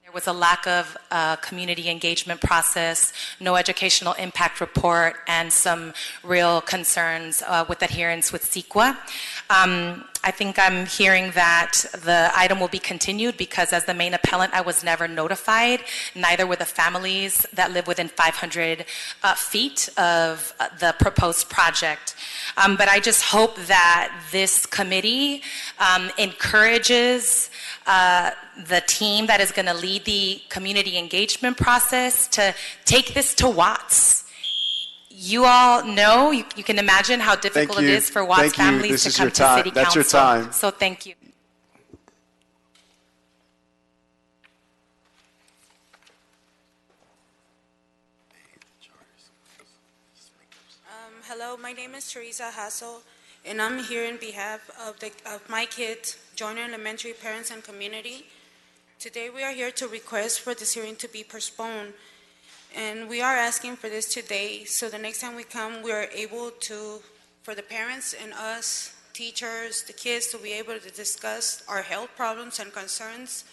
There was a lack of community engagement process, no educational impact report, and some real concerns with adherence with CEQA. I think I'm hearing that the item will be continued because as the main appellant, I was never notified, neither were the families that live within 500 feet of the proposed project. But I just hope that this committee encourages the team that is going to lead the community engagement process to take this to Watts. You all know, you can imagine how difficult it is for Watts families to come to City Council. That's your time. So thank you. Hello, my name is Teresa Hassel, and I'm here in behalf of my kids, Joyner Elementary parents and community. Today we are here to request for this hearing to be postponed. And we are asking for this today, so the next time we come, we are able to, for the parents and us, teachers, the kids, to be able to discuss our health problems and concerns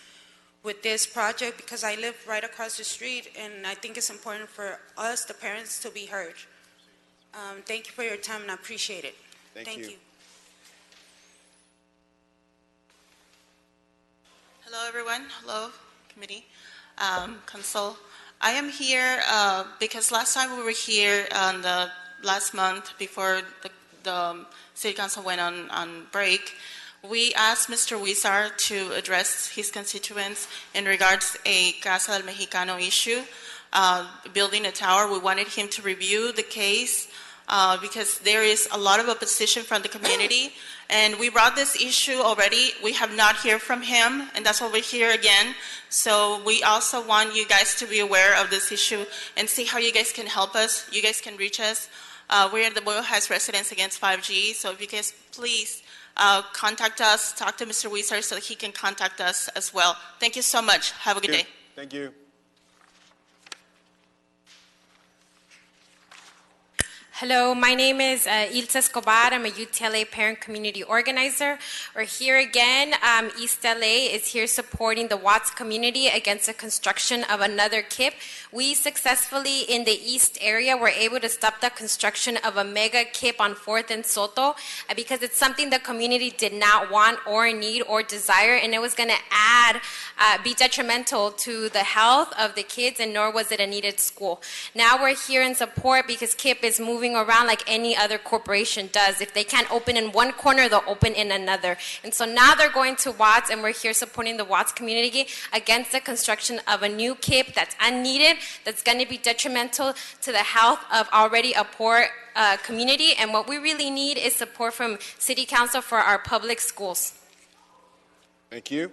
with this project, because I live right across the street, and I think it's important for us, the parents, to be heard. Thank you for your time, and I appreciate it. Thank you. Hello, everyone. Hello, committee, council. I am here because last time we were here on the last month before the City Council went on break, we asked Mr. Huizar to address his constituents in regards to a Casa del Mexicano issue, building a tower. We wanted him to review the case because there is a lot of opposition from the community. And we brought this issue already. We have not heard from him, and that's why we're here again. So we also want you guys to be aware of this issue and see how you guys can help us. You guys can reach us. We're the Boyle Heights Residents Against 5G, so if you guys please contact us, talk to Mr. Huizar so that he can contact us as well. Thank you so much. Have a good day. Thank you. Hello, my name is Ilse Escobar. I'm a UTLA parent community organizer. We're here again. East LA is here supporting the Watts community against the construction of another KIPP. We successfully, in the East area, were able to stop the construction of a mega KIPP on 4th and Soto because it's something the community did not want or need or desire, and it was going to be detrimental to the health of the kids, and nor was it a needed school. Now we're here in support because KIPP is moving around like any other corporation does. If they can't open in one corner, they'll open in another. And so now they're going to Watts, and we're here supporting the Watts community against the construction of a new KIPP that's unneeded, that's going to be detrimental to the health of already a poor community. And what we really need is support from City Council for our public schools. Thank you.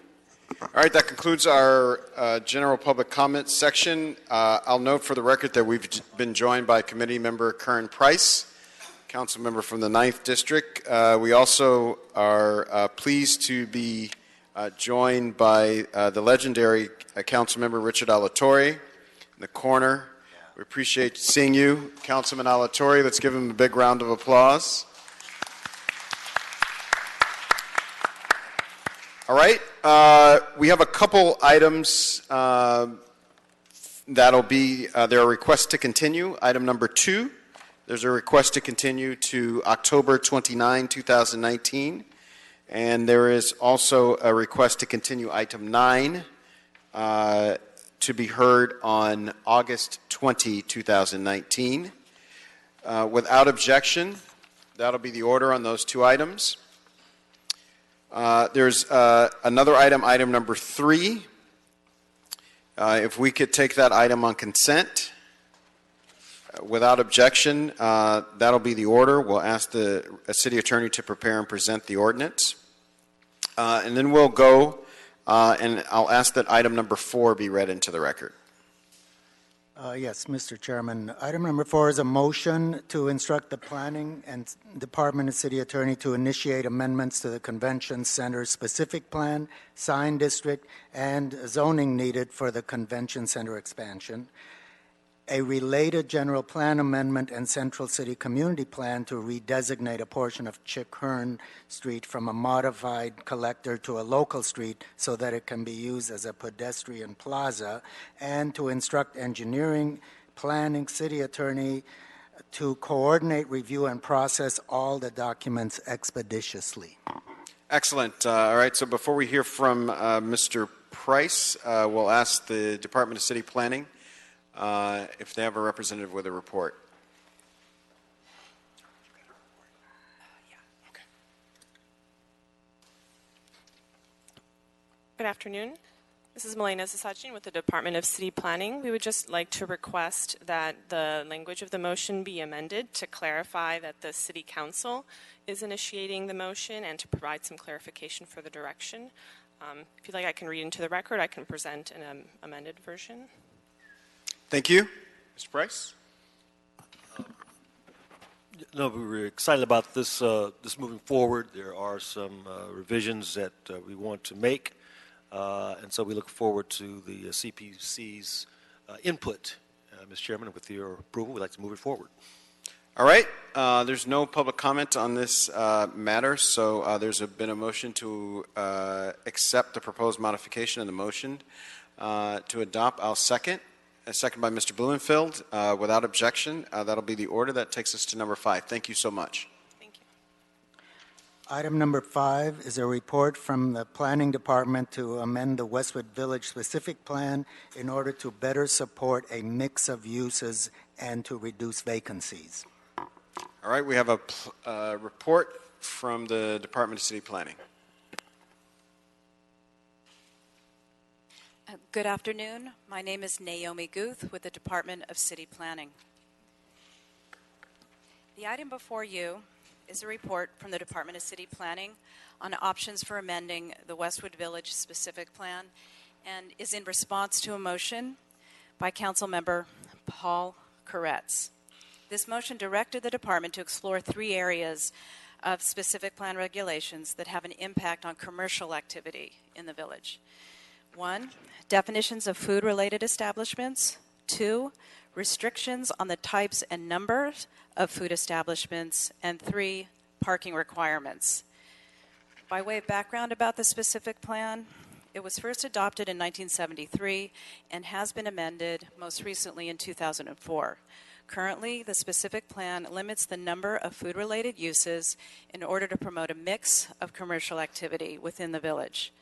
All right, that concludes our general public comment section. I'll note for the record that we've been joined by committee member Kern Price, council member from the 9th District. We also are pleased to be joined by the legendary council member Richard Alatorre in the corner. We appreciate seeing you, Councilman Alatorre. Let's give him a big round of applause. All right, we have a couple items that'll be, there are requests to continue. Item number 2, there's a request to continue to October 29, 2019. And there is also a request to continue item 9 to be heard on August 20, 2019. Without objection, that'll be the order on those 2 items. There's another item, item number 3. If we could take that item on consent. Without objection, that'll be the order. We'll ask the city attorney to prepare and present the ordinance. And then we'll go, and I'll ask that item number 4 be read into the record. Yes, Mr. Chairman. Item number 4 is a motion to instruct the Planning and Department and City Attorney to initiate amendments to the Convention Center specific plan, sign district, and zoning needed for the Convention Center expansion. a related general plan amendment and Central City Community Plan to redesignate a portion of Chick Hearn Street from a modified collector to a local street so that it can be used as a pedestrian plaza, and to instruct engineering, planning, city attorney to coordinate, review, and process all the documents expeditiously. Excellent. All right, so before we hear from Mr. Price, we'll ask the Department of City Planning if they have a representative with a report. Good afternoon. This is Melena Sasachin with the Department of City Planning. We would just like to request that the language of the motion be amended to clarify that the City Council is initiating the motion and to provide some clarification for the direction. If you'd like, I can read into the record. I can present an amended version. Thank you. Mr. Price? No, we were excited about this moving forward. There are some revisions that we want to make, and so we look forward to the CPC's input. Mr. Chairman, with your approval, we'd like to move it forward. All right. There's no public comment on this matter, so there's been a motion to accept the proposed modification in the motion to adopt. I'll second. A second by Mr. Blumenfeld. Without objection, that'll be the order. That takes us to number 5. Thank you so much. Thank you. Item number 5 is a report from the Planning Department to amend the Westwood Village specific plan in order to better support a mix of uses and to reduce vacancies. All right, we have a report from the Department of City Planning. Good afternoon. My name is Naomi Guth with the Department of City Planning. The item before you is a report from the Department of City Planning on options for amending the Westwood Village specific plan and is in response to a motion by Councilmember Paul Koretz. This motion directed the department to explore 3 areas of specific plan regulations that have an impact on commercial activity in the village. 1, definitions of food-related establishments. 2, restrictions on the types and numbers of food establishments. And 3, parking requirements. By way of background about the specific plan, it was first adopted in 1973 and has been amended most recently in 2004. Currently, the specific plan limits the number of food-related uses in order to promote a mix of commercial activity within the village.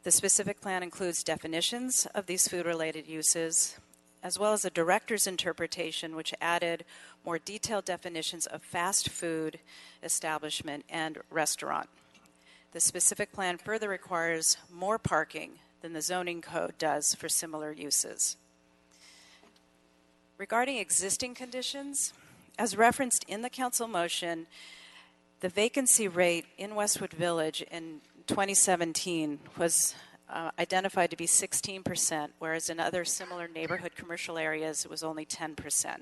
The specific plan includes definitions of these food-related uses, as well as a director's interpretation, which added more detailed definitions of fast food establishment and restaurant. The specific plan further requires more parking than the zoning code does for similar uses. Regarding existing conditions, as referenced in the council motion, the vacancy rate in Westwood Village in 2017 was identified to be 16%, whereas in other similar neighborhood commercial areas it was only 10%.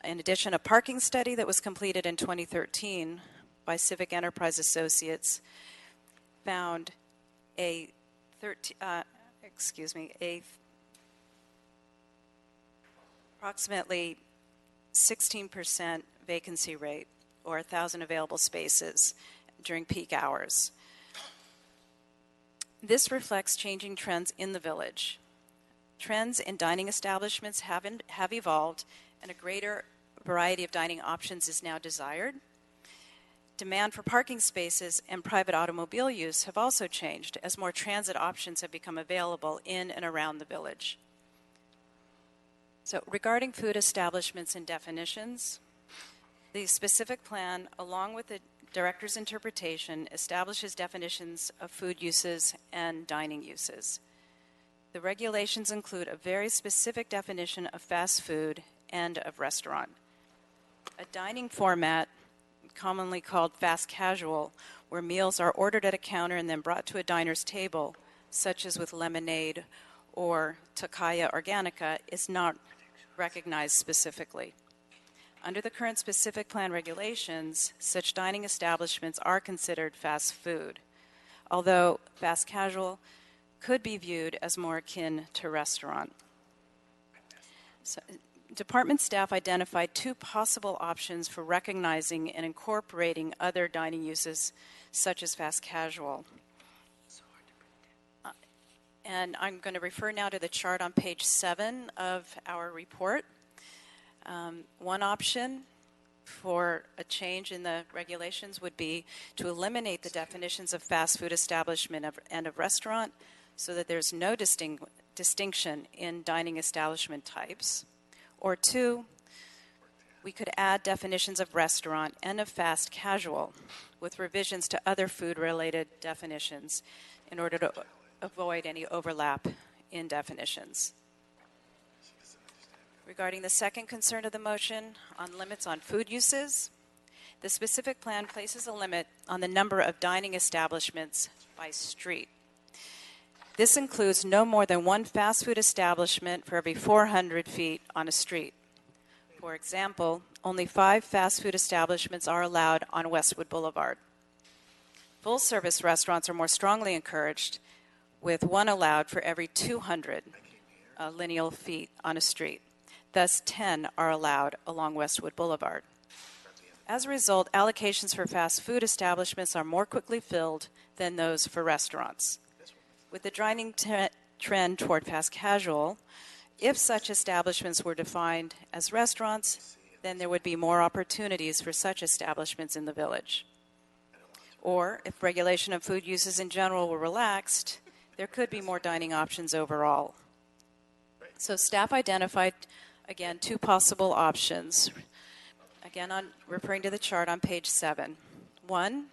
In addition, a parking study that was completed in 2013 by Civic Enterprise Associates found approximately 16% vacancy rate, or 1,000 available spaces during peak hours. This reflects changing trends in the village. Trends in dining establishments have evolved, and a greater variety of dining options is now desired. Demand for parking spaces and private automobile use have also changed as more transit options have become available in and around the village. So, regarding food establishments and definitions, the specific plan, along with the director's interpretation, establishes definitions of food uses and dining uses. The regulations include a very specific definition of fast food and of restaurant. A dining format, commonly called fast casual, where meals are ordered at a counter and then brought to a diner's table, such as with lemonade or Takaya Organica, is not recognized specifically. Under the current specific plan regulations, such dining establishments are considered fast food, although fast casual could be viewed as more akin to restaurant. Department staff identified two possible options for recognizing and incorporating other dining uses, such as fast casual. And I'm going to refer now to the chart on page 7 of our report. One option for a change in the regulations would be to eliminate the definitions of fast food establishment and of restaurant so that there's no distinction in dining establishment types. Or 2, we could add definitions of restaurant and of fast casual with revisions to other food-related definitions in order to avoid any overlap in definitions. Regarding the second concern of the motion on limits on food uses, the specific plan places a limit on the number of dining establishments by street. This includes no more than one fast food establishment for every 400 feet on a street. For example, only 5 fast food establishments are allowed on Westwood Boulevard. Full-service restaurants are more strongly encouraged, with 1 allowed for every 200 lineal feet on a street. Thus, 10 are allowed along Westwood Boulevard. As a result, allocations for fast food establishments are more quickly filled than those for restaurants. With the driving trend toward fast casual, if such establishments were defined as restaurants, then there would be more opportunities for such establishments in the village. Or, if regulation of food uses in general were relaxed, there could be more dining options overall. So staff identified, again, 2 possible options. Again, referring to the chart on page 7. 1,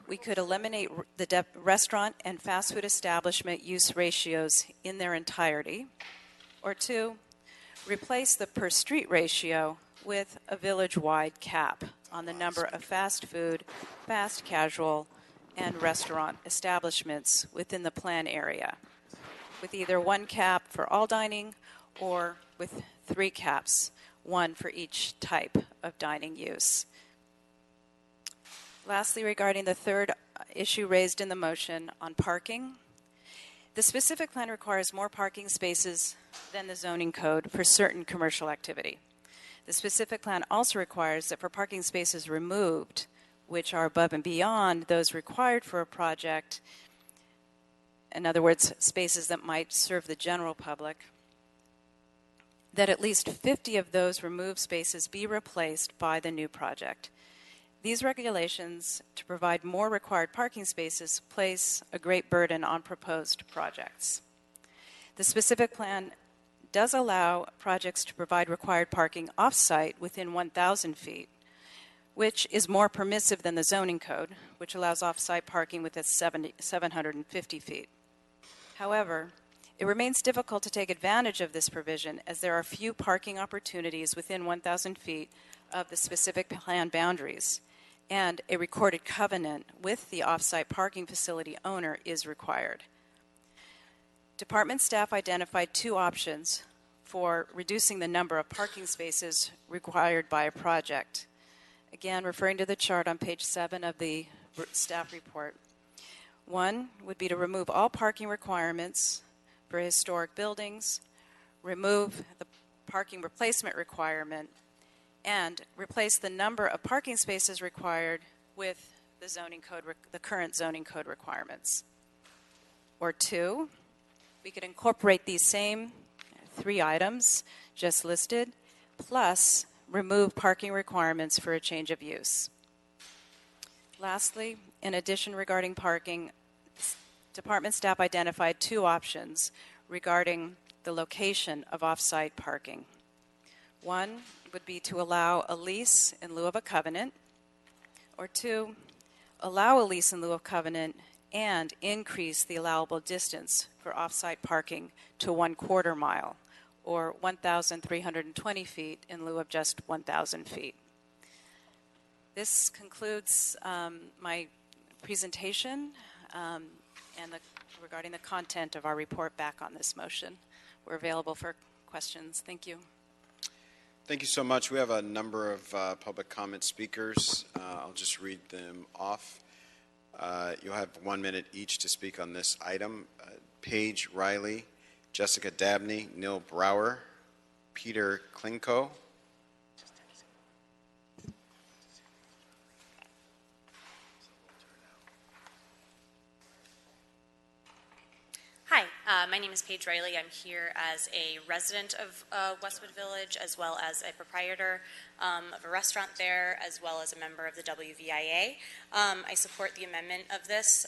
we could eliminate the restaurant and fast food establishment use ratios in their entirety. Or 2, replace the per street ratio with a village-wide cap on the number of fast food, fast casual, and restaurant establishments within the plan area, with either 1 cap for all dining or with 3 caps, 1 for each type of dining use. Lastly, regarding the third issue raised in the motion on parking, the specific plan requires more parking spaces than the zoning code for certain commercial activity. The specific plan also requires that for parking spaces removed, which are above and beyond those required for a project, in other words, spaces that might serve the general public, that at least 50 of those removed spaces be replaced by the new project. These regulations to provide more required parking spaces place a great burden on proposed projects. The specific plan does allow projects to provide required parking off-site within 1,000 feet, which is more permissive than the zoning code, which allows off-site parking within 750 feet. However, it remains difficult to take advantage of this provision as there are few parking opportunities within 1,000 feet of the specific plan boundaries, and a recorded covenant with the off-site parking facility owner is required. Department staff identified 2 options for reducing the number of parking spaces required by a project. Again, referring to the chart on page 7 of the staff report. 1 would be to remove all parking requirements for historic buildings, remove the parking replacement requirement, and replace the number of parking spaces required with the zoning code, the current zoning code requirements. Or 2, we could incorporate these same 3 items just listed, plus remove parking requirements for a change of use. Lastly, in addition regarding parking, department staff identified 2 options regarding the location of off-site parking. 1 would be to allow a lease in lieu of a covenant, or 2, allow a lease in lieu of covenant and increase the allowable distance for off-site parking to 1/4 mile, or 1,320 feet in lieu of just 1,000 feet. This concludes my presentation regarding the content of our report back on this motion. We're available for questions. Thank you. Thank you so much. We have a number of public comment speakers. I'll just read them off. You'll have 1 minute each to speak on this item. Paige Riley, Jessica Dabney, Neil Brower, Peter Klinko. Hi, my name is Paige Riley. I'm here as a resident of Westwood Village, as well as a proprietor of a restaurant there, as well as a member of the WVIA. I support the amendment of this.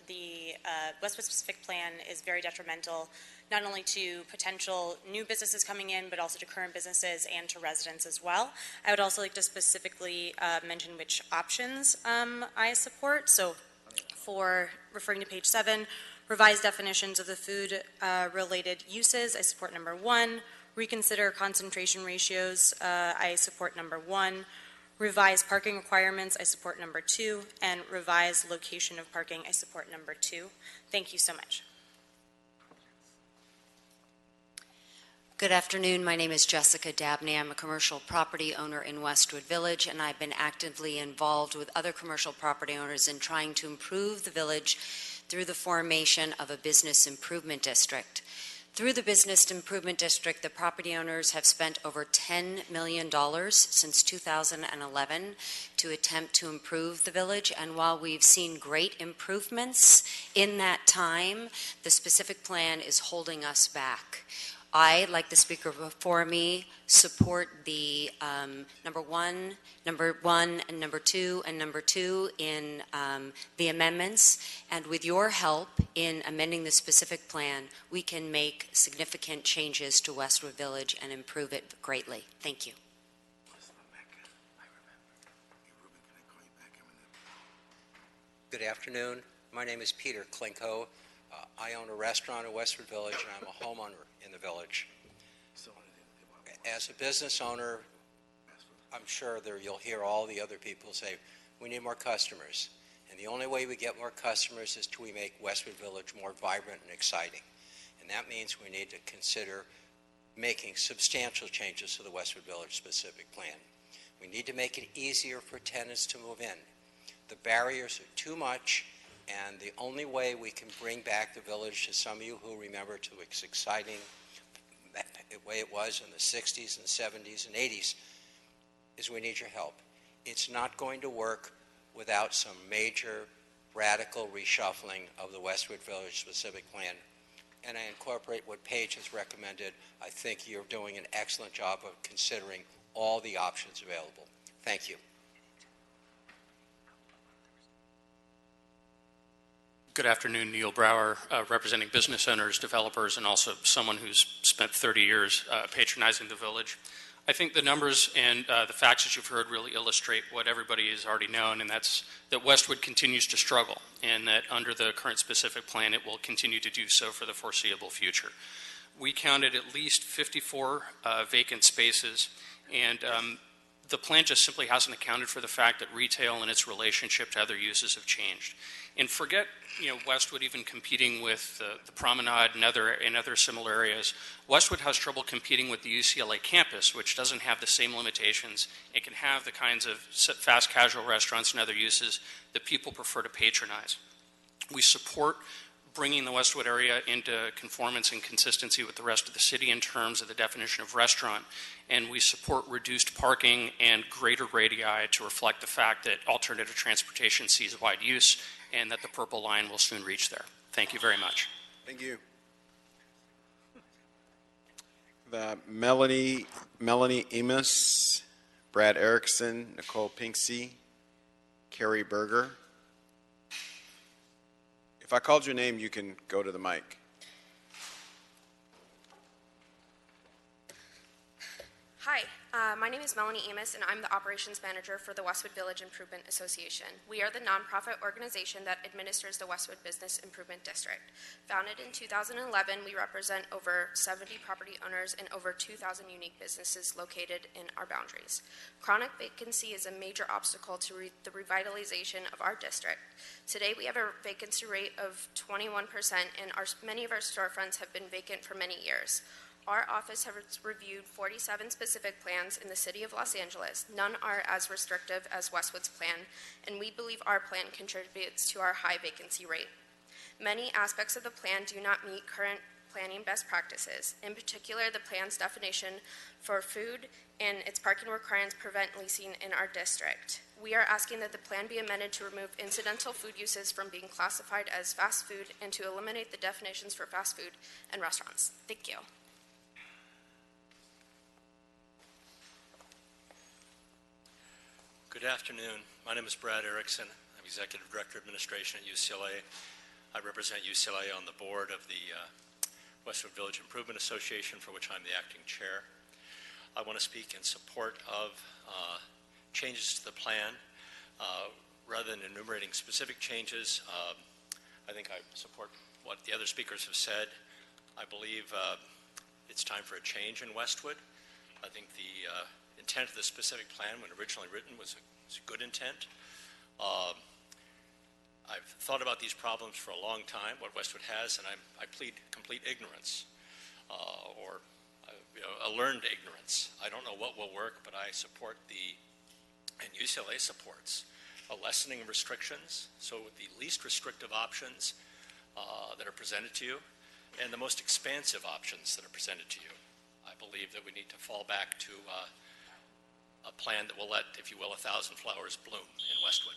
The Westwood Specific Plan is very detrimental, not only to potential new businesses coming in, but also to current businesses and to residents as well. I would also like to specifically mention which options I support. So for referring to page 7, revised definitions of the food-related uses, I support number 1. Reconsider concentration ratios, I support number 1. Revise parking requirements, I support number 2. And revise location of parking, I support number 2. Thank you so much. Good afternoon. My name is Jessica Dabney. I'm a commercial property owner in Westwood Village, and I've been actively involved with other commercial property owners in trying to improve the village through the formation of a business improvement district. Through the business improvement district, the property owners have spent over $10 million since 2011 to attempt to improve the village, and while we've seen great improvements in that time, the specific plan is holding us back. I, like the speaker before me, support the number one, and number two in the amendments. And with your help in amending the specific plan, we can make significant changes to Westwood Village and improve it greatly. Thank you. Good afternoon. My name is Peter Klinko. I own a restaurant in Westwood Village, and I'm a homeowner in the village. As a business owner, I'm sure you'll hear all the other people say, we need more customers. And the only way we get more customers is to make Westwood Village more vibrant and exciting. And that means we need to consider making substantial changes to the Westwood Village specific plan. We need to make it easier for tenants to move in. The barriers are too much, and the only way we can bring back the village to some of you who remember to its exciting way it was in the 60s and 70s and 80s is we need your help. It's not going to work without some major radical reshuffling of the Westwood Village specific plan. And I incorporate what Paige has recommended. I think you're doing an excellent job of considering all the options available. Thank you. Good afternoon, Neil Brower, representing business owners, developers, and also someone who's spent 30 years patronizing the village. I think the numbers and the facts that you've heard really illustrate what everybody has already known, and that's that Westwood continues to struggle, and that under the current specific plan, it will continue to do so for the foreseeable future. We counted at least 54 vacant spaces, and the plan just simply hasn't accounted for the fact that retail and its relationship to other uses have changed. And forget, Westwood even competing with the Promenade and other similar areas. Westwood has trouble competing with the UCLA campus, which doesn't have the same limitations. It can have the kinds of fast casual restaurants and other uses that people prefer to patronize. We support bringing the Westwood area into conformance and consistency with the rest of the city in terms of the definition of restaurant, and we support reduced parking and greater radii to reflect the fact that alternative transportation sees wide use and that the Purple Line will soon reach there. Thank you very much. Thank you. Melanie Amos, Brad Erickson, Nicole Pinksy, Carrie Berger. If I called your name, you can go to the mic. Hi, my name is Melanie Amos, and I'm the Operations Manager for the Westwood Village Improvement Association. We are the nonprofit organization that administers the Westwood Business Improvement District. Founded in 2011, we represent over 70 property owners and over 2,000 unique businesses located in our boundaries. Chronic vacancy is a major obstacle to the revitalization of our district. Today, we have a vacancy rate of 21%, and many of our storefronts have been vacant for many years. Our office has reviewed 47 specific plans in the city of Los Angeles. None are as restrictive as Westwood's plan, and we believe our plan contributes to our high vacancy rate. Many aspects of the plan do not meet current planning best practices. In particular, the plan's definition for food and its parking requirements prevent leasing in our district. We are asking that the plan be amended to remove incidental food uses from being classified as fast food and to eliminate the definitions for fast food and restaurants. Thank you. Good afternoon. My name is Brad Erickson. I'm Executive Director of Administration at UCLA. I represent UCLA on the board of the Westwood Village Improvement Association, for which I'm the acting chair. I want to speak in support of changes to the plan. Rather than enumerating specific changes, I think I support what the other speakers have said. I believe it's time for a change in Westwood. I think the intent of the specific plan, when originally written, was a good intent. I've thought about these problems for a long time, what Westwood has, and I plead complete ignorance, or a learned ignorance. I don't know what will work, but I support and UCLA supports, a lessening of restrictions, so the least restrictive options that are presented to you, and the most expansive options that are presented to you. I believe that we need to fall back to a plan that will let, if you will, 1,000 flowers bloom in Westwood.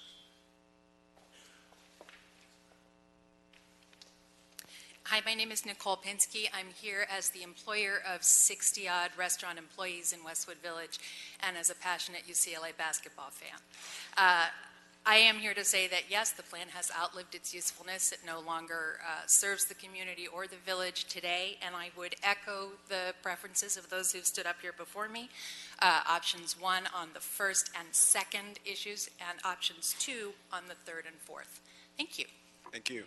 Hi, my name is Nicole Pinsky. I'm here as the employer of 60-odd restaurant employees in Westwood Village and as a passionate UCLA basketball fan. I am here to say that, yes, the plan has outlived its usefulness. It no longer serves the community or the village today, and I would echo the preferences of those who've stood up here before me. Options 1 on the first and second issues, and options 2 on the third and fourth. Thank you. Thank you.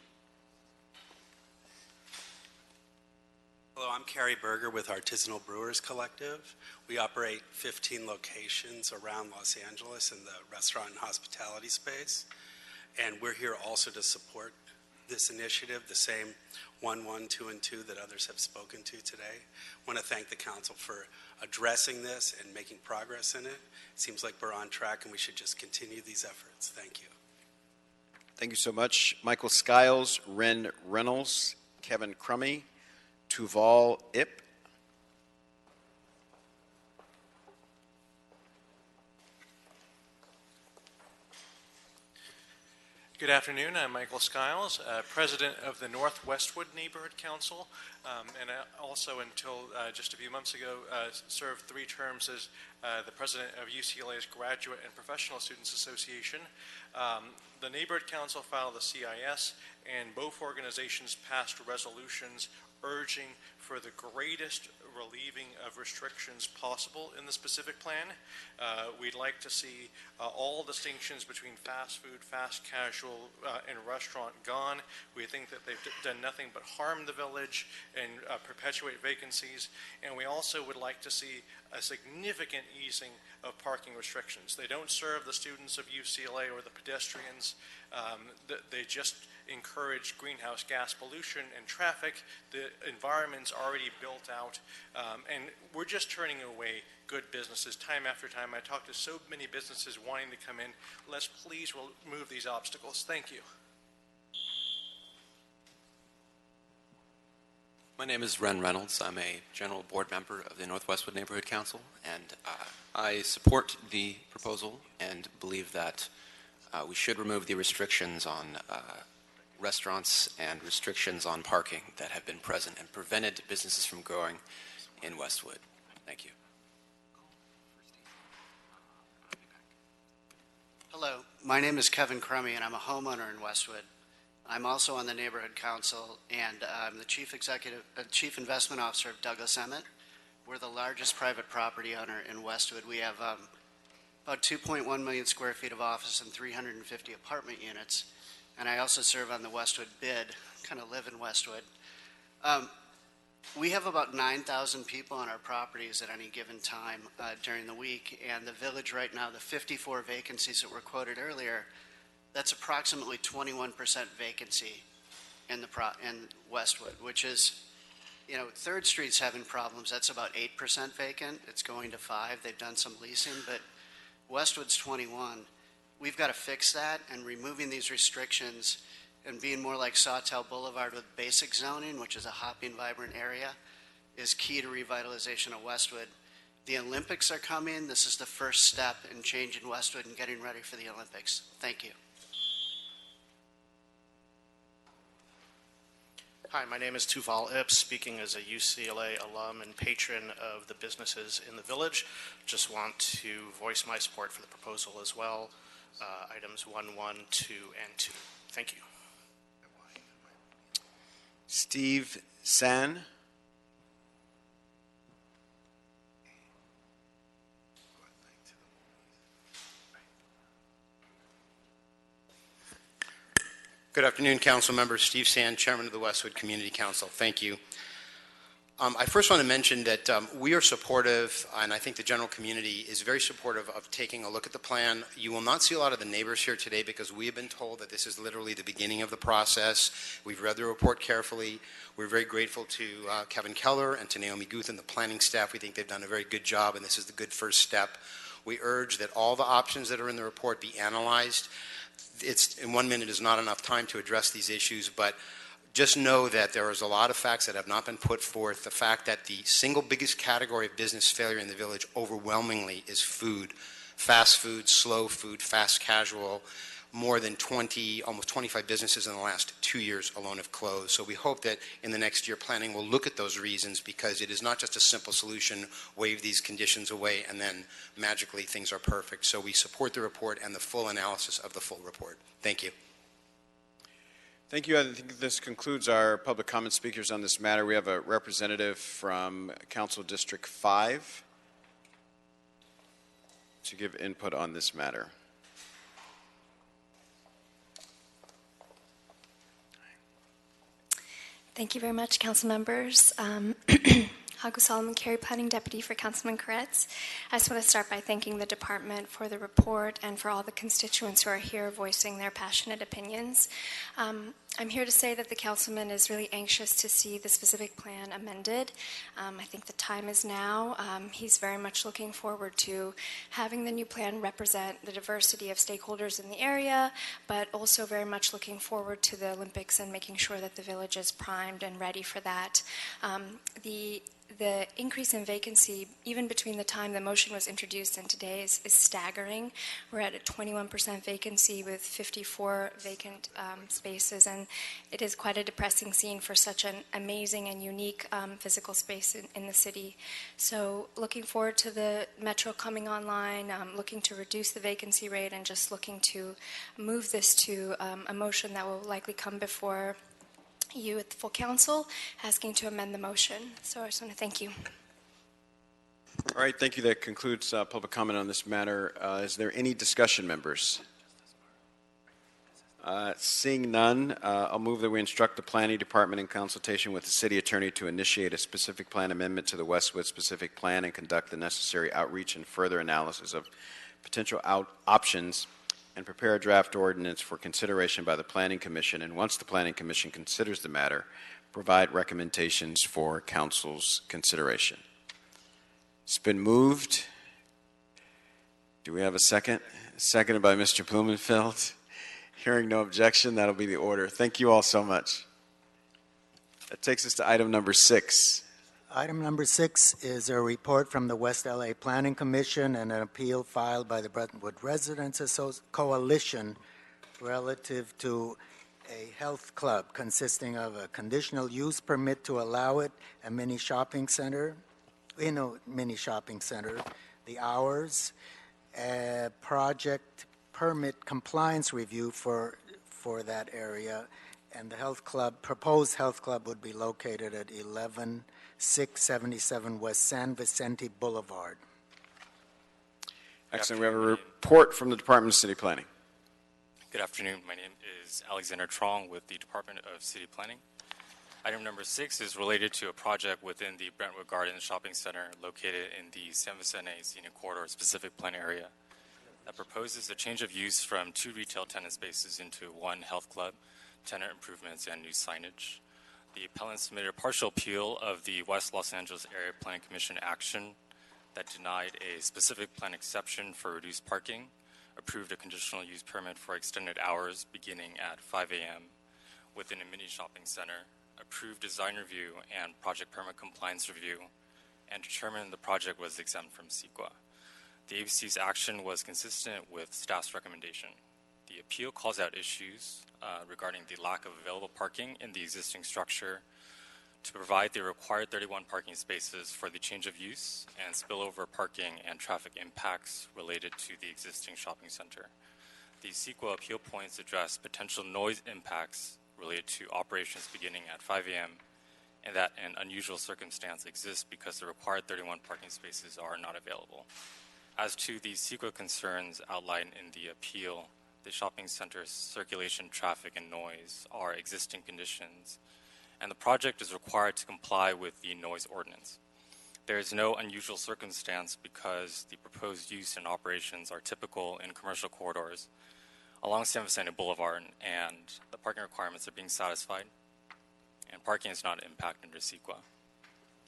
Hello, I'm Carrie Berger with Artisanal Brewers Collective. We operate 15 locations around Los Angeles in the restaurant and hospitality space. And we're here also to support this initiative, the same 1, 1, 2, and 2 that others have spoken to today. I want to thank the council for addressing this and making progress in it. It seems like we're on track and we should just continue these efforts. Thank you. Thank you so much. Michael Skiles, Ren Reynolds, Kevin Crummy, Tuval Ip. Good afternoon. I'm Michael Skiles, President of the North Westwood Neighborhood Council, and I also, until just a few months ago, served 3 terms as the President of UCLA's Graduate and Professional Students Association. The Neighborhood Council filed the CIS, and both organizations passed resolutions urging for the greatest relieving of restrictions possible in the specific plan. We'd like to see all distinctions between fast food, fast casual, and restaurant gone. We think that they've done nothing but harm the village and perpetuate vacancies. And we also would like to see a significant easing of parking restrictions. They don't serve the students of UCLA or the pedestrians. They just encourage greenhouse gas pollution and traffic. The environment's already built out, and we're just turning away good businesses time after time. I talk to so many businesses wanting to come in. Let's please remove these obstacles. Thank you. My name is Ren Reynolds. I'm a general board member of the North Westwood Neighborhood Council, and I support the proposal and believe that we should remove the restrictions on restaurants and restrictions on parking that have been present and prevented businesses from growing in Westwood. Thank you. Hello, my name is Kevin Crummy, and I'm a homeowner in Westwood. I'm also on the Neighborhood Council, and I'm the Chief Investment Officer of Douglas Emmett. We're the largest private property owner in Westwood. We have about 2.1 million square feet of office and 350 apartment units. And I also serve on the Westwood BID, kind of live in Westwood. We have about 9,000 people on our properties at any given time during the week, and the village right now, the 54 vacancies that were quoted earlier, that's approximately 21% vacancy in Westwood, which is, 3rd Street's having problems. That's about 8% vacant. It's going to 5. They've done some leasing, but Westwood's 21. We've got to fix that, and removing these restrictions and being more like Sawtell Boulevard with basic zoning, which is a hopping, vibrant area, is key to revitalization of Westwood. The Olympics are coming. This is the first step in changing Westwood and getting ready for the Olympics. Thank you. Hi, my name is Tuval Ipps, speaking as a UCLA alum and patron of the businesses in the village. Just want to voice my support for the proposal as well, items 1, 1, 2, and 2. Thank you. Steve San. Good afternoon, Council Members. Steve Sand, Chairman of the Westwood Community Council. Thank you. I first want to mention that we are supportive, and I think the general community is very supportive of taking a look at the plan. You will not see a lot of the neighbors here today because we have been told that this is literally the beginning of the process. We've read the report carefully. We're very grateful to Kevin Keller and to Naomi Guth and the planning staff. We think they've done a very good job, and this is the good first step. We urge that all the options that are in the report be analyzed. In 1 minute is not enough time to address these issues, but just know that there is a lot of facts that have not been put forth. The fact that the single biggest category of business failure in the village overwhelmingly is food, fast food, slow food, fast casual. More than 20, almost 25 businesses in the last 2 years alone have closed. So we hope that in the next year planning will look at those reasons, because it is not just a simple solution, wave these conditions away and then magically things are perfect. So we support the report and the full analysis of the full report. Thank you. Thank you. I think this concludes our public comment speakers on this matter. We have a representative from Council District 5 to give input on this matter. Thank you very much, council members. Hagu Solomon Carey, Planning Deputy for Councilman Koretz. I just want to start by thanking the department for the report and for all the constituents who are here voicing their passionate opinions. I'm here to say that the councilman is really anxious to see the specific plan amended. I think the time is now. He's very much looking forward to having the new plan represent the diversity of stakeholders in the area, but also very much looking forward to the Olympics and making sure that the village is primed and ready for that. The increase in vacancy, even between the time the motion was introduced and today, is staggering. We're at a 21% vacancy with 54 vacant spaces, and it is quite a depressing scene for such an amazing and unique physical space in the city. So looking forward to the metro coming online, looking to reduce the vacancy rate, and just looking to move this to a motion that will likely come before you at the full council, asking to amend the motion. So I just want to thank you. All right, thank you. That concludes public comment on this matter. Is there any discussion, members? Seeing none, I'll move that we instruct the planning department in consultation with the city attorney to initiate a specific plan amendment to the Westwood specific plan and conduct the necessary outreach and further analysis of potential options and prepare a draft ordinance for consideration by the Planning Commission, and once the Planning Commission considers the matter, provide recommendations for Council's consideration. It's been moved. Do we have a second? Seconded by Mr. Blumenfeld. Hearing no objection, that'll be the order. Thank you all so much. That takes us to item number 6. Item number 6 is a report from the West LA Planning Commission and an appeal filed by the Brentwood Residents Coalition relative to a health club consisting of a conditional use permit to allow it, a mini shopping center, the hours, a project permit compliance review for that area, and the proposed health club would be located at 11677 West San Vicente Boulevard. Excellent. We have a report from the Department of City Planning. Good afternoon. My name is Alexander Trong with the Department of City Planning. Item number 6 is related to a project within the Brentwood Gardens Shopping Center located in the San Vicente Scenic Corridor specific plan area that proposes a change of use from 2 retail tenant spaces into 1 health club, tenant improvements, and new signage. The appellant submitted a partial appeal of the West Los Angeles Area Planning Commission action that denied a specific plan exception for reduced parking, approved a conditional use permit for extended hours beginning at 5 a.m. within a mini shopping center, approved design review and project permit compliance review, and determined the project was exempt from CEQA. The ABC's action was consistent with staff's recommendation. The appeal calls out issues regarding the lack of available parking in the existing structure to provide the required 31 parking spaces for the change of use and spillover parking and traffic impacts related to the existing shopping center. The CEQA appeal points address potential noise impacts related to operations beginning at 5 a.m. and that an unusual circumstance exists because the required 31 parking spaces are not available. As to the CEQA concerns outlined in the appeal, the shopping center's circulation, traffic, and noise are existing conditions, and the project is required to comply with the noise ordinance. There is no unusual circumstance because the proposed use and operations are typical in commercial corridors along San Vicente Boulevard, and the parking requirements are being satisfied, and parking is not impacted under CEQA.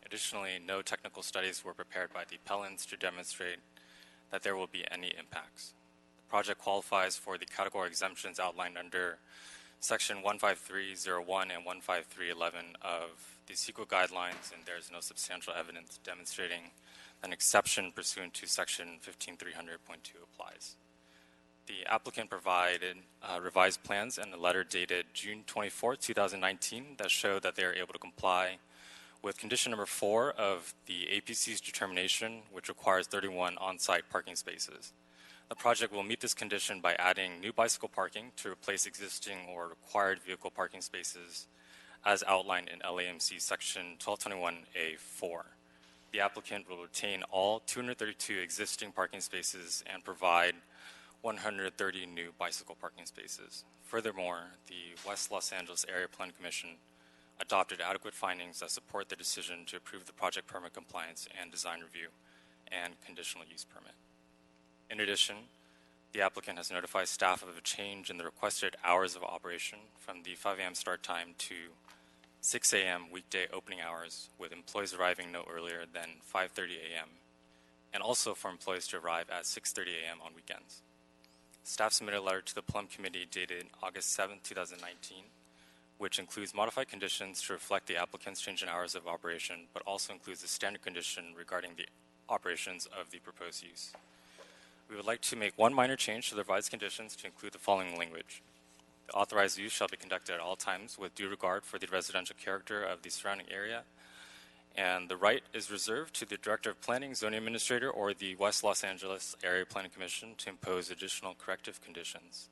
Additionally, no technical studies were prepared by the appellants to demonstrate that there will be any impacts. The project qualifies for the category exemptions outlined under Section 15301 and 15311 of the CEQA guidelines, and there is no substantial evidence demonstrating an exception pursuant to Section 15300.2 applies. The applicant provided revised plans and a letter dated June 24, 2019 that show that they are able to comply with condition number 4 of the APC's determination, which requires 31 on-site parking spaces. The project will meet this condition by adding new bicycle parking to replace existing or required vehicle parking spaces as outlined in LAMC Section 1221A4. The applicant will retain all 232 existing parking spaces and provide 130 new bicycle parking spaces. Furthermore, the West Los Angeles Area Plan Commission adopted adequate findings that support the decision to approve the project permit compliance and design review and conditional use permit. In addition, the applicant has notified staff of a change in the requested hours of operation from the 5 a.m. start time to 6 a.m. weekday opening hours, with employees arriving no earlier than 5:30 a.m., and also for employees to arrive at 6:30 a.m. on weekends. Staff submitted a letter to the Plum Committee dated August 7, 2019, which includes modified conditions to reflect the applicant's change in hours of operation, but also includes a standard condition regarding the operations of the proposed use. We would like to make one minor change to the revised conditions to include the following language. The authorized use shall be conducted at all times with due regard for the residential character of the surrounding area, and the right is reserved to the Director of Planning, Zoning Administrator, or the West Los Angeles Area Planning Commission to impose additional corrective conditions.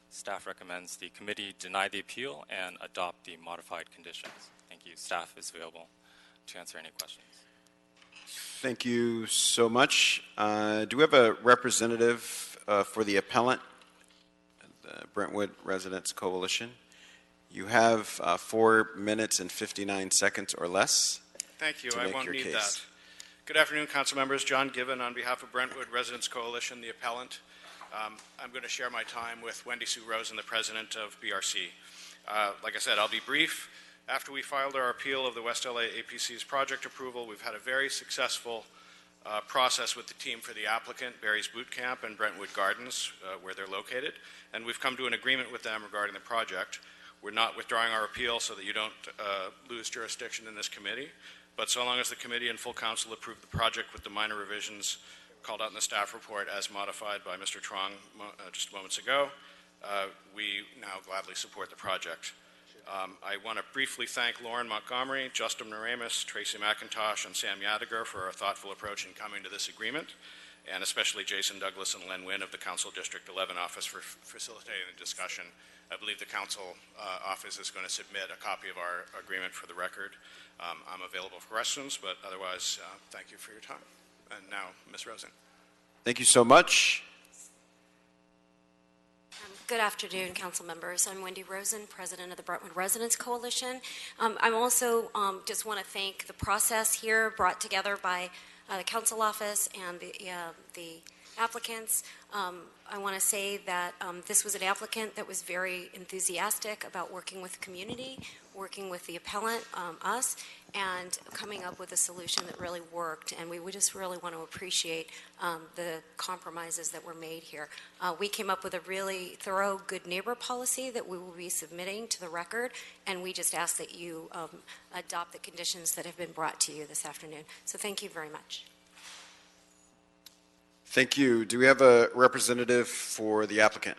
Staff recommends the committee deny the appeal and adopt the modified conditions. Thank you. Staff is available to answer any questions. Thank you so much. Do we have a representative for the appellant, the Brentwood Residents Coalition? You have 4 minutes and 59 seconds or less. Thank you. To I make won't your need case. that. Good afternoon, council members. John Given on behalf of Brentwood Residents Coalition, the appellant. I'm going to share my time with Wendy Sue Rosen, the president of BRC. Like I said, I'll be brief. After we filed our appeal of the West LA APC's project approval, we've had a very successful process with the team for the applicant, Barry's Boot Camp and Brentwood Gardens, where they're located, and we've come to an agreement with them regarding the project. We're not withdrawing our appeal so that you don't lose jurisdiction in this committee, but so long as the committee and full council approve the project with the minor revisions called out in the staff report as modified by Mr. Trong just moments ago, we now gladly support the project. I want to briefly thank Lauren Montgomery, Justin Naramis, Tracy McIntosh, and Sam Yadigar for our thoughtful approach in coming to this agreement, and especially Jason Douglas and Len Wynn of the Council District 11 office for facilitating the discussion. I believe the council office is going to submit a copy of our agreement for the record. I'm available for questions, but otherwise, thank you for your time. And now, Ms. Rosen. Thank you so much. Good afternoon, council members. I'm Wendy Rosen, president of the Brentwood Residents Coalition. I'm also just want to thank the process here brought together by the council office and the applicants. I want to say that this was an applicant that was very enthusiastic about working with the community, working with the appellant, us, and coming up with a solution that really worked. And we would just really want to appreciate the compromises that were made here. We came up with a really thorough good neighbor policy that we will be submitting to the record, and we just ask that you adopt the conditions that have been brought to you this afternoon. So thank you very much. Thank you. Do we have a representative for the applicant?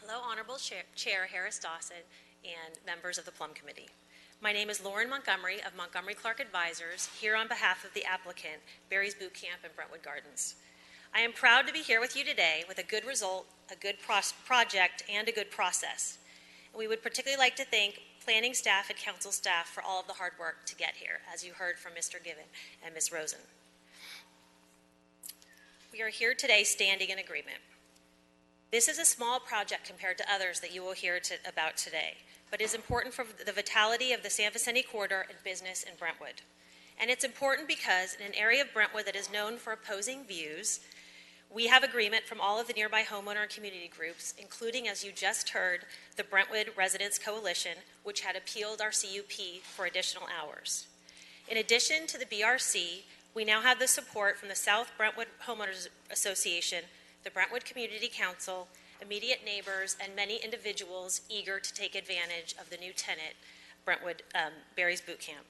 Hello, Honorable Chair Harris Dawson and members of the Plum Committee. My name is Lauren Montgomery of Montgomery Clark Advisors, here on behalf of the applicant, Barry's Boot Camp in Brentwood Gardens. I am proud to be here with you today with a good result, a good project, and a good process. We would particularly like to thank planning staff and council staff for all of the hard work to get here, as you heard from Mr. Given and Ms. Rosen. We are here today standing in agreement. This is a small project compared to others that you will hear about today, but is important for the vitality of the San Vicente corridor and business in Brentwood. And it's important because in an area of Brentwood that is known for opposing views, we have agreement from all of the nearby homeowner and community groups, including, as you just heard, the Brentwood Residents Coalition, which had appealed our CUP for additional hours. In addition to the BRC, we now have the support from the South Brentwood Homeowners Association, the Brentwood Community Council, immediate neighbors, and many individuals eager to take advantage of the new tenant, Brentwood Barry's Boot Camp.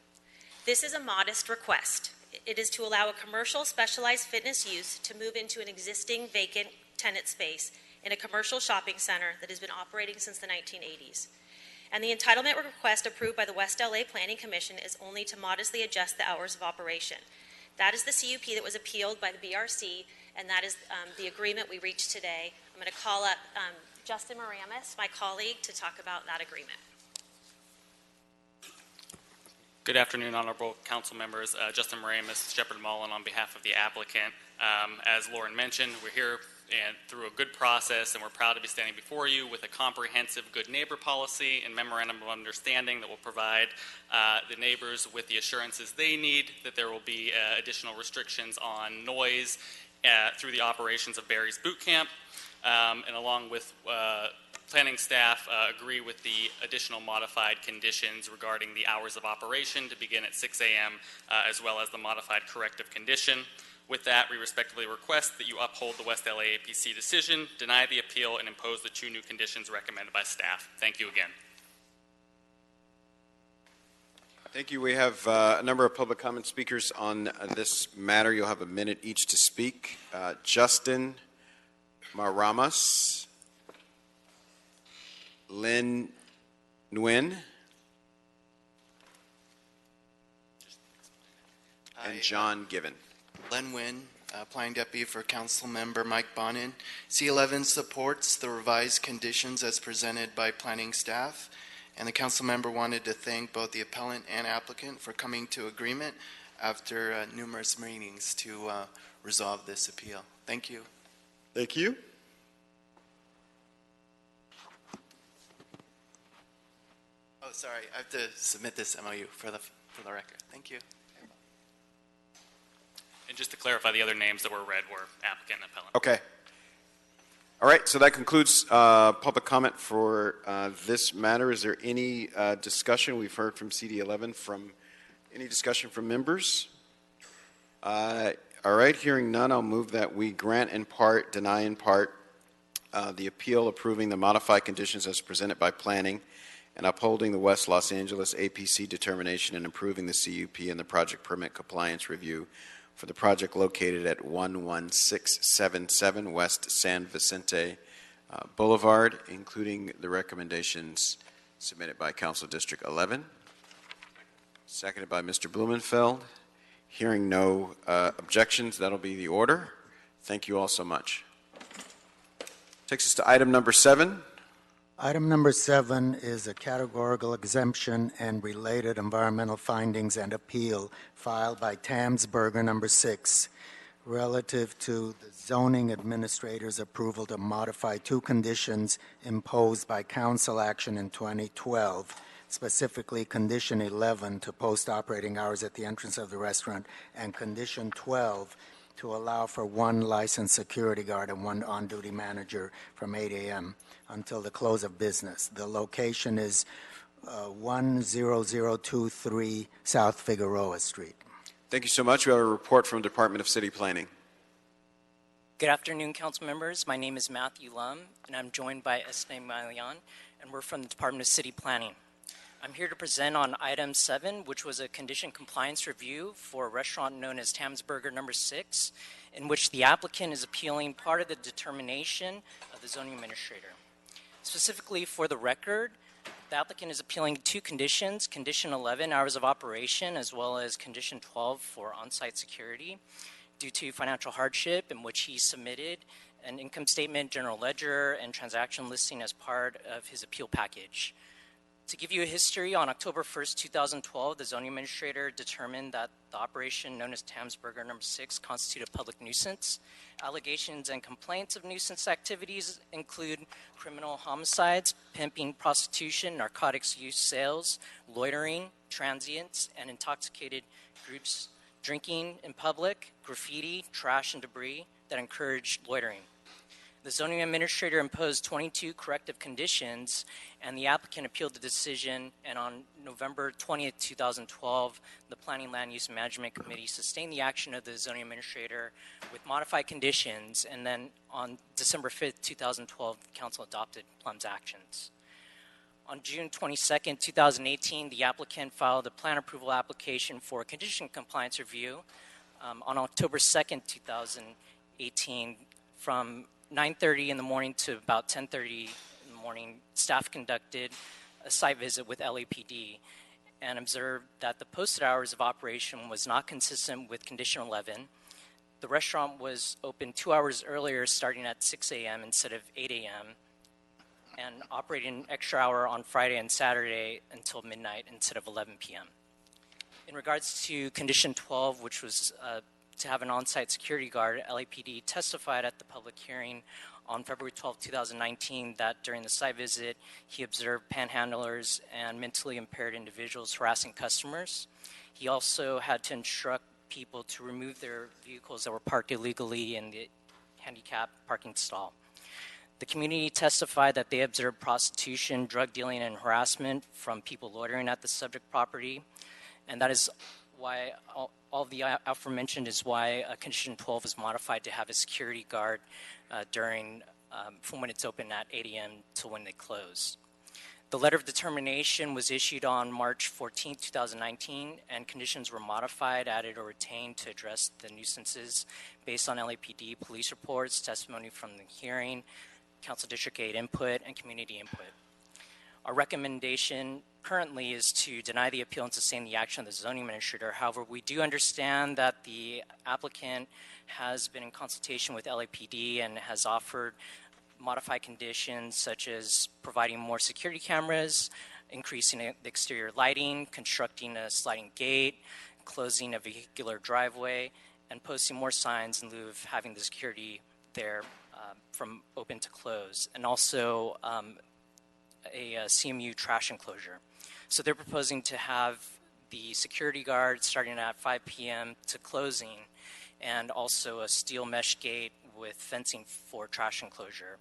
This is a modest request. It is to allow a commercial specialized fitness use to move into an existing vacant tenant space in a commercial shopping center that has been operating since the 1980s. And the entitlement request approved by the West LA Planning Commission is only to modestly adjust the hours of operation. That is the CUP that was appealed by the BRC, and that is the agreement we reached today. I'm going to call up Justin Moramis, my colleague, to talk about that agreement. Good afternoon, honorable council members. Justin Moramis, Shepard Mullen on behalf of the applicant. As Lauren mentioned, we're here and through a good process, and we're proud to be standing before you with a comprehensive good neighbor policy and memorandum of understanding that will provide the neighbors with the assurances they need that there will be additional restrictions on noise through the operations of Barry's Boot Camp, and along with planning staff agree with the additional modified conditions regarding the hours of operation to begin at 6 a.m. As well as the modified corrective condition. With that, we respectfully request that you uphold the West LA APC decision, deny the appeal, and impose the 2 new conditions recommended by staff. Thank you again. Thank you. We have a number of public comment speakers on this matter. You'll have a minute each to speak. Justin Moramis, Lynn Nguyen, and John Given. Len Nguyen, Planning Deputy for Council Member Mike Bonin. C11 supports the revised conditions as presented by planning staff, and the council member wanted to thank both the appellant and applicant for coming to agreement after numerous meetings to resolve this appeal. Thank you. Thank you. Oh, sorry, I have to submit this MOU for the record. Thank you. And just to clarify, the other names that were read were applicant and appellant. Okay. All right, so that concludes public comment for this matter. Is there any discussion? We've heard from CD11. Any discussion from members? All right, hearing none, I'll move that we grant in part, deny in part, the appeal approving the modified conditions as presented by planning and upholding the West Los Angeles APC determination and approving the CUP and the project permit compliance review for the project located at 11677 West San Vicente Boulevard, including the recommendations submitted by Council District 11. Seconded by Mr. Blumenfeld. Hearing no objections, that'll be the order. Thank you all so much. Takes us to item number 7. Item number 7 is a categorical exemption and related environmental findings and appeal filed by Tamsberger number 6, relative to the zoning administrator's approval to modify two conditions imposed by council action in 2012, specifically Condition 11 to post operating hours at the entrance of the restaurant, and Condition 12 to allow for one licensed security guard and one on-duty manager from 8 a.m. until the close of business. The location is 10023 South Figueroa Street. Thank you so much. We have a report from Department of City Planning. Good afternoon, council members. My name is Matthew Lum, and I'm joined by Esne Malian, and we're from the Department of City Planning. I'm here to present on item 7, which was a condition compliance review for a restaurant known as Tam's Burger No. 6, in which the applicant is appealing part of the determination of the zoning administrator. Specifically for the record, the applicant is appealing two conditions, Condition 11, hours of operation, as well as Condition 12 for on-site security, due to financial hardship, in which he submitted an income statement, general ledger, and transaction listing as part of his appeal package. To give you a history, on October 1st, 2012, the zoning administrator determined that the operation known as Tam's Burger No. 6 constituted a public nuisance. Allegations and complaints of nuisance activities include criminal homicides, pimping, prostitution, narcotics use sales, loitering, transients, and intoxicated groups drinking in public, graffiti, trash, and debris that encouraged loitering. The zoning administrator imposed 22 corrective conditions, and the applicant appealed the decision, and on November 20th, 2012, the Planning, Land Use, and Management Committee sustained the action of the zoning administrator with modified conditions, and then on December 5th, 2012, the council adopted Plum's actions. On June 22nd, 2018, the applicant filed a plan approval application for a condition compliance review. On October 2nd, 2018, from 9:30 in the morning to about 10:30 in the morning, staff conducted a site visit with LAPD and observed that the posted hours of operation was not consistent with Condition 11. The restaurant was open 2 hours earlier, starting at 6 a.m. instead of 8 a.m., and operating an extra hour on Friday and Saturday until midnight instead of 11 p.m. In regards to Condition 12, which was to have an on-site security guard, LAPD testified at the public hearing on February 12, 2019, that during the site visit, he observed panhandlers and mentally impaired individuals harassing customers. He also had to instruct people to remove their vehicles that were parked illegally in the handicap parking stall. The community testified that they observed prostitution, drug dealing, and harassment from people loitering at the subject property, and that is why all the aforementioned is why Condition 12 is modified to have a security guard from when it's open at 8 a.m. to when they close. The letter of determination was issued on March 14, 2019, and conditions were modified, added, or retained to address the nuisances based on LAPD police reports, testimony from the hearing, Council District 8 input, and community input. Our recommendation currently is to deny the appeal and sustain the action of the zoning administrator. However, we do understand that the applicant has been in consultation with LAPD and has offered modified conditions such as providing more security cameras, increasing the exterior lighting, constructing a sliding gate, closing a vehicular driveway, and posting more signs in lieu of having the security there from open to close, and also a CMU trash enclosure. So they're proposing to have the security guard starting at 5 p.m. to closing, and also a steel mesh gate with fencing for trash enclosure.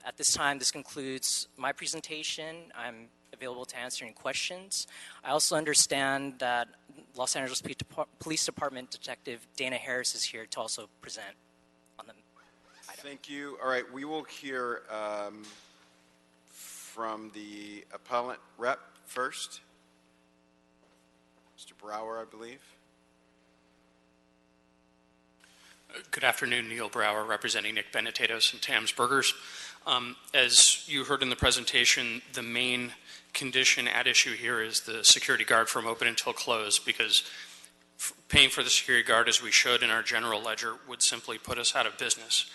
At this time, this concludes my presentation. I'm available to answer any questions. I also understand that Los Angeles Police Department Detective Dana Harris is here to also present on the item. Thank you. All right, we will hear from the appellant rep first. Mr. Brower, I believe. Good afternoon, Neil Brower, representing Nick Benetatos and Tam's Burgers. As you heard in the presentation, the main condition at issue here is the security guard from open until close, because paying for the security guard, as we showed in our general ledger, would simply put us out of business.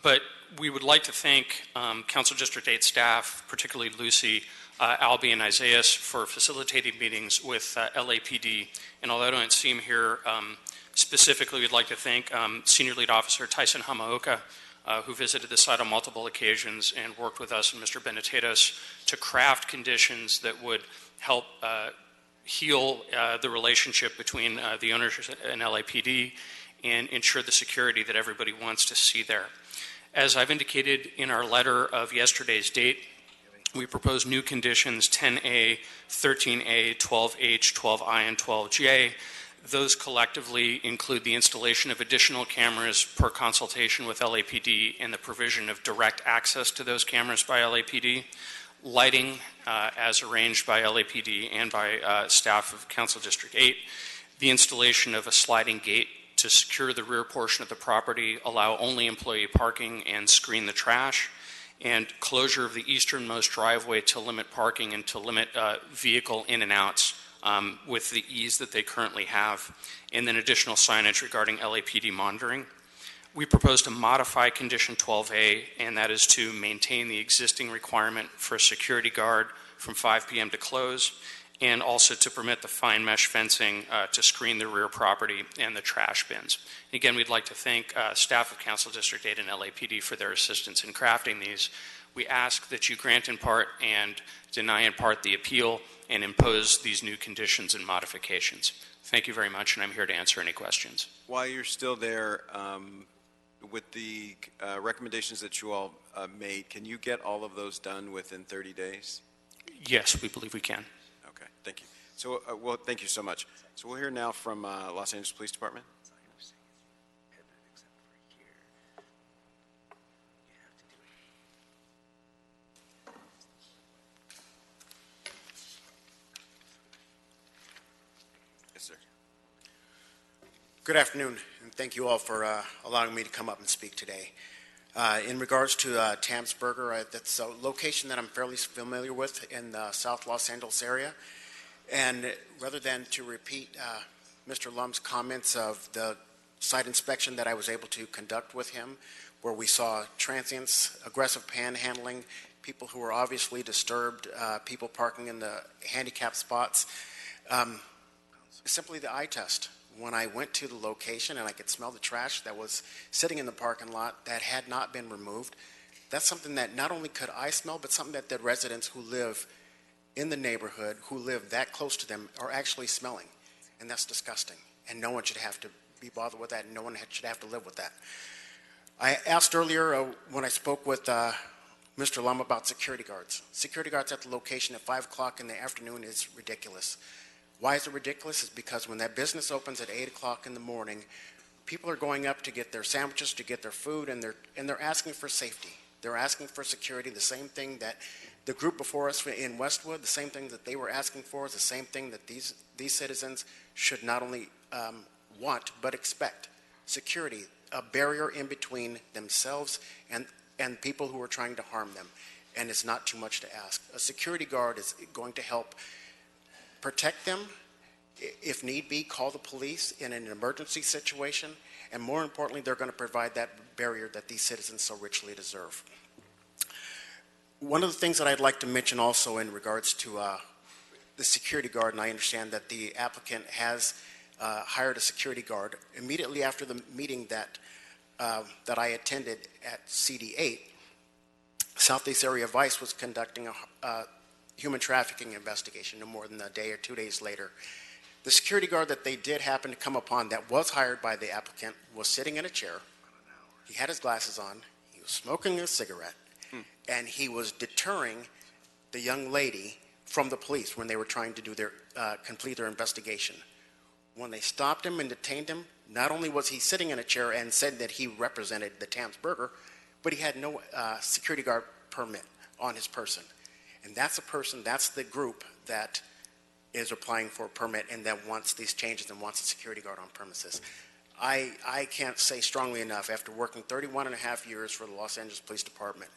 But we would like to thank Council District 8 staff, particularly Lucy, Albie, and Isaias, for facilitating meetings with LAPD. And although I don't see him here, Specifically, we'd like to thank Senior Lead Officer Tyson Hamaoka, who visited the site on multiple occasions and worked with us and Mr. Benitez to craft conditions that would help heal the relationship between the owners and LAPD and ensure the security that everybody wants to see there. As I've indicated in our letter of yesterday's date, we propose new conditions 10A, 13A, 12H, 12I, and 12J. Those collectively include the installation of additional cameras per consultation with LAPD and the provision of direct access to those cameras by LAPD, lighting as arranged by LAPD and by staff of Council District 8, the installation of a sliding gate to secure the rear portion of the property, allow only employee parking, and screen the trash, and closure of the easternmost driveway to limit parking and to limit vehicle in and outs with the ease that they currently have, and then additional signage regarding LAPD monitoring. We propose to modify Condition 12A, and that is to maintain the existing requirement for a security guard from 5 p.m. to close, and also to permit the fine mesh fencing to screen the rear property and the trash bins. Again, we'd like to thank staff of Council District 8 and LAPD for their assistance in crafting these. We ask that you grant in part and deny in part the appeal and impose these new conditions and modifications. Thank you very much, and I'm here to answer any questions. While you're still there, with the recommendations that you all made, can you get all of those done within 30 days? Yes, we believe we can. Okay, thank you. So, well, thank you so much. So we'll hear now from Los Angeles Police Department. Yes, sir. Good afternoon, and thank you all for allowing me to come up and speak today. In regards to Tamp's Burger, that's a location that I'm fairly familiar with in the South Los Angeles area. And rather than to repeat Mr. Lum's comments of the site inspection that I was able to conduct with him, where we saw transients, aggressive panhandling, people who were obviously disturbed, people parking in the handicap spots, simply the eye test. When I went to the location and I could smell the trash that was sitting in the parking lot that had not been removed, that's something that not only could I smell, but something that the residents who live in the neighborhood, who live that close to them, are actually smelling. And that's disgusting. And no one should have to be bothered with that, and no one should have to live with that. I asked earlier when I spoke with Mr. Lum about security guards. Security guards at the location at 5 o'clock in the afternoon is ridiculous. Why is it ridiculous? It's because when that business opens at 8 o'clock in the morning, people are going up to get their sandwiches, to get their food, and they're asking for safety. They're asking for security. The same thing that the group before us in Westwood, the same thing that they were asking for is the same thing that these citizens should not only want, but expect. Security, a barrier in between themselves and people who are trying to harm them. And it's not too much to ask. A security guard is going to help protect them, if need be, call the police in an emergency situation, and more importantly, they're going to provide that barrier that these citizens so richly deserve. One of the things that I'd like to mention also in regards to the security guard, and I understand that the applicant has hired a security guard, immediately after the meeting that I attended at CD8, Southeast Area Vice was conducting a human trafficking investigation no more than a day or 2 days later. The security guard that they did happen to come upon that was hired by the applicant was sitting in a chair. He had his glasses on. He was smoking a cigarette. And he was deterring the young lady from the police when they were trying to do complete their investigation. When they stopped him and detained him, not only was he sitting in a chair and said that he represented the Tamp's Burger, but he had no security guard permit on his person. And that's the group that is applying for a permit and that wants these changes and wants a security guard on premises. I can't say strongly enough, after working 31 and a half years for the Los Angeles Police Department,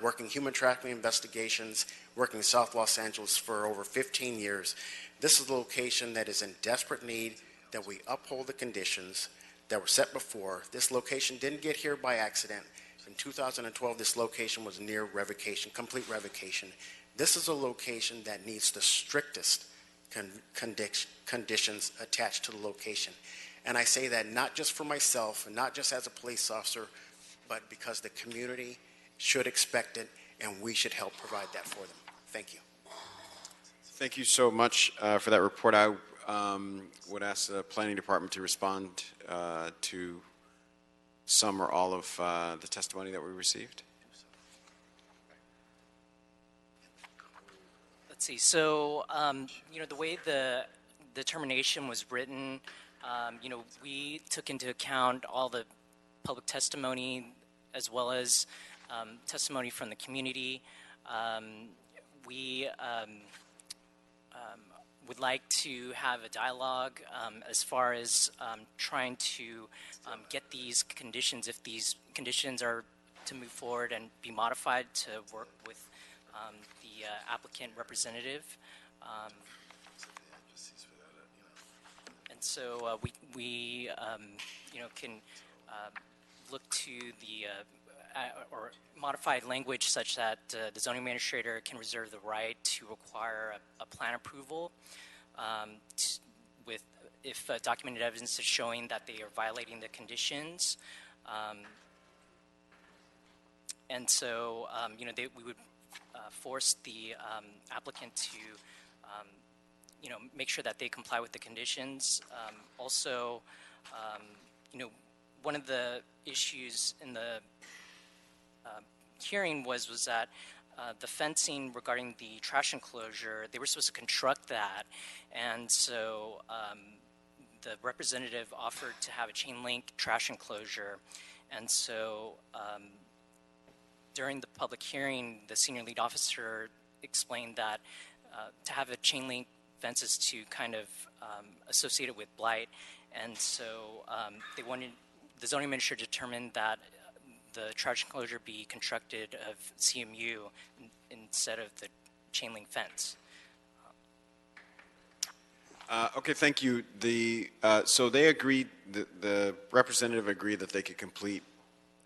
working human trafficking investigations, working in South Los Angeles for over 15 years, this is a location that is in desperate need that we uphold the conditions that were set before. This location didn't get here by accident. In 2012, this location was near revocation, complete revocation. This is a location that needs the strictest conditions attached to the location. And I say that not just for myself and not just as a police officer, but because the community should expect it and we should help provide that for them. Thank you. Thank you so much for that report. I would ask the Planning Department to respond to some or all of the testimony that we received. Let's see. So, the way the determination was written, we took into account all the public testimony as well as testimony from the community. We would like to have a dialogue as far as trying to get these conditions, if these conditions are to move forward and be modified, to work with the applicant representative. And so we can look to the or modified language such that the zoning administrator can reserve the right to require a plan approval if documented evidence is showing that they are violating the conditions. And so, we would force the applicant to, make sure that they comply with the conditions. Also, one of the issues in the hearing was that the fencing regarding the trash enclosure, they were supposed to construct that, and so the representative offered to have a chain link trash enclosure, and so during the public hearing, the senior lead officer explained that to have a chain link fence is to kind of associate it with blight, and so the zoning administrator determined that the trash enclosure be constructed of CMU instead of the chain link fence. Okay, thank you. So they agreed, the representative agreed that they could complete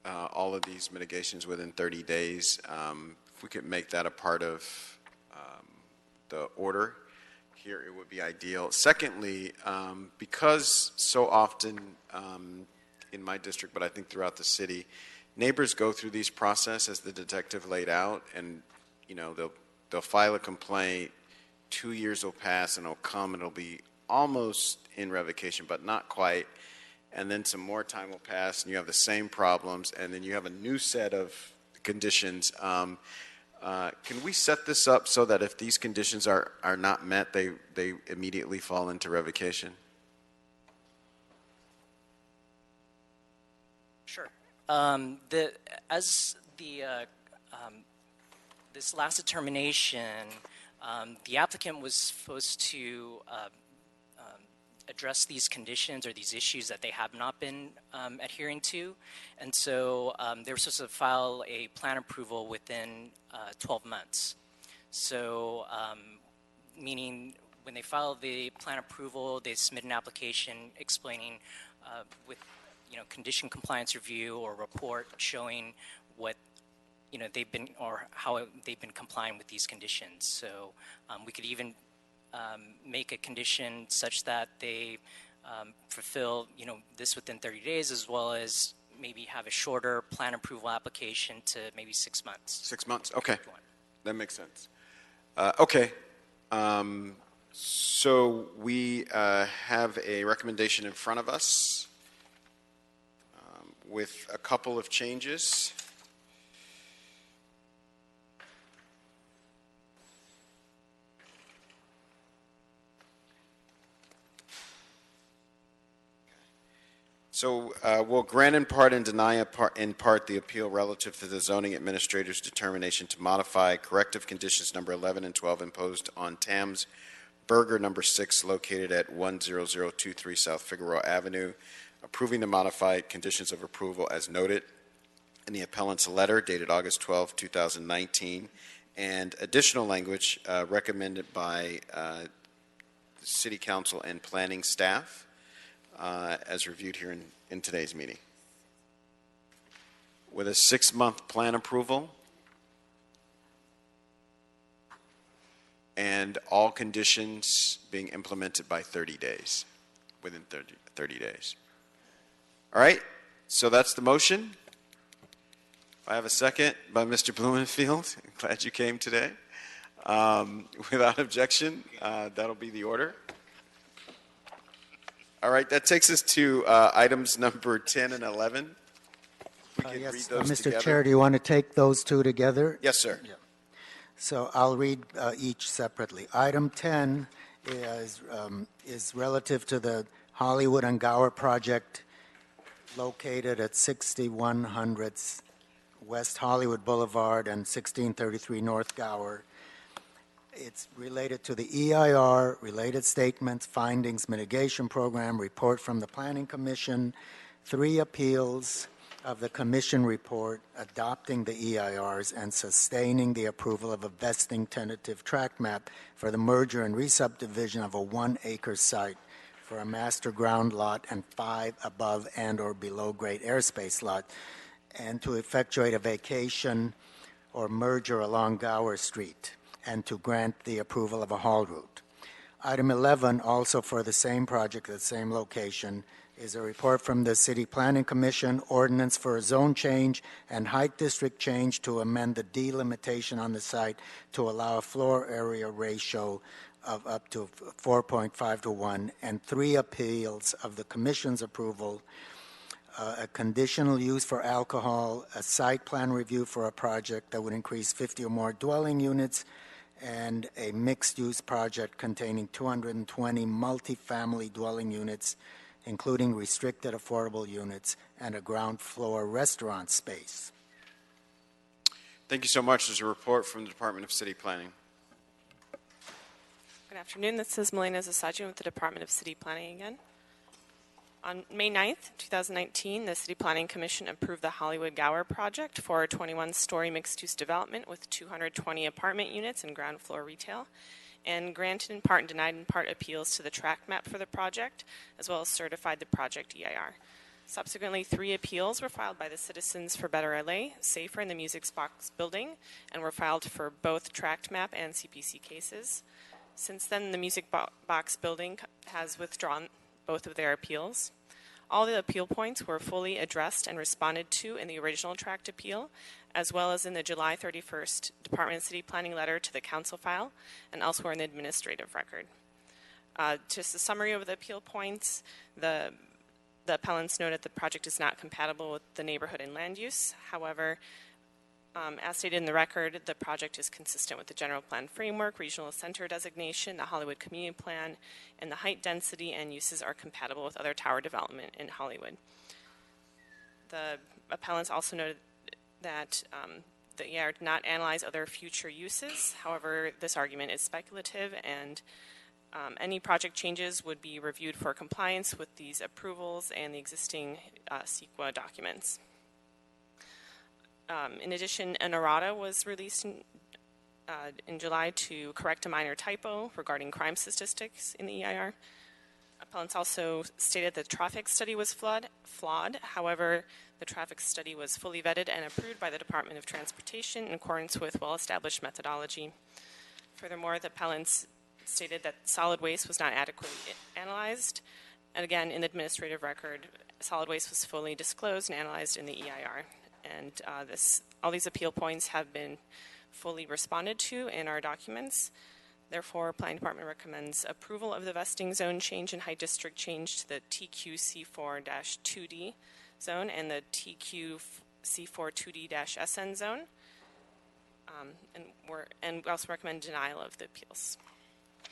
all of these mitigations within 30 days. If we could make that a part of the order here, it would be ideal. Secondly, because so often in my district, but I think throughout the city, neighbors go through these processes as the detective laid out, and they'll file a complaint. 2 years will pass, and it'll come, and it'll be almost in revocation, but not quite. And then some more time will pass, and you have the same problems, and then you have a new set of conditions. Can we set this up so that if these conditions are not met, they immediately fall into revocation? Sure. This last determination, the applicant was supposed to address these conditions or these issues that they have not been adhering to, and so they were supposed to file a plan approval within 12 months. So, meaning when they file the plan approval, they submit an application explaining with condition compliance review or report showing what they've been or how they've been complying with these conditions. So we could even make a condition such that they fulfill this within 30 days, as well as maybe have a shorter plan approval application to maybe 6 months. 6 months, okay, that makes sense. Okay, so we have a recommendation in front of us with a couple of changes. So we'll grant in part and deny in part the appeal relative to the zoning administrator's determination to modify corrective conditions number 11 and 12 imposed on Tams Burger number 6 located at 10023 South Figueroa Avenue, approving the modified conditions of approval as noted in the appellant's letter dated August 12, 2019, and additional language recommended by City Council and planning staff as reviewed here in today's meeting. With a 6-month plan approval and all conditions being implemented by 30 days within 30 days. All right, so that's the motion. I have a second by Mr. Blumenfield. Glad you came today. Without objection, that'll be the order. All right, that takes us to items number 10 and 11. We can read those Mr. together. Chair, do you want to take those two together? Yes, sir. Yeah. So I'll read each separately. Item 10 is relative to the Hollywood and Gower project located at 6100 West Hollywood Boulevard and 1633 North Gower. It's related to the EIR, related statements, findings, mitigation program, report from the Planning Commission, 3 appeals of the Commission report adopting the EIRs and sustaining the approval of a vesting tentative tract map for the merger and re-subdivision of a 1-acre site for a master ground lot and 5 above and or below grade airspace lot, and to effectuate a vacation or merger along Gower Street, and to grant the approval of a haul route. Item 11, also for the same project at the same location, is a report from the City Planning Commission, ordinance for a zone change and height district change to amend the delimitation on the site to allow a floor area ratio of up to 4.5 to 1, and 3 appeals of the Commission's approval, a conditional use for alcohol, a site plan review for a project that would increase 50 or more dwelling units, and a mixed-use project containing 220 multifamily dwelling units, including restricted affordable units and a ground floor restaurant space. Thank you so much. There's a report from the Department of City Planning. Good afternoon. This is Melina Zasajian with the Department of City Planning again. On May 9th, 2019, the City Planning Commission approved the Hollywood Gower project for a 21-story mixed-use development with 220 apartment units and ground floor retail, and granted in part and denied in part appeals to the tract map for the project, as well as certified the project EIR. Subsequently, 3 appeals were filed by the Citizens for Better LA, Safer, and the Music Box Building, and were filed for both tract map and CPC cases. Since then, the Music Box Building has withdrawn both of their appeals. All the appeal points were fully addressed and responded to in the original tract appeal, as well as in the July 31st Department of City Planning letter to the council file and elsewhere in the administrative record. Just a summary of the appeal points, the appellants noted the project is not compatible with the neighborhood and land use. However, as stated in the record, the project is consistent with the general plan framework, regional center designation, the Hollywood community plan, and the height density and uses are compatible with other tower development in Hollywood. The appellants also noted that the EIR did not analyze other future uses. However, this argument is speculative, and any project changes would be reviewed for compliance with these approvals and the existing CEQA documents. In addition, an errata was released in July to correct a minor typo regarding crime statistics in the EIR. Appellants also stated the traffic study was flawed. However, the traffic study was fully vetted and approved by the Department of Transportation in accordance with well-established methodology. Furthermore, the appellants stated that solid waste was not adequately analyzed. And again, in the administrative record, solid waste was fully disclosed and analyzed in the EIR. And all these appeal points have been fully responded to in our documents. Therefore, Planning Department recommends approval of the vesting zone change and height district change to the TQC4-2D zone and the TQC4-2D-SN zone. And we also recommend denial of the appeals.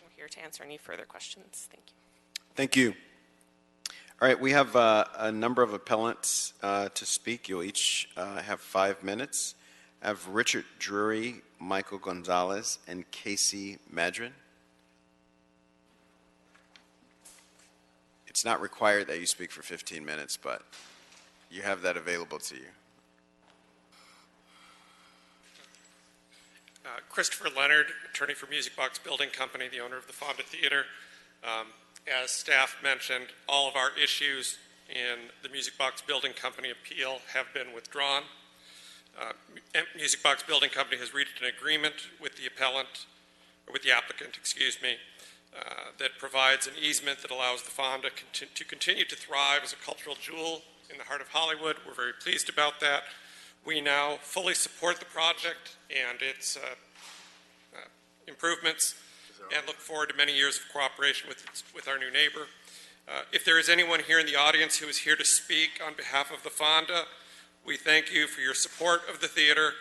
We're here to answer any further questions. Thank you. Thank you. All right, we have a number of appellants to speak. You'll each have 5 minutes. I have Richard Drury, Michael Gonzalez, and Casey Madrin. It's not required that you speak for 15 minutes, but you have that available to you. Christopher Leonard, attorney for Music Box Building Company, the owner of the Fonda Theater. As staff mentioned, all of our issues in the Music Box Building Company appeal have been withdrawn. Music Box Building Company has reached an agreement with the applicant, that provides an easement that allows the Fonda to continue to thrive as a cultural jewel in the heart of Hollywood. We're very pleased about that. We now fully support the project and its improvements and look forward to many years of cooperation with our new neighbor. If there is anyone here in the audience who is here to speak on behalf of the Fonda, we thank you for your support of the theater.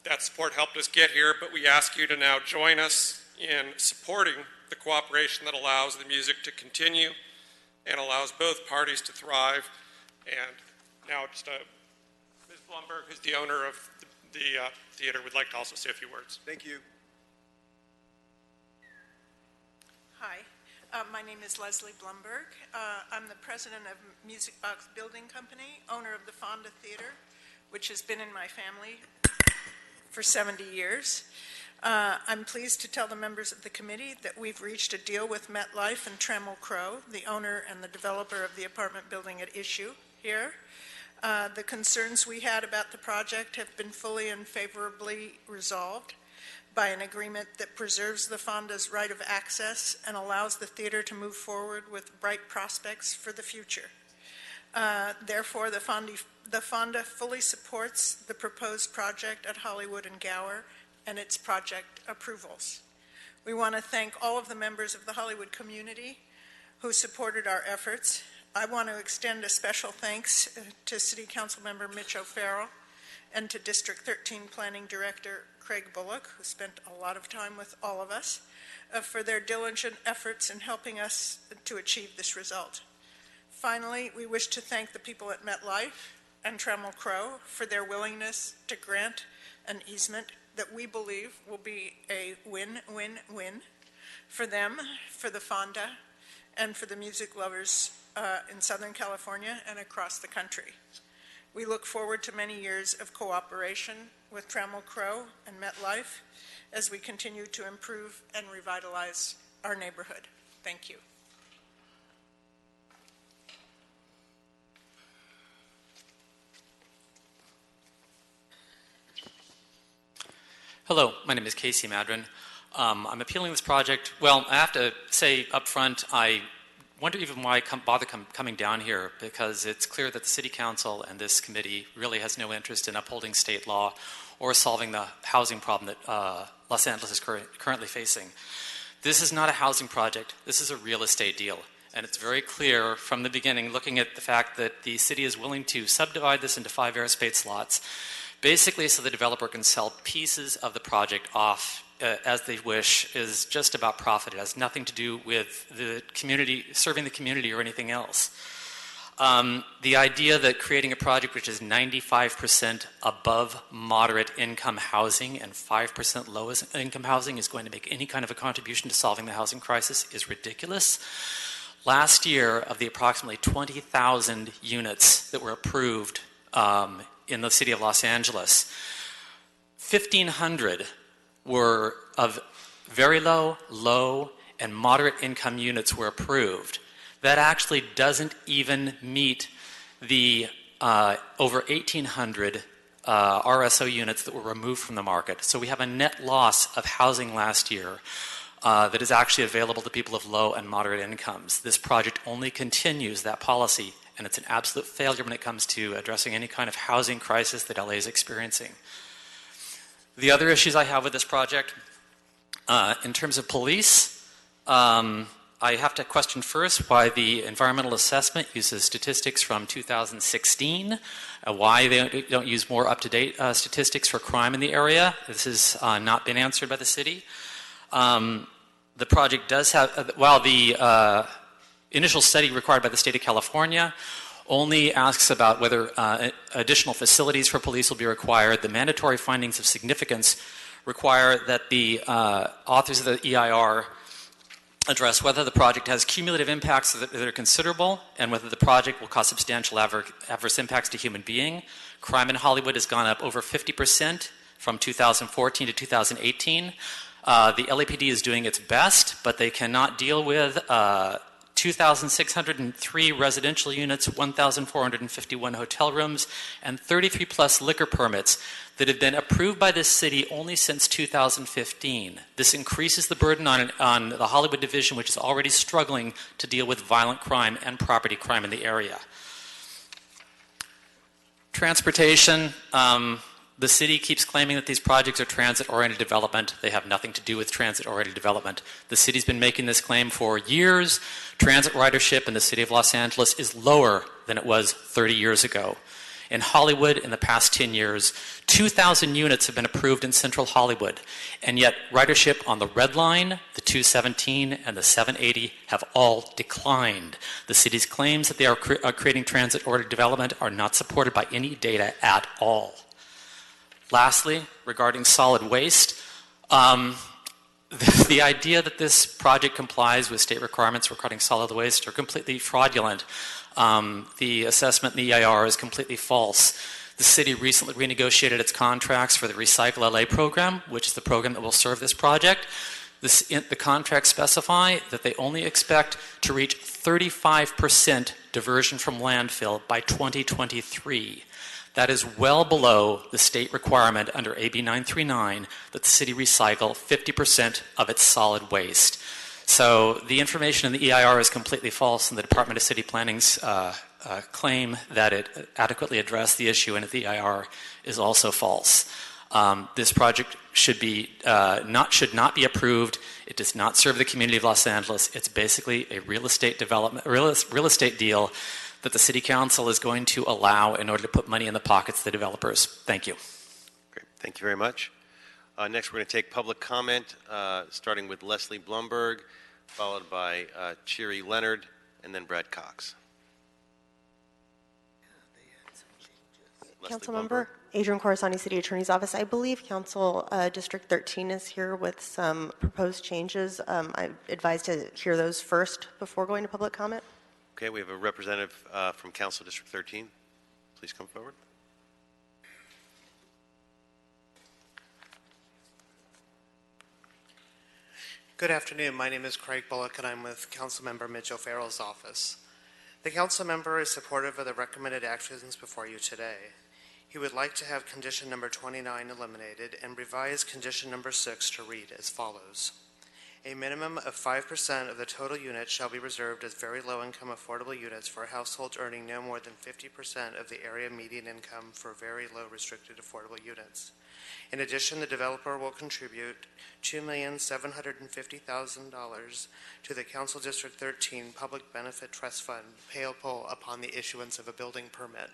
That support helped us get here, but we ask you to now join us in supporting the cooperation that allows the music to continue and allows both parties to thrive. And now just Ms. Blumberg, who's the owner of the theater, would like to also say a few words. Thank you. Hi, my name is Leslie Blumberg. I'm the president of Music Box Building Company, owner of the Fonda Theater, which has been in my family for 70 years. I'm pleased to tell the members of the committee that we've reached a deal with MetLife and Trammell Crow, the owner and the developer of the apartment building at issue here. The concerns we had about the project have been fully and favorably resolved by an agreement that preserves the Fonda's right of access and allows the theater to move forward with bright prospects for the future. Therefore, the Fonda fully supports the proposed project at Hollywood and Gower and its project approvals. We want to thank all of the members of the Hollywood community who supported our efforts. I want to extend a special thanks to City Council Member Mitch O'Farrell and to District 13 Planning Director Craig Bullock, who spent a lot of time with all of us, for their diligent efforts in helping us to achieve this result. Finally, we wish to thank the people at MetLife and Trammell Crow for their willingness to grant an easement that we believe will be a win-win-win for them, for the Fonda, and for the music lovers in Southern California and across the country. We look forward to many years of cooperation with Trammell Crow and MetLife as we continue to improve and revitalize our neighborhood. Thank you. Hello, my name is Casey Madron. I'm appealing this project. Well, I have to say up front, I wonder even why I bother coming down here, because it's clear that the City Council and this committee really has no interest in upholding state law or solving the housing problem that Los Angeles is currently facing. This is not a housing project. This is a real estate deal. And it's very clear from the beginning, looking at the fact that the city is willing to subdivide this into 5 airspace lots, basically so the developer can sell pieces of the project off as they wish, is just about profit. It has nothing to do with the community, serving the community or anything else. The idea that creating a project which is 95% above moderate income housing and 5% low income housing is going to make any kind of a contribution to solving the housing crisis is ridiculous. Last year, of the approximately 20,000 units that were approved in the city of Los Angeles, 1,500 were of very low, low, and moderate income units were approved. That actually doesn't even meet the over 1,800 RSO units that were removed from the market. So we have a net loss of housing last year that is actually available to people of low and moderate incomes. This project only continues that policy, and it's an absolute failure when it comes to addressing any kind of housing crisis that LA is experiencing. The other issues I have with this project, in terms of police, I have to question first why the environmental assessment uses statistics from 2016, why they don't use more up-to-date statistics for crime in the area. This has not been answered by the city. The project does have, while the initial study required by the state of California only asks about whether additional facilities for police will be required, the mandatory findings of significance require that the authors of the EIR address whether the project has cumulative impacts that are considerable and whether the project will cause substantial adverse impacts to human being. Crime in Hollywood has gone up over 50% from 2014 to 2018. The LAPD is doing its best, but they cannot deal with 2,603 residential units, 1,451 hotel rooms, and 33 plus liquor permits that have been approved by this city only since 2015. This increases the burden on the Hollywood Division, which is already struggling to deal with violent crime and property crime in the area. Transportation. The city keeps claiming that these projects are transit-oriented development. They have nothing to do with transit-oriented development. The city's been making this claim for years. Transit ridership in the city of Los Angeles is lower than it was 30 years ago. In Hollywood, in the past 10 years, 2,000 units have been approved in central Hollywood, and yet ridership on the Red Line, the 217, and the 780 have all declined. The city's claims that they are creating transit-oriented development are not supported by any data at all. Lastly, regarding solid waste, the idea that this project complies with state requirements regarding solid waste are completely fraudulent. The assessment in the EIR is completely false. The city recently renegotiated its contracts for the Recycle LA program, which is the program that will serve this project. The contracts specify that they only expect to reach 35% diversion from landfill by 2023. That is well below the state requirement under AB 939 that the city recycle 50% of its solid waste. So the information in the EIR is completely false, and the Department of City Planning's claim that it adequately addressed the issue in the EIR is also false. This project should not be approved. It does not serve the community of Los Angeles. It's basically a real estate deal that the City Council is going to allow in order to put money in the pockets of the developers. Thank you. Great. Thank you very much. Next, we're going to take public comment, starting with Leslie Blumberg, followed by Cheery Leonard, and then Brad Cox. Councilmember Adrian Corsani, City Attorney's Office. I believe Council District 13 is here with some proposed changes. I advise to hear those first before going to public comment. Okay, we have a representative from Council District 13. Please come forward. Good afternoon. My name is Craig Bullock, and I'm with Councilmember Mitch O'Farrell's office. The council member is supportive of the recommended actions before you today. He would like to have condition number 29 eliminated and revise condition number 6 to read as follows. A minimum of 5% of the total units shall be reserved as very low-income affordable units for households earning no more than 50% of the area median income for very low restricted affordable units. In addition, the developer will contribute $2,750,000 to the Council District 13 Public Benefit Trust Fund payable upon the issuance of a building permit.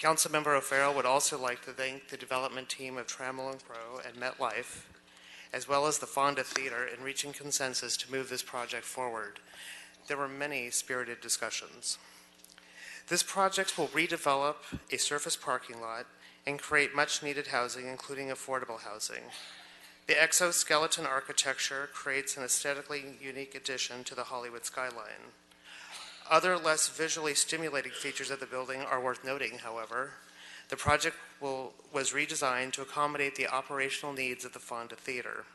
Councilmember O'Farrell would also like to thank the development team of Trammell & Crow and MetLife, as well as the Fonda Theater, in reaching consensus to move this project forward. There were many spirited discussions. This project will redevelop a surface parking lot and create much-needed housing, including affordable housing. The exoskeleton architecture creates an aesthetically unique addition to the Hollywood skyline. Other less visually stimulating features of the building are worth noting, however. The project was redesigned to accommodate the operational needs of the Fonda Theater.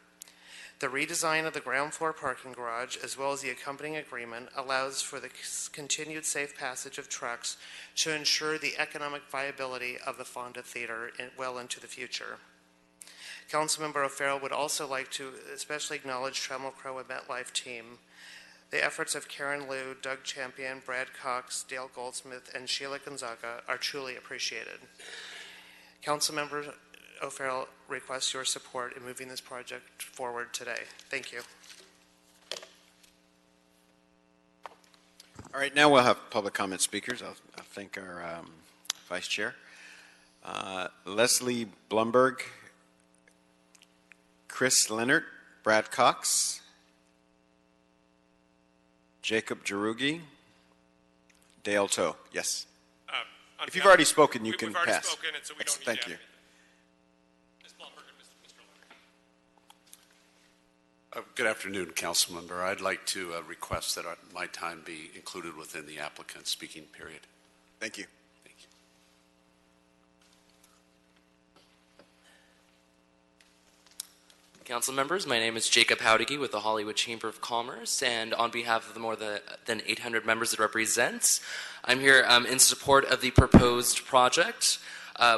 The redesign of the ground floor parking garage, as well as the accompanying agreement, allows for the continued safe passage of trucks to ensure the economic viability of the Fonda Theater well into the future. Councilmember O'Farrell would also like to especially acknowledge Trammell Crow and MetLife team. The efforts of Karen Liu, Doug Champion, Brad Cox, Dale Goldsmith, and Sheila Gonzaga are truly appreciated. Councilmember O'Farrell requests your support in moving this project forward today. Thank you. All right, now we'll have public comment speakers. I'll thank our Vice Chair. Leslie Blumberg, Chris Leonard, Brad Cox, Jacob Jarugi, Dale Toe. Yes. If you've already spoken, you can pass. We've already spoken, and so we don't need Thank to you. Ms. Blumberg and Mr. Leonard. Good afternoon, Councilmember. I'd like to request that my time be included within the applicant's speaking period. Thank you. Thank you. Council members, my name is Jacob Howdigi with the Hollywood Chamber of Commerce, and on behalf of the more than 800 members it represents, I'm here in support of the proposed project.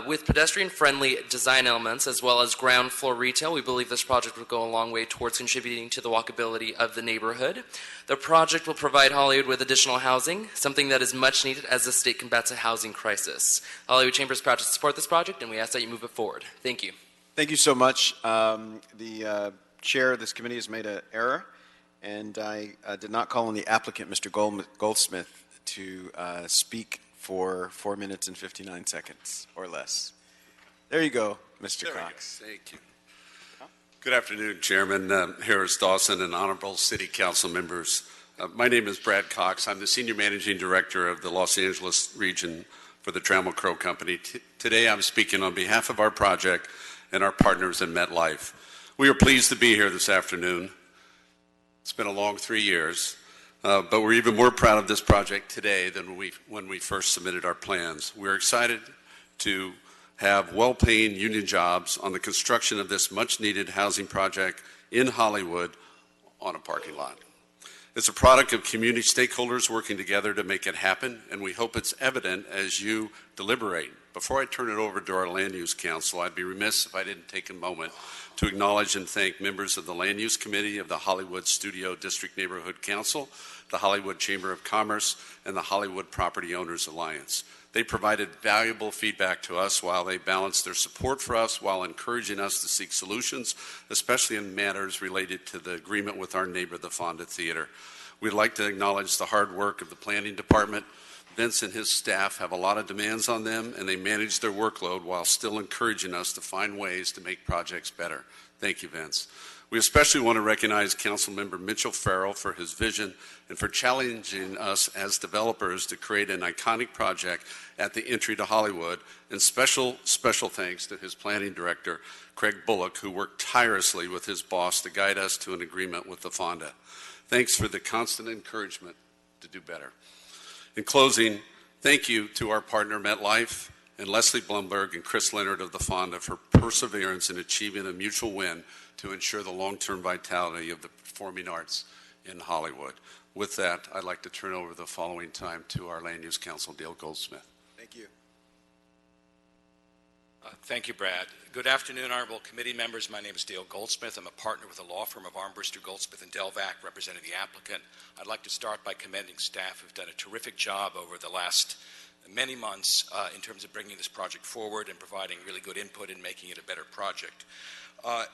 With pedestrian-friendly design elements as well as ground floor retail, we believe this project will go a long way towards contributing to the walkability of the neighborhood. The project will provide Hollywood with additional housing, something that is much needed as the state combats a housing crisis. The Hollywood Chamber is proud to support this project, and we ask that you move it forward. Thank you. Thank you so much. The chair of this committee has made an error, and I did not call on the applicant, Mr. Goldsmith, to speak for 4 minutes and 59 seconds or less. There you go, Mr. Cox. Thank you. Good afternoon, Chairman Harris Dawson and honorable City Council members. My name is Brad Cox. I'm the Senior Managing Director of the Los Angeles region for the Trammell Crow Company. Today I'm speaking on behalf of our project and our partners in MetLife. We are pleased to be here this afternoon. It's been a long 3 years, but we're even more proud of this project today than when we first submitted our plans. We're excited to have well-paying union jobs on the construction of this much-needed housing project in Hollywood on a parking lot. It's a product of community stakeholders working together to make it happen, and we hope it's evident as you deliberate. Before I turn it over to our Land Use Council, I'd be remiss if I didn't take a moment to acknowledge and thank members of the Land Use Committee of the Hollywood Studio District Neighborhood Council, the Hollywood Chamber of Commerce, and the Hollywood Property Owners Alliance. They provided valuable feedback to us while they balanced their support for us while encouraging us to seek solutions, especially in matters related to the agreement with our neighbor, the Fonda Theater. We'd like to acknowledge the hard work of the Planning Department. Vince and his staff have a lot of demands on them, and they manage their workload while still encouraging us to find ways to make projects better. Thank you, Vince. We especially want to recognize Councilmember Mitchell Farrell for his vision and for challenging us as developers to create an iconic project at the entry to Hollywood, and special thanks to his planning director, Craig Bullock, who worked tirelessly with his boss to guide us to an agreement with the Fonda. Thanks for the constant encouragement to do better. In closing, thank you to our partner MetLife and Leslie Blumberg and Chris Leonard of the Fonda for perseverance in achieving a mutual win to ensure the long-term vitality of the performing arts in Hollywood. With that, I'd like to turn over the following time to our Land Use Council, Dale Goldsmith. Thank you. Thank you, Brad. Good afternoon, honorable committee members. My name is Dale Goldsmith. I'm a partner with the law firm of Armbruster, Goldsmith & Delvac, representing the applicant. I'd like to start by commending staff who've done a terrific job over the last many months in terms of bringing this project forward and providing really good input in making it a better project.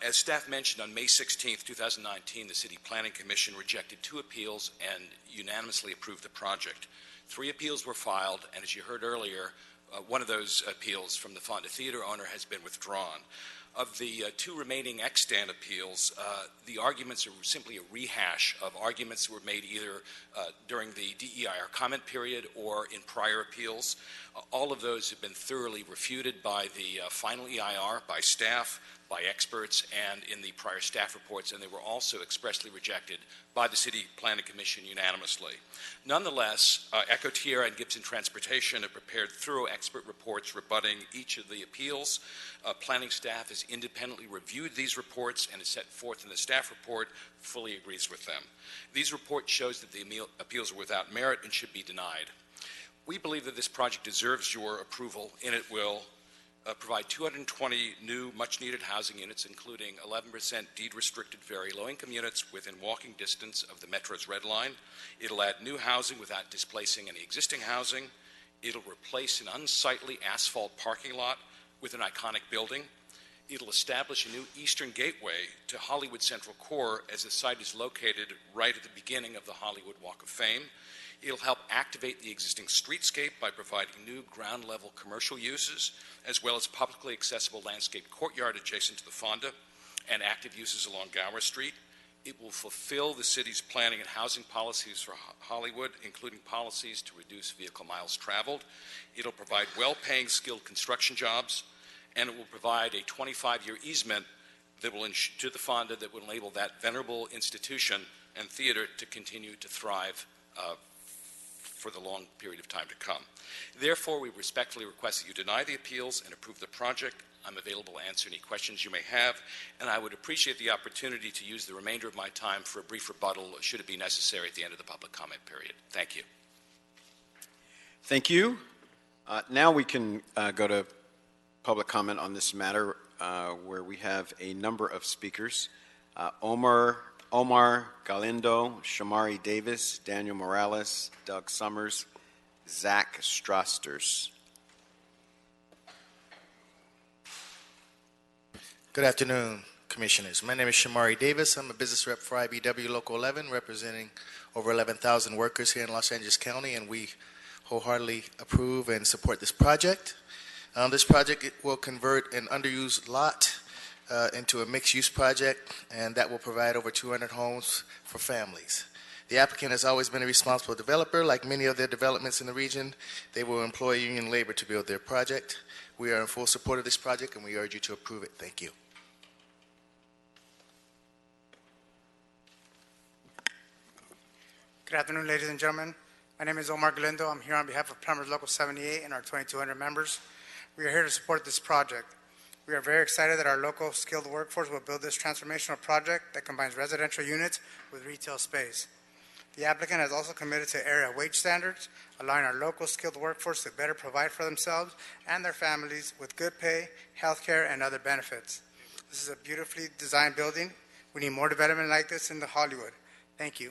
As staff mentioned, on May 16, 2019, the City Planning Commission rejected 2 appeals and unanimously approved the project. 3 appeals were filed, and as you heard earlier, one of those appeals from the Fonda Theater owner has been withdrawn. Of the 2 remaining extant appeals, the arguments are simply a rehash of arguments that were made either during the DEIR comment period or in prior appeals. All of those have been thoroughly refuted by the final EIR, by staff, by experts, and in the prior staff reports, and they were also expressly rejected by the City Planning Commission unanimously. Nonetheless, Echo Tierra and Gibson Transportation have prepared thorough expert reports rebutting each of the appeals. Planning staff has independently reviewed these reports and has set forth in the staff report, fully agrees with them. These reports shows that the appeals are without merit and should be denied. We believe that this project deserves your approval, and it will provide 220 new much-needed housing units, including 11% deed-restricted very low-income units within walking distance of the Metro's Red Line. It'll add new housing without displacing any existing housing. It'll replace an unsightly asphalt parking lot with an iconic building. It'll establish a new eastern gateway to Hollywood Central Core, as the site is located right at the beginning of the Hollywood Walk of Fame. It'll help activate the existing streetscape by providing new ground-level commercial uses, as well as publicly accessible landscape courtyard adjacent to the Fonda and active uses along Gower Street. It will fulfill the city's planning and housing policies for Hollywood, including policies to reduce vehicle miles traveled. It'll provide well-paying, skilled construction jobs, and it will provide a 25-year easement that will to the Fonda that will enable that venerable institution and theater to continue to thrive for the long period of time to come. Therefore, we respectfully request that you deny the appeals and approve the project. I'm available to answer any questions you may have, and I would appreciate the opportunity to use the remainder of my time for a brief rebuttal, should it be necessary at the end of the public comment period. Thank you. Thank you. Now we can go to public comment on this matter, where we have a number of speakers. Omar Galindo, Shamari Davis, Daniel Morales, Doug Summers, Zach Strasters. Good afternoon, Commissioners. My name is Shamari Davis. I'm a business rep for IBW Local 11, representing over 11,000 workers here in Los Angeles County, and we wholeheartedly approve and support this project. This project will convert an underused lot into a mixed-use project, and that will provide over 200 homes for families. The applicant has always been a responsible developer. Like many of their developments in the region, they will employ union labor to build their project. We are in full support of this project, and we urge you to approve it. Thank you. Good afternoon, ladies and gentlemen. My name is Omar Galindo. I'm here on behalf of Plumbers Local 78 and our 2,200 members. We are here to support this project. We are very excited that our local skilled workforce will build this transformational project that combines residential units with retail space. The applicant has also committed to area wage standards, allowing our local skilled workforce to better provide for themselves and their families with good pay, health care, and other benefits. This is a beautifully designed building. We need more development like this in the Hollywood. Thank you.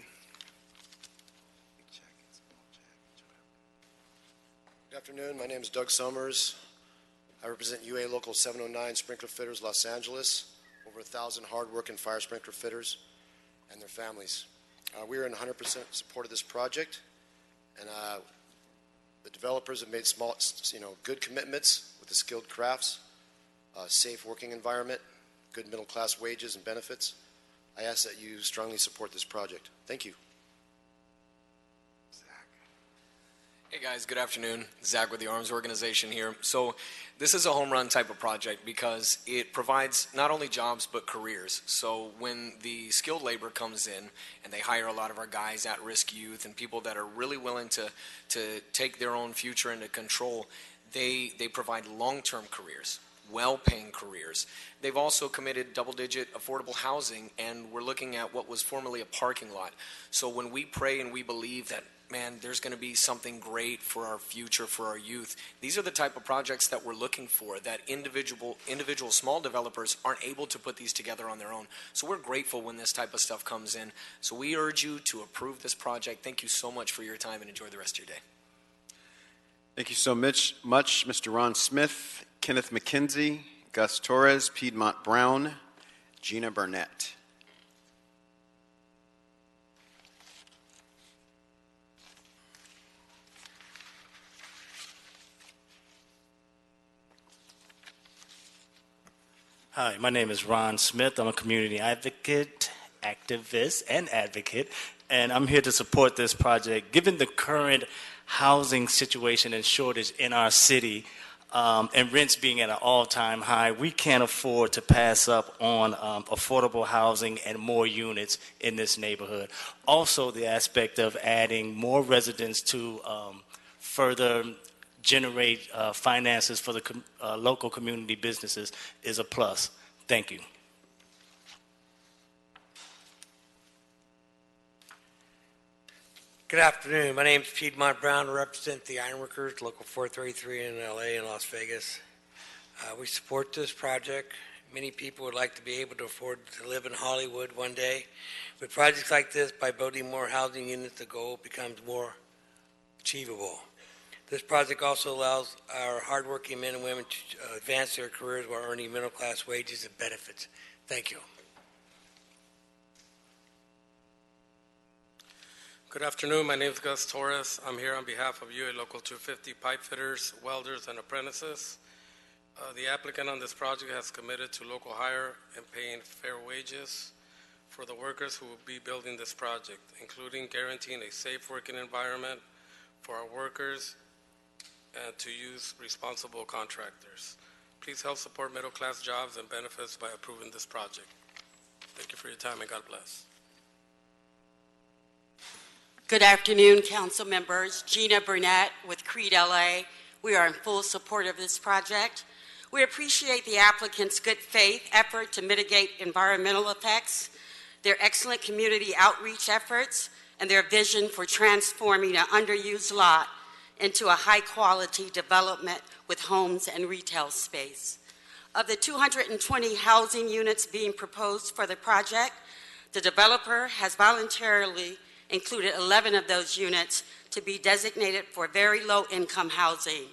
Good afternoon. My name is Doug Summers. I represent UA Local 709 Sprinkler Fitters, Los Angeles. Over 1,000 hard-working fire sprinkler fitters and their families. We are in 100% support of this project, and the developers have made good commitments with the skilled crafts, safe working environment, good middle-class wages and benefits. I ask that you strongly support this project. Thank you. Hey guys, good afternoon. Zach with the Arms Organization here. So this is a home run type of project because it provides not only jobs but careers. So when the skilled labor comes in and they hire a lot of our guys, at-risk youth, and people that are really willing to take their own future into control, they provide long-term careers, well-paying careers. They've also committed double-digit affordable housing, and we're looking at what was formerly a parking lot. So when we pray and we believe that, man, there's going to be something great for our future, for our youth, these are the type of projects that we're looking for, that individual small developers aren't able to put these together on their own. So we're grateful when this type of stuff comes in. So we urge you to approve this project. Thank you so much for your time, and enjoy the rest of your day. Thank you so much, Mr. Ron Smith, Kenneth McKenzie, Gus Torres, Piedmont Brown, Gina Burnett. Hi, my name is Ron Smith. I'm a community advocate, activist, and advocate, and I'm here to support this project. Given the current housing situation and shortage in our city, and rents being at an all-time high, we can't afford to pass up on affordable housing and more units in this neighborhood. Also, the aspect of adding more residents to further generate finances for the local community businesses is a plus. Thank you. Good afternoon. My name is Piedmont Brown. I represent the Ironworkers, Local 433 in LA and Las Vegas. We support this project. Many people would like to be able to afford to live in Hollywood one day. With projects like this, by building more housing units, the goal becomes more achievable. This project also allows our hardworking men and women to advance their careers while earning middle-class wages and benefits. Thank you. Good afternoon. My name is Gus Torres. I'm here on behalf of UA Local 250 pipe fitters, welders, and apprentices. The applicant on this project has committed to local hire and paying fair wages for the workers who will be building this project, including guaranteeing a safe working environment for our workers and to use responsible contractors. Please help support middle-class jobs and benefits by approving this project. Thank you for your time, and God bless. Good afternoon, council members. Gina Burnett with Creed LA. We are in full support of this project. We appreciate the applicant's good faith effort to mitigate environmental effects, their excellent community outreach efforts, and their vision for transforming an underused lot into a high-quality development with homes and retail space. Of the 220 housing units being proposed for the project, the developer has voluntarily included 11 of those units to be designated for very low-income housing.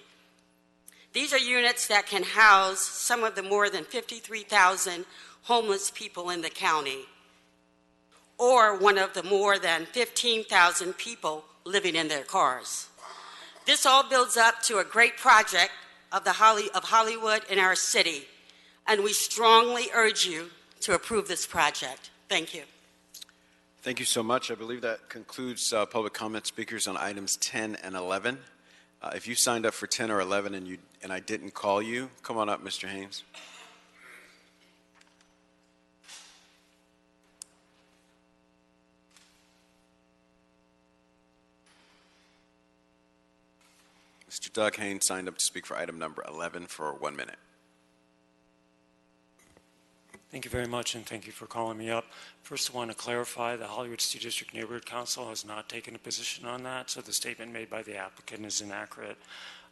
These are units that can house some of the more than 53,000 homeless people in the county, or one of the more than 15,000 people living in their cars. This all builds up to a great project of Hollywood in our city, and we strongly urge you to approve this project. Thank you. Thank you so much. I believe that concludes public comment speakers on items 10 and 11. If you signed up for 10 or 11 and I didn't call you, come on up, Mr. Haynes. Mr. Doug Haynes signed up to speak for item number 11 for 1 minute. Thank you very much, and thank you for calling me up. First, I want to clarify the Hollywood City District Neighborhood Council has not taken a position on that, so the statement made by the applicant is inaccurate.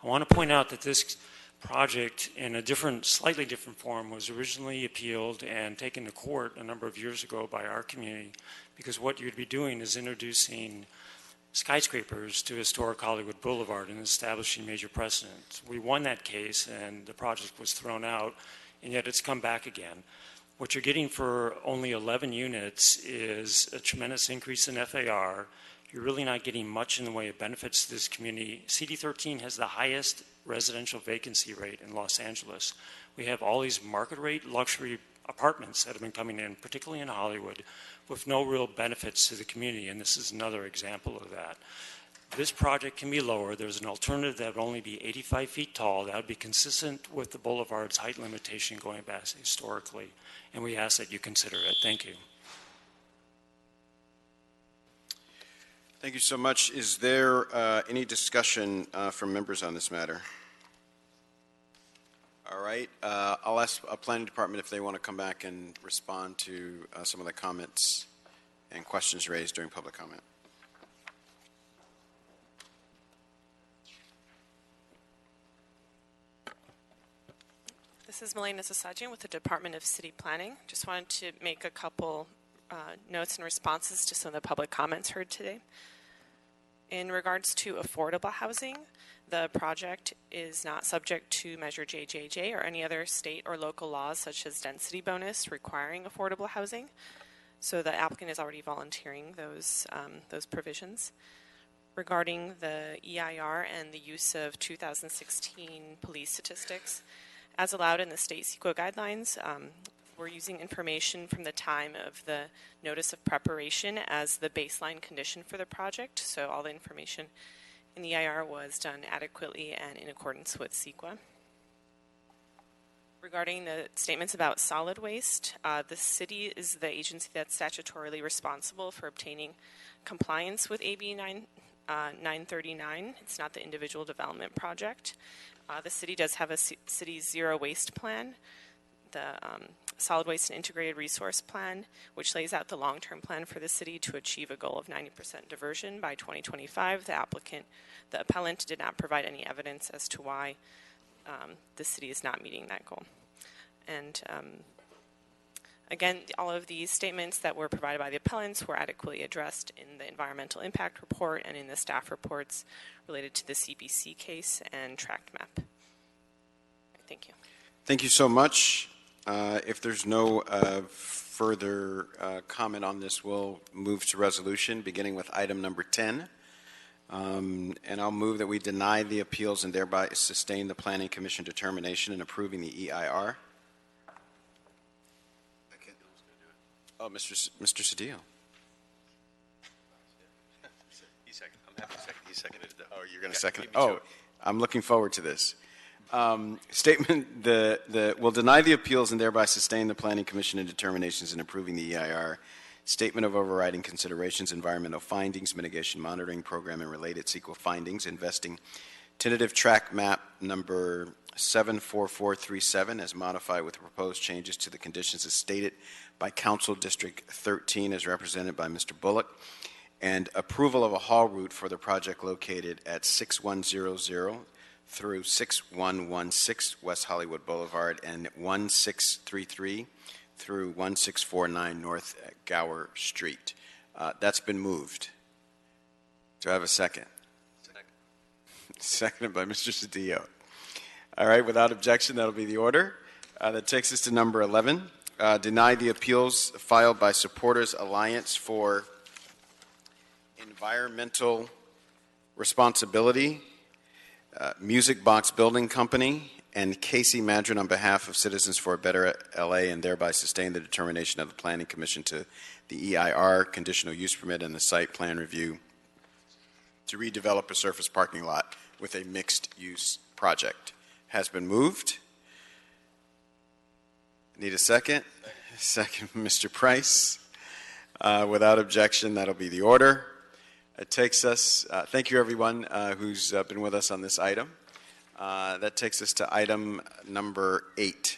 I want to point out that this project, in a slightly different form, was originally appealed and taken to court a number of years ago by our community, because what you'd be doing is introducing skyscrapers to historic Hollywood Boulevard and establishing major precedents. We won that case, and the project was thrown out, and yet it's come back again. What you're getting for only 11 units is a tremendous increase in FAR. You're really not getting much in the way of benefits to this community. CD13 has the highest residential vacancy rate in Los Angeles. We have all these market rate luxury apartments that have been coming in, particularly in Hollywood, with no real benefits to the community, and this is another example of that. This project can be lower. There's an alternative that would only be 85 feet tall. That would be consistent with the boulevard's height limitation going back historically, and we ask that you consider it. Thank you. Thank you so much. Is there any discussion from members on this matter? All right. I'll ask a planning department if they want to come back and respond to some of the comments and questions raised during public comment. This is Melena Sasajian with the Department of City Planning. Just wanted to make a couple notes and responses to some of the public comments heard today. In regards to affordable housing, the project is not subject to Measure JJJ or any other state or local laws such as density bonus requiring affordable housing. So the applicant is already volunteering those provisions. Regarding the EIR and the use of 2016 police statistics, as allowed in the state CEQA guidelines, we're using information from the time of the notice of preparation as the baseline condition for the project. So all the information in the EIR was done adequately and in accordance with CEQA. Regarding the statements about solid waste, the city is the agency that's statutorily responsible for obtaining compliance with AB 939. It's not the individual development project. The city does have a city zero waste plan, the solid waste and integrated resource plan, which lays out the long-term plan for the city to achieve a goal of 90% diversion by 2025. The appellant did not provide any evidence as to why the city is not meeting that goal. And again, all of these statements that were provided by the appellants were adequately addressed in the environmental impact report and in the staff reports related to the CBC case and tract map. Thank you. Thank you so much. If there's no further comment on this, we'll move to resolution, beginning with item number 10. And I'll move that we deny the appeals and thereby sustain the Planning Commission determination in approving the EIR. Oh, Mr. Cedillo. He seconded it. Oh, you're going to second it? Oh, I'm looking forward to this. Statement, will deny the appeals and thereby sustain the Planning Commission in determinations in approving the EIR. Statement of overriding considerations, environmental findings, mitigation monitoring program and related CEQA findings, investing tentative track map number 74437 as modified with proposed changes to the conditions as stated by Council District 13 as represented by Mr. Bullock, and approval of a haul route for the project located at 6100 through 6116 West Hollywood Boulevard and 1633 through 1649 North Gower Street. That's been moved. Do I have a second? Seconded by Mr. Cedillo. All right, without objection, that'll be the order. That takes us to number 11. Deny the appeals filed by Supporters Alliance for Environmental Responsibility, Music Box Building Company, and Casey Madron on behalf of Citizens for a Better LA, and thereby sustain the determination of the Planning Commission to the EIR, conditional use permit, and the site plan review to redevelop a surface parking lot with a mixed-use project. Has been moved. Need a second? Second, Mr. Price. Without objection, that'll be the order. It takes us, thank you everyone who's been with us on this item. That takes us to item number 8.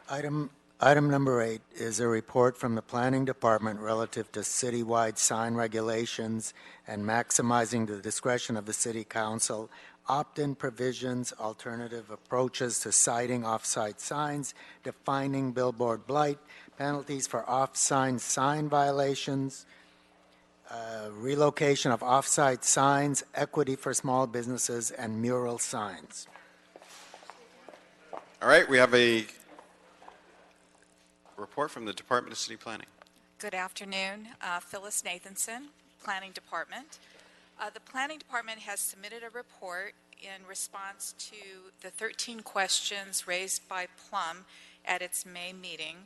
Item number 8 is a report from the Planning Department relative to citywide sign regulations and maximizing the discretion of the City Council, opt-in provisions, alternative approaches to citing off-site signs, defining billboard blight, penalties for off-sign sign violations, relocation of off-site signs, equity for small businesses, and mural signs. All right, we have a report from the Department of City Planning. Good afternoon. Phyllis Nathanson, Planning Department. The Planning Department has submitted a report in response to the 13 questions raised by Plum at its May meeting.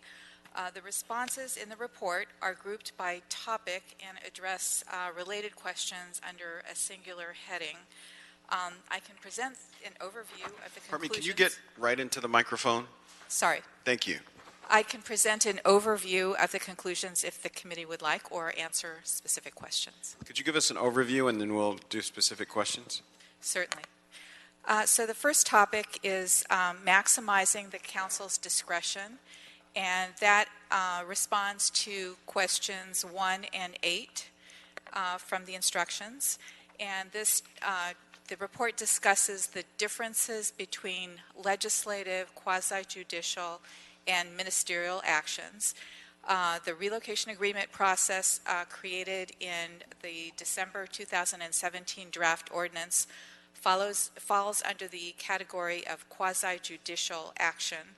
The responses in the report are grouped by topic and address related questions under a singular heading. I can present an overview of the conclusions. Pardon me, can you get right into the microphone? Sorry. Thank you. I can present an overview of the conclusions if the committee would like, or answer specific questions. Could you give us an overview and then we'll do specific questions? Certainly. So the first topic is maximizing the council's discretion, and that responds to questions 1 and 8 from the instructions. And this, the report discusses the differences between legislative, quasi-judicial, and ministerial actions. The relocation agreement process created in the December 2017 draft ordinance falls under the category of quasi-judicial action.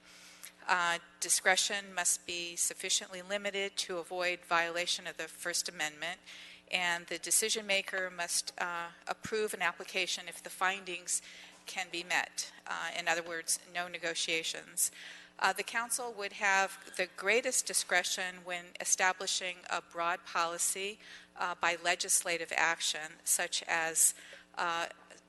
Discretion must be sufficiently limited to avoid violation of the First Amendment, and the decision maker must approve an application if the findings can be met. In other words, no negotiations. The council would have the greatest discretion when establishing a broad policy by legislative action, such as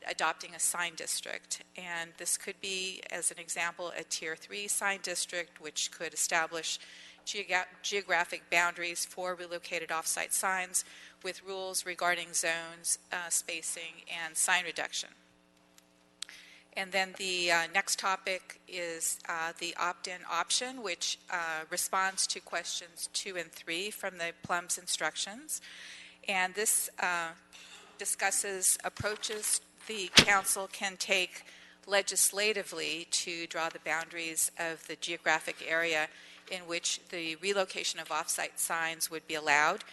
adopting a sign district. And this could be, as an example, a Tier 3 sign district, which could establish geographic boundaries for relocated off-site signs with rules regarding zones, spacing, and sign reduction. And then the next topic is the opt-in option, which responds to questions 2 and 3 from the Plum's instructions. And this discusses approaches the council can take legislatively to draw the boundaries of the geographic area in which the relocation of off-site signs would be allowed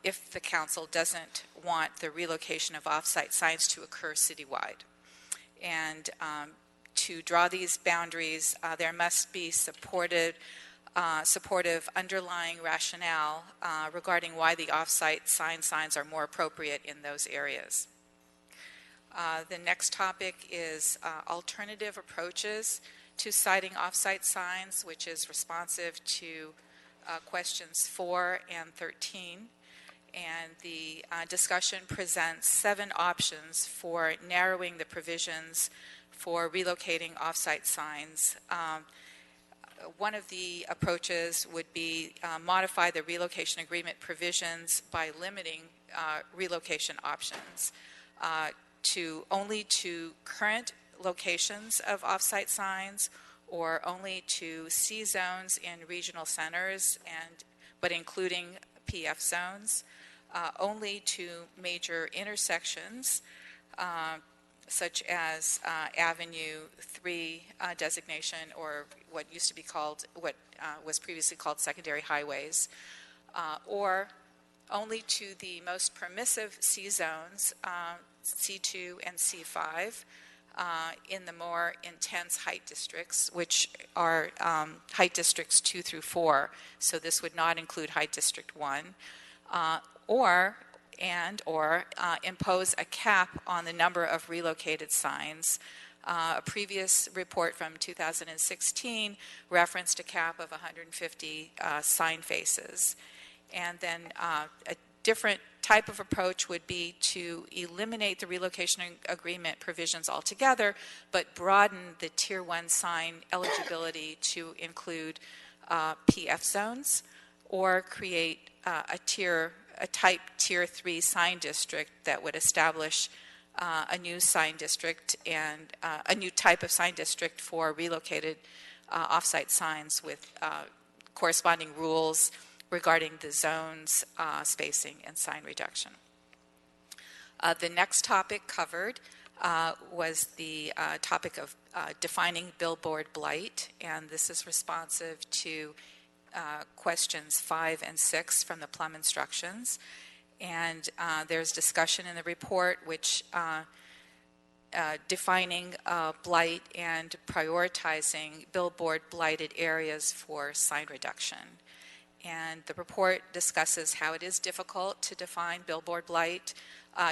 if the council doesn't want the relocation of off-site signs to occur citywide. And to draw these boundaries, there must be supportive underlying rationale regarding why the off-site signs are more appropriate in those areas. The next topic is alternative approaches to citing off-site signs, which is responsive to questions 4 and 13. And the discussion presents 7 options for narrowing the provisions for relocating off-site signs. one of the approaches would be modify the relocation agreement provisions by limiting relocation options only to current locations of off-site signs, or only to C zones in regional centers, but including PF zones, only to major intersections, such as Avenue 3 designation, or what was previously called secondary highways, or only to the most permissive C zones, C2 and C5, in the more intense height districts, which are height districts 2 through 4. So this would not include height district 1, or impose a cap on the number of relocated signs. A previous report from 2016 referenced a cap of 150 sign faces. And then a different type of approach would be to eliminate the relocation agreement provisions altogether, but broaden the Tier 1 sign eligibility to include PF zones, or create a type Tier 3 sign district that would establish a new sign district and a new type of sign district for relocated off-site signs with corresponding rules regarding the zones, spacing, and sign reduction. The next topic covered was the topic of defining billboard blight, and this is responsive to questions 5 and 6 from the Plum instructions. And there's discussion in the report which defining blight and prioritizing billboard blighted areas for sign reduction. And the report discusses how it is difficult to define billboard blight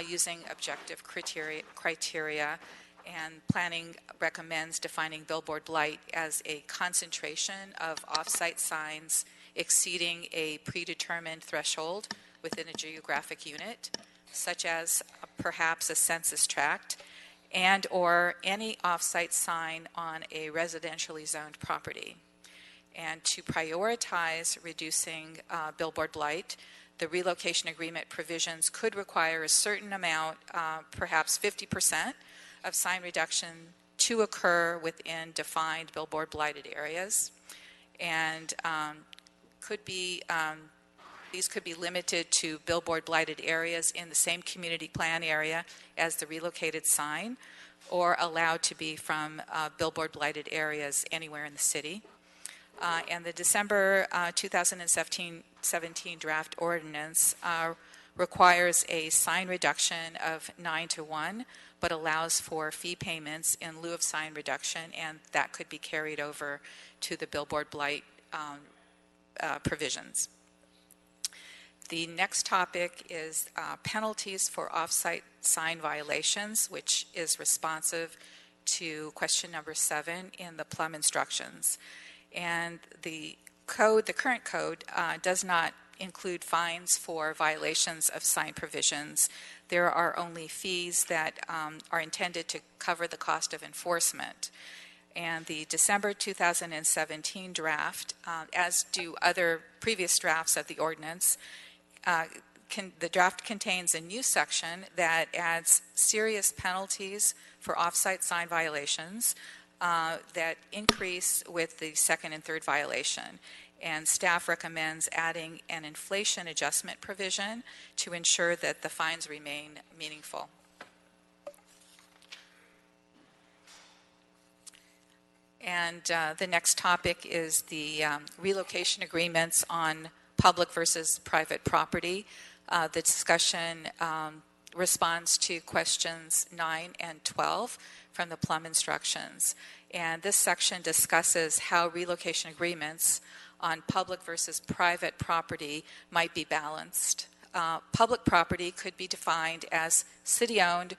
using objective criteria, and planning recommends defining billboard blight as a concentration of off-site signs exceeding a predetermined threshold within a geographic unit, such as perhaps a census tract, and or any off-site sign on a residentially zoned property. And to prioritize reducing billboard blight, the relocation agreement provisions could require a certain amount, perhaps 50%, of sign reduction to occur within defined billboard blighted areas, and these could be limited to billboard blighted areas in the same community plan area as the relocated sign, or allowed to be from billboard blighted areas anywhere in the city. And the December 2017 draft ordinance requires a sign reduction of 9-1, but allows for fee payments in lieu of sign reduction, and that could be carried over to the billboard blight provisions. The next topic is penalties for off-site sign violations, which is responsive to question number 7 in the Plum instructions. And the current code does not include fines for violations of sign provisions. There are only fees that are intended to cover the cost of enforcement. And the December 2017 draft, as do other previous drafts of the ordinance, the draft contains a new section that adds serious penalties for off-site sign violations that increase with the second and third violation. And staff recommends adding an inflation adjustment provision to ensure that the fines remain meaningful. And the next topic is the relocation agreements on public versus private property. The discussion responds to questions 9 and 12 from the Plum instructions. And this section discusses how relocation agreements on public versus private property might be balanced. Public property could be defined as city-owned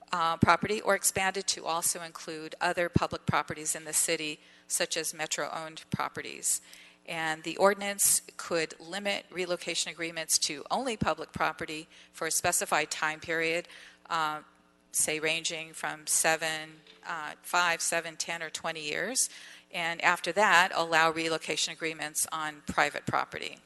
property, or expanded to also include other public properties in the city, such as metro-owned properties. And the ordinance could limit relocation agreements to only public property for a specified time period, say ranging from 5, 7, 10, or 20 years. And after that, allow relocation agreements on private property.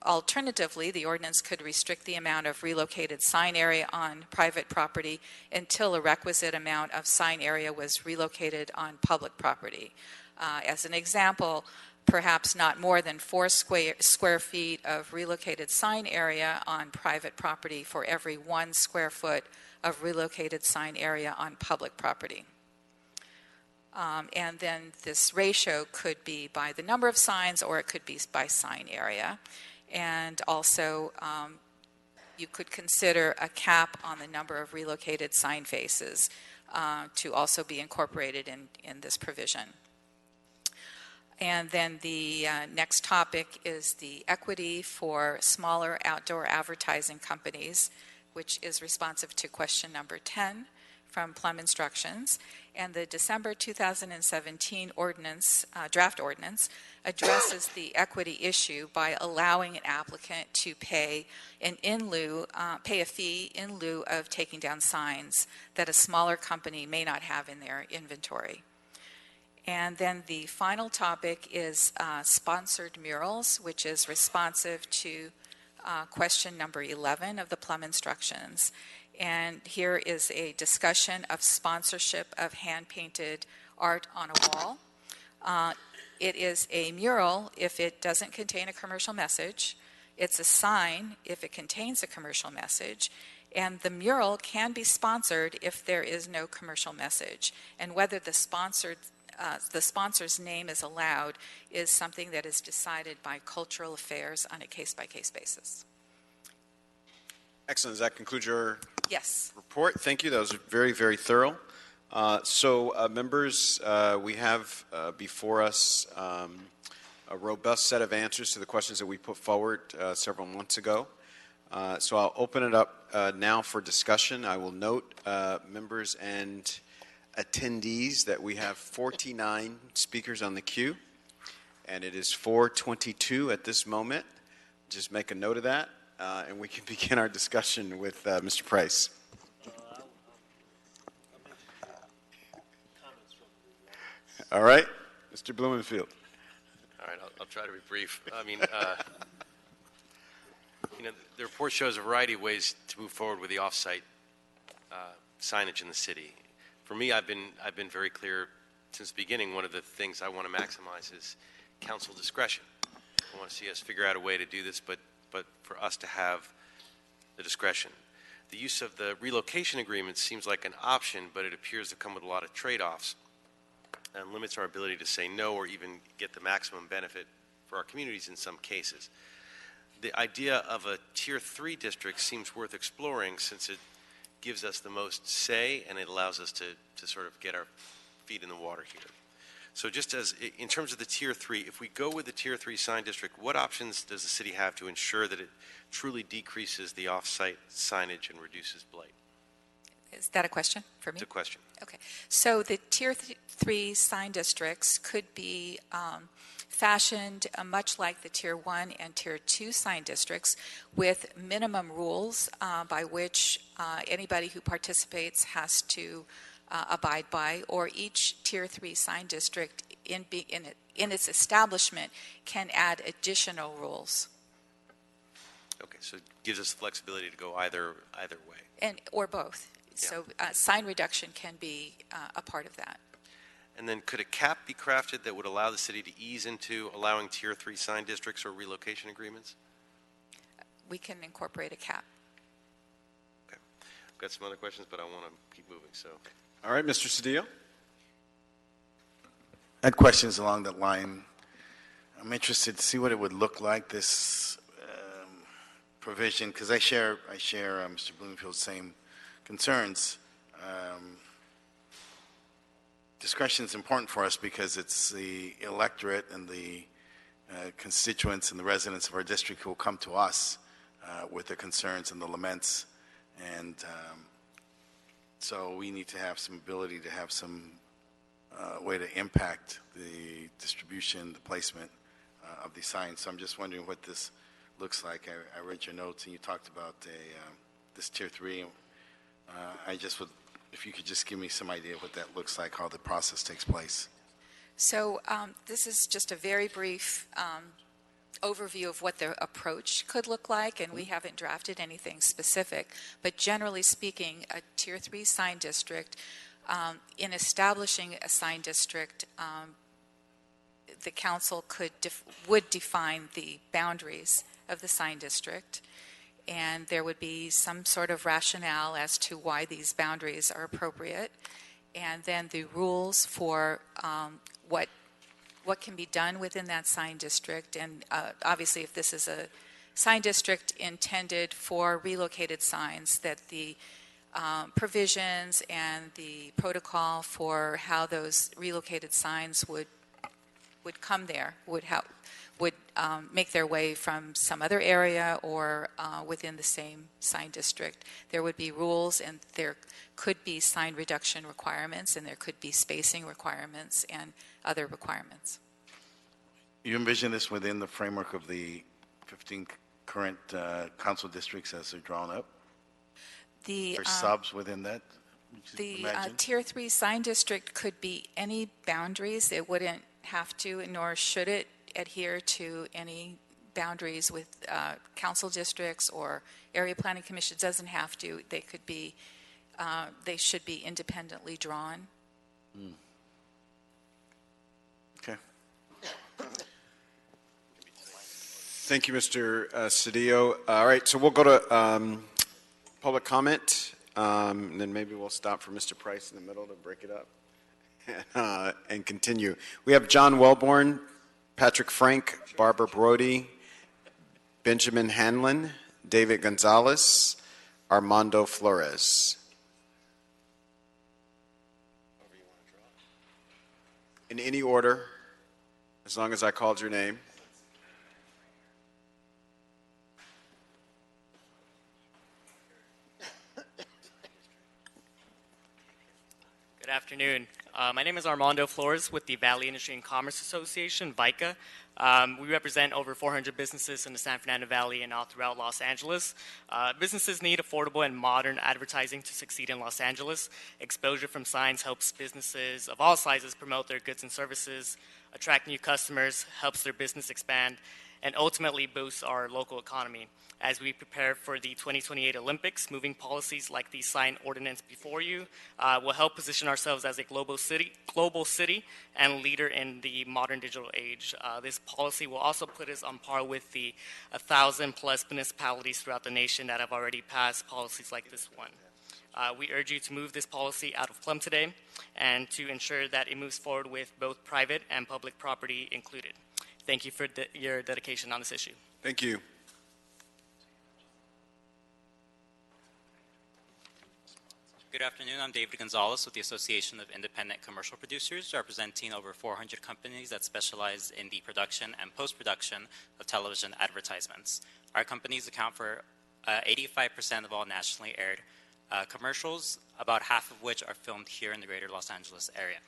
Alternatively, the ordinance could restrict the amount of relocated sign area on private property until a requisite amount of sign area was relocated on public property. As an example, perhaps not more than 4 square feet of relocated sign area on private property for every 1 square foot of relocated sign area on public property. And then this ratio could be by the number of signs, or it could be by sign area. And also, you could consider a cap on the number of relocated sign faces to also be incorporated in this provision. And then the next topic is the equity for smaller outdoor advertising companies, which is responsive to question number 10 from Plum Instructions. And the December 2017 ordinance, draft ordinance addresses the equity issue by allowing an applicant to pay pay a fee in lieu of taking down signs that a smaller company may not have in their inventory. And then the final topic is sponsored murals, which is responsive to question number 11 of the Plum Instructions. And here is a discussion of sponsorship of hand-painted art on a wall. It is a mural if it doesn't contain a commercial message. It's a sign if it contains a commercial message. And the mural can be sponsored if there is no commercial message. And whether the sponsor's name is allowed is something that is decided by Cultural Affairs on a case-by-case basis. Excellent. Does that conclude your Yes. report? Thank you. That was very, very thorough. Members, we have before us a robust set of answers to the questions that we put forward several months ago. So I'll open it up now for discussion. I will note, members and attendees, that we have 49 speakers on the queue, and it is 4:22 at this moment. Just make a note of that, and we can begin our discussion with Mr. Price. All right, Mr. Blumenfield. All right, I'll try to be brief. I mean, the report shows a variety of ways to move forward with the off-site signage in the city. For me, I've been very clear since the beginning. One of the things I want to maximize is council discretion. I want to see us figure out a way to do this, but for us to have the discretion. The use of the relocation agreement seems like an option, but it appears to come with a lot of trade-offs and limits our ability to say no or even get the maximum benefit for our communities in some cases. The idea of a Tier 3 district seems worth exploring, since it gives us the most say and it allows us to sort of get our feet in the water here. So just as in terms of the Tier 3, if we go with the Tier 3 sign district, what options does the city have to ensure that it truly decreases the off-site signage and reduces blight? Is that a question for me? It's a question. Okay. So the Tier 3 sign districts could be fashioned much like the Tier 1 and Tier 2 sign districts, with minimum rules by which anybody who participates has to abide by, or each Tier 3 sign district in its establishment can add additional rules. Okay, so it gives us the flexibility to go either way. Or both. Yeah. So sign reduction can be a part of that. And then could a cap be crafted that would allow the city to ease into allowing Tier 3 sign districts or relocation agreements? We can incorporate a cap. Okay. I've got some other questions, but I want to keep moving, so. All right, Mr. Cedillo. I had questions along that line. I'm interested to see what it would look like, this provision, because I share Mr. Bloomfield's same concerns. Discretion is important for us because it's the electorate and the constituents and the residents of our district who will come to us with the concerns and the laments. And so we need to have some ability to have some way to impact the distribution, the placement of these signs. So I'm just wondering what this looks like. I read your notes and you talked about this Tier 3. I just would if you could just give me some idea what that looks like, how the process takes place. So this is just a very brief overview of what the approach could look like, and we haven't drafted anything specific. But generally speaking, a Tier 3 sign district, in establishing a sign district, the council would define the boundaries of the sign district, and there would be some sort of rationale as to why these boundaries are appropriate, and then the rules for what can be done within that sign district. And obviously, if this is a sign district intended for relocated signs, that the provisions and the protocol for how those relocated signs would come there would make their way from some other area or within the same sign district. There would be rules, and there could be sign reduction requirements, and there could be spacing requirements and other requirements. You envision this within the framework of the 15 current council districts as they're drawn up? Or subs within that? The Tier 3 sign district could be any boundaries. It wouldn't have to, nor should it, adhere to any boundaries with council districts or area planning commission. It doesn't have to. They could be, they should be independently drawn. Okay. Thank you, Mr. Cedillo. All right, so we'll go to public comment, and then maybe we'll stop for Mr. Price in the middle to break it up and continue. We have John Wellborn, Patrick Frank, Barbara Brody, Benjamin Hanlon, David Gonzalez, Armando Flores. In any order, as long as I called your name. Good afternoon. My name is Armando Flores with the Valley Industry and Commerce Association, VICA. We represent over 400 businesses in the San Fernando Valley and all throughout Los Angeles. Businesses need affordable and modern advertising to succeed in Los Angeles. Exposure from signs helps businesses of all sizes promote their goods and services, attract new customers, helps their business expand, and ultimately boosts our local economy. As we prepare for the 2028 Olympics, moving policies like the sign ordinance before you will help position ourselves as a global city and leader in the modern digital age. This policy will also put us on par with the 1,000+ municipalities throughout the nation that have already passed policies like this one. We urge you to move this policy out of Plum today and to ensure that it moves forward with both private and public property included. Thank you for your dedication on this issue. Thank you. Good afternoon. I'm David Gonzalez with the Association of Independent Commercial Producers, representing over 400 companies that specialize in the production and post-production of television advertisements. Our companies account for 85% of all nationally aired commercials, about half of which are filmed here in the greater Los Angeles area.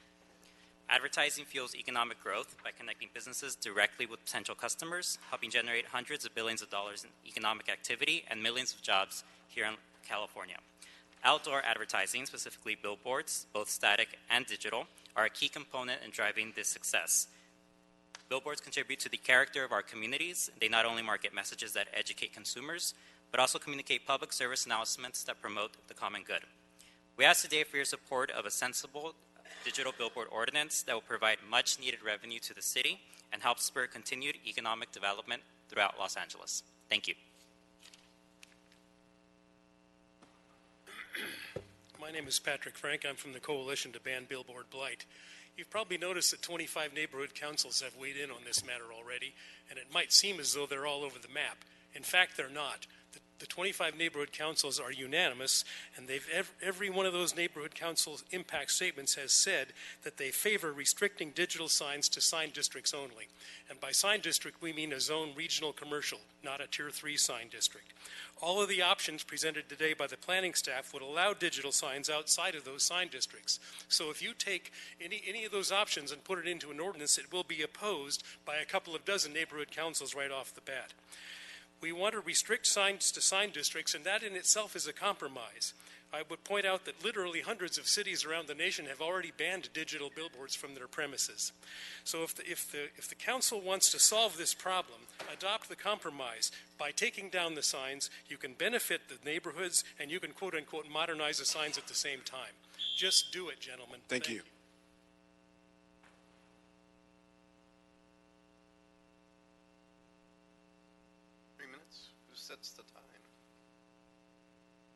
Advertising fuels economic growth by connecting businesses directly with potential customers, helping generate hundreds of billions of dollars in economic activity and millions of jobs here in California. Outdoor advertising, specifically billboards, both static and digital, are a key component in driving this success. Billboards contribute to the character of our communities. They not only market messages that educate consumers, but also communicate public service announcements that promote the common good. We ask today for your support of a sensible digital billboard ordinance that will provide much needed revenue to the city and help spur continued economic development throughout Los Angeles. Thank you. My name is Patrick Frank. I'm from the Coalition to Ban Billboard Blight. You've probably noticed that 25 neighborhood councils have weighed in on this matter already, and it might seem as though they're all over the map. In fact, they're not. The 25 neighborhood councils are unanimous, and every one of those neighborhood council impact statements has said that they favor restricting digital signs to sign districts only. And by sign district, we mean a zone regional commercial, not a Tier 3 sign district. All of the options presented today by the planning staff would allow digital signs outside of those sign districts. So if you take any of those options and put it into an ordinance, it will be opposed by a couple of dozen neighborhood councils right off the bat. We want to restrict signs to sign districts, and that in itself is a compromise. I would point out that literally hundreds of cities around the nation have already banned digital billboards from their premises. So if the council wants to solve this problem, adopt the compromise. By taking down the signs, you can benefit the neighborhoods and you can quote unquote modernize the signs at the same time. Just do it, gentlemen. Thank you. 3 minutes? Who sets the time?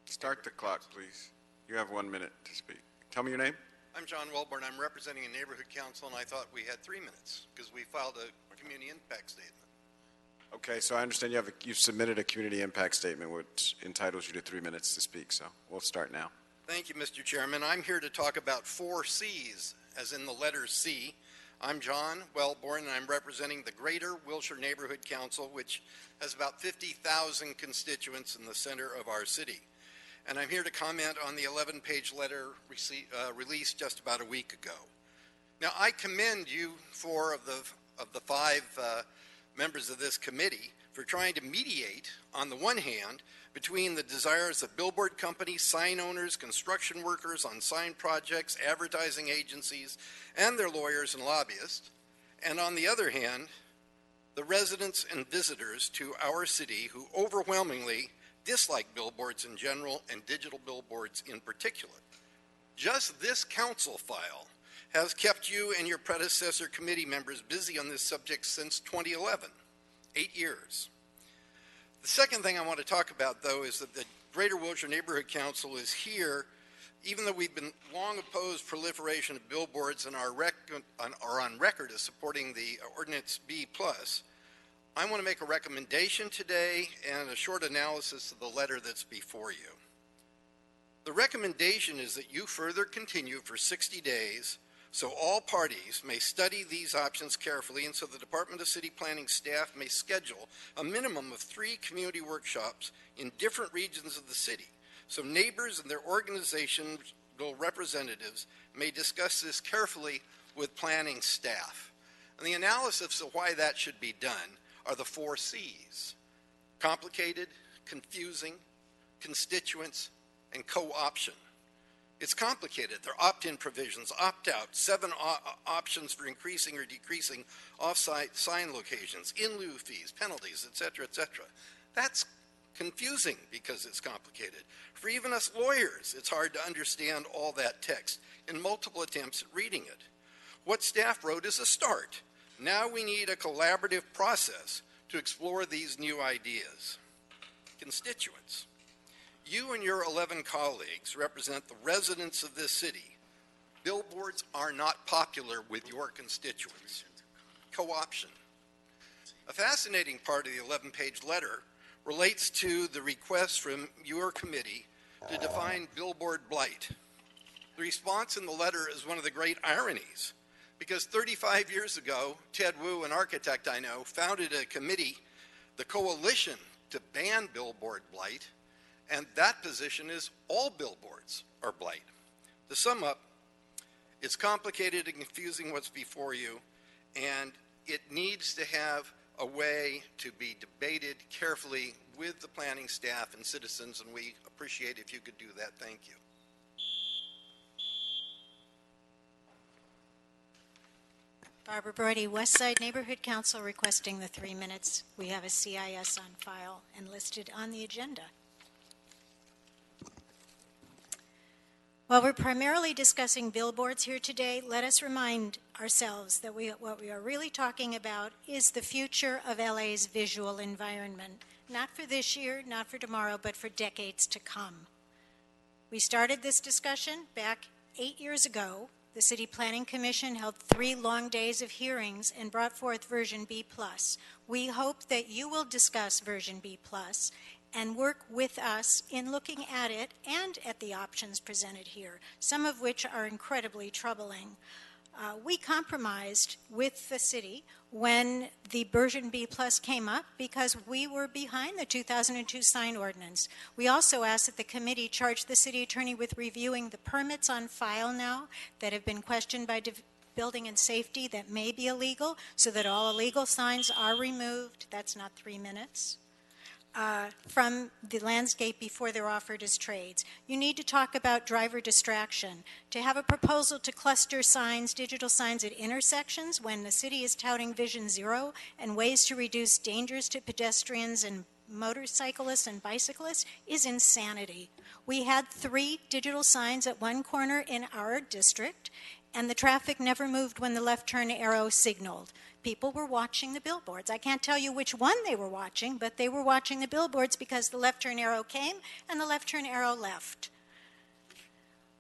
Start the clock, please. You have 1 minute to speak. Tell me your name. I'm John Welborn. I'm representing a neighborhood council, and I thought we had 3 minutes because we filed a community impact statement. Okay, so I understand you've submitted a community impact statement which entitles you to 3 minutes to speak, so we'll start now. Thank you, Mr. Chairman. I'm here to talk about 4 C's, as in the letter C. I'm John Welborn, and I'm representing the Greater Wilshire Neighborhood Council, which has about 50,000 constituents in the center of our city. And I'm here to comment on the 11-page letter released just about a week ago. Now, I commend you 4 of the 5 members of this committee for trying to mediate, on the one hand, between the desires of billboard companies, sign owners, construction workers on sign projects, advertising agencies, and their lawyers and lobbyists, and on the other hand, the residents and visitors to our city who overwhelmingly dislike billboards in general and digital billboards in particular. Just this council file has kept you and your predecessor committee members busy on this subject since 2011, 8 years. The second thing I want to talk about, though, is that the Greater Wilshire Neighborhood Council is here, even though we've been long opposed proliferation of billboards and are on record as supporting the Ordinance B+. I want to make a recommendation today and a short analysis of the letter that's before you. The recommendation is that you further continue for 60 days so all parties may study these options carefully and so the Department of City Planning staff may schedule a minimum of 3 community workshops in different regions of the city so neighbors and their organizational representatives may discuss this carefully with planning staff. And the analysis of why that should be done are the 4 C's: complicated, confusing, constituents, and co-option. It's complicated. There are opt-in provisions, opt-out, 7 options for increasing or decreasing off-site sign locations, in lieu fees, penalties, et cetera, et cetera. That's confusing because it's complicated. For even us lawyers, it's hard to understand all that text in multiple attempts at reading it. What staff wrote is a start. Now we need a collaborative process to explore these new ideas. Constituents. You and your 11 colleagues represent the residents of this city. Billboards are not popular with your constituents. Co-option. A fascinating part of the 11-page letter relates to the request from your committee to define billboard blight. The response in the letter is one of the great ironies, because 35 years ago, Ted Wu, an architect I know, founded a committee, the Coalition to Ban Billboard Blight, and that position is all billboards are blight. To sum up, it's complicated and confusing what's before you, and it needs to have a way to be debated carefully with the planning staff and citizens, and we appreciate if you could do that. Thank you. Barbara Brody, Westside Neighborhood Council, requesting the 3 minutes. We have a CIS on file and listed on the agenda. While we're primarily discussing billboards here today, let us remind ourselves that what we are really talking about is the future of LA's visual environment, not for this year, not for tomorrow, but for decades to come. We started this discussion back 8 years ago. The City Planning Commission held 3 long days of hearings and brought forth version B+. We hope that you will discuss version B+, and work with us in looking at it and at the options presented here, some of which are incredibly troubling. We compromised with the city when the version B+ came up because we were behind the 2002 sign ordinance. We also asked that the committee charge the city attorney with reviewing the permits on file now that have been questioned by building and safety that may be illegal, so that all illegal signs are removed. That's not 3 minutes. from the landscape before they're offered as trades. You need to talk about driver distraction. To have a proposal to cluster signs, digital signs at intersections when the city is touting Vision Zero and ways to reduce dangers to pedestrians and motorcyclists and bicyclists is insanity. We had 3 digital signs at one corner in our district, and the traffic never moved when the left turn arrow signaled. People were watching the billboards. I can't tell you which one they were watching, but they were watching the billboards because the left turn arrow came and the left turn arrow left.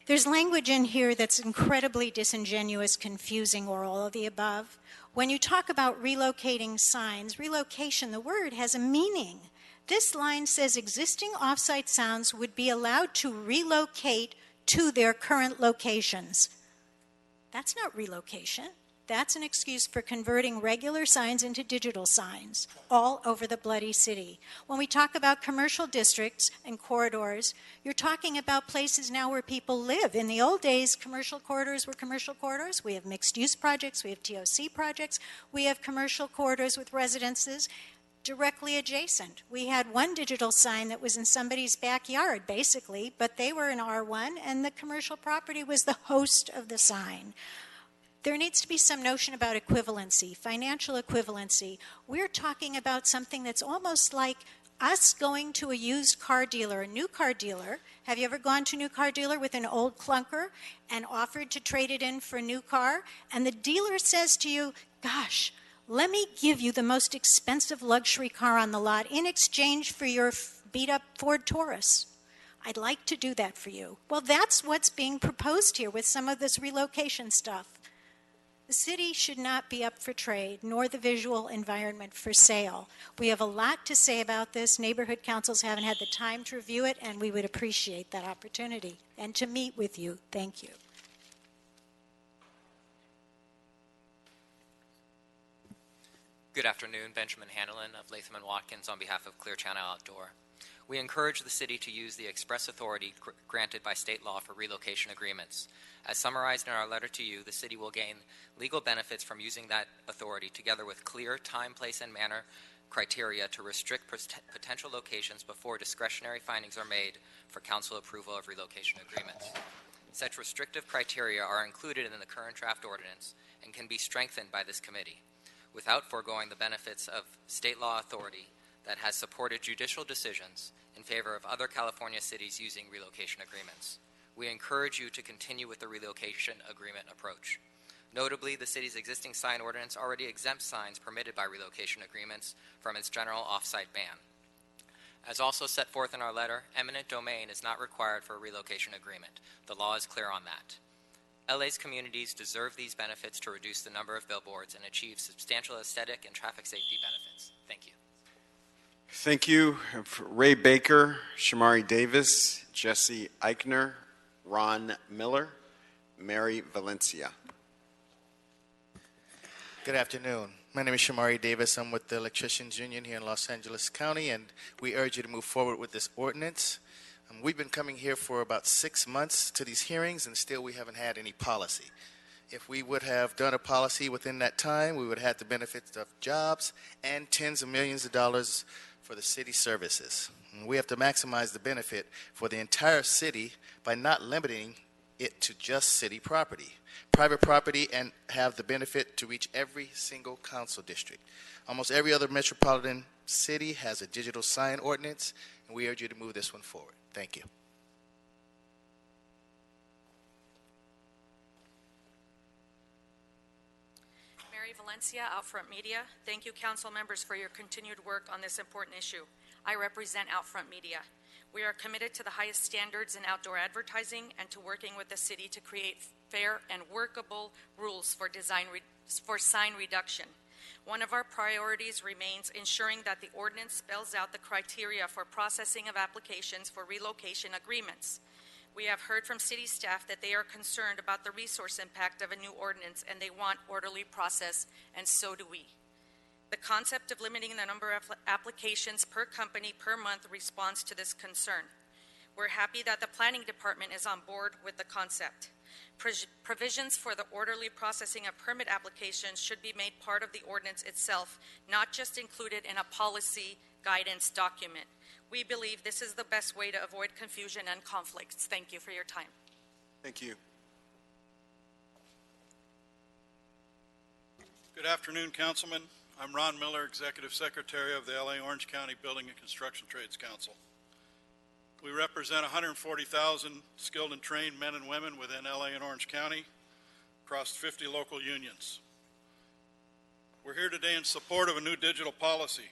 There's language in here that's incredibly disingenuous, confusing, or all of the above. When you talk about relocating signs, relocation, the word has a meaning. This line says existing off-site sounds would be allowed to relocate to their current locations. That's not relocation. That's an excuse for converting regular signs into digital signs all over the bloody city. When we talk about commercial districts and corridors, you're talking about places now where people live. In the old days, commercial corridors were commercial corridors. We have mixed-use projects. We have TOC projects. We have commercial corridors with residences directly adjacent. We had one digital sign that was in somebody's backyard, basically, but they were in R1, and the commercial property was the host of the sign. There needs to be some notion about equivalency, financial equivalency. We're talking about something that's almost like us going to a used car dealer, a new car dealer. Have you ever gone to a new car dealer with an old clunker and offered to trade it in for a new car? And the dealer says to you, gosh, let me give you the most expensive luxury car on the lot in exchange for your beat-up Ford Taurus. I'd like to do that for you. Well, that's what's being proposed here with some of this relocation stuff. The city should not be up for trade, nor the visual environment for sale. We have a lot to say about this. Neighborhood councils haven't had the time to review it, and we would appreciate that opportunity and to meet with you. Thank you. Good afternoon, Benjamin Hanlon of Latham & Watkins on behalf of Clear Channel Outdoor. We encourage the city to use the express authority granted by state law for relocation agreements. As summarized in our letter to you, the city will gain legal benefits from using that authority together with clear time, place, and manner criteria to restrict potential locations before discretionary findings are made for council approval of relocation agreements. Such restrictive criteria are included in the current draft ordinance and can be strengthened by this committee without foregoing the benefits of state law authority that has supported judicial decisions in favor of other California cities using relocation agreements. We encourage you to continue with the relocation agreement approach. Notably, the city's existing sign ordinance already exempts signs permitted by relocation agreements from its general off-site ban. As also set forth in our letter, eminent domain is not required for a relocation agreement. The law is clear on that. LA's communities deserve these benefits to reduce the number of billboards and achieve substantial aesthetic and traffic safety benefits. Thank you. Thank you. Ray Baker, Shamari Davis, Jesse Eichner, Ron Miller, Mary Valencia. Good afternoon. My name is Shamari Davis. I'm with the Electricians Union here in Los Angeles County, and we urge you to move forward with this ordinance. We've been coming here for about 6 months to these hearings, and still we haven't had any policy. If we would have done a policy within that time, we would have had the benefits of jobs and tens of millions of dollars for the city services. And we have to maximize the benefit for the entire city by not limiting it to just city property. Private property and have the benefit to reach every single council district. Almost every other metropolitan city has a digital sign ordinance, and we urge you to move this one forward. Thank you. Mary Valencia, Outfront Media. Thank you, council members, for your continued work on this important issue. I represent Outfront Media. We are committed to the highest standards in outdoor advertising and to working with the city to create fair and workable rules for sign reduction. One of our priorities remains ensuring that the ordinance spells out the criteria for processing of applications for relocation agreements. We have heard from city staff that they are concerned about the resource impact of a new ordinance and they want orderly process, and so do we. The concept of limiting the number of applications per company per month responds to this concern. We're happy that the Planning Department is on board with the concept. Provisions for the orderly processing of permit applications should be made part of the ordinance itself, not just included in a policy guidance document. We believe this is the best way to avoid confusion and conflicts. Thank you for your time. Thank you. Good afternoon, Councilman. I'm Ron Miller, Executive Secretary of the LA Orange County Building and Construction Trades Council. We represent 140,000 skilled and trained men and women within LA and Orange County across 50 local unions. We're here today in support of a new digital policy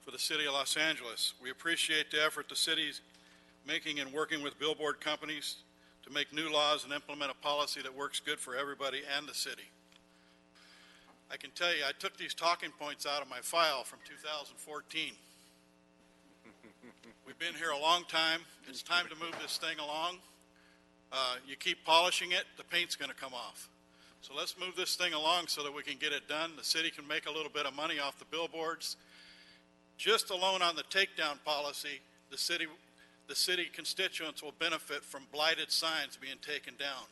for the City of Los Angeles. We appreciate the effort the city's making in working with billboard companies to make new laws and implement a policy that works good for everybody and the city. I can tell you, I took these talking points out of my file from 2014. We've been here a long time. It's time to move this thing along. You keep polishing it, the paint's going to come off. So let's move this thing along so that we can get it done. The city can make a little bit of money off the billboards. Just alone on the takedown policy, the city constituents will benefit from blighted signs being taken down.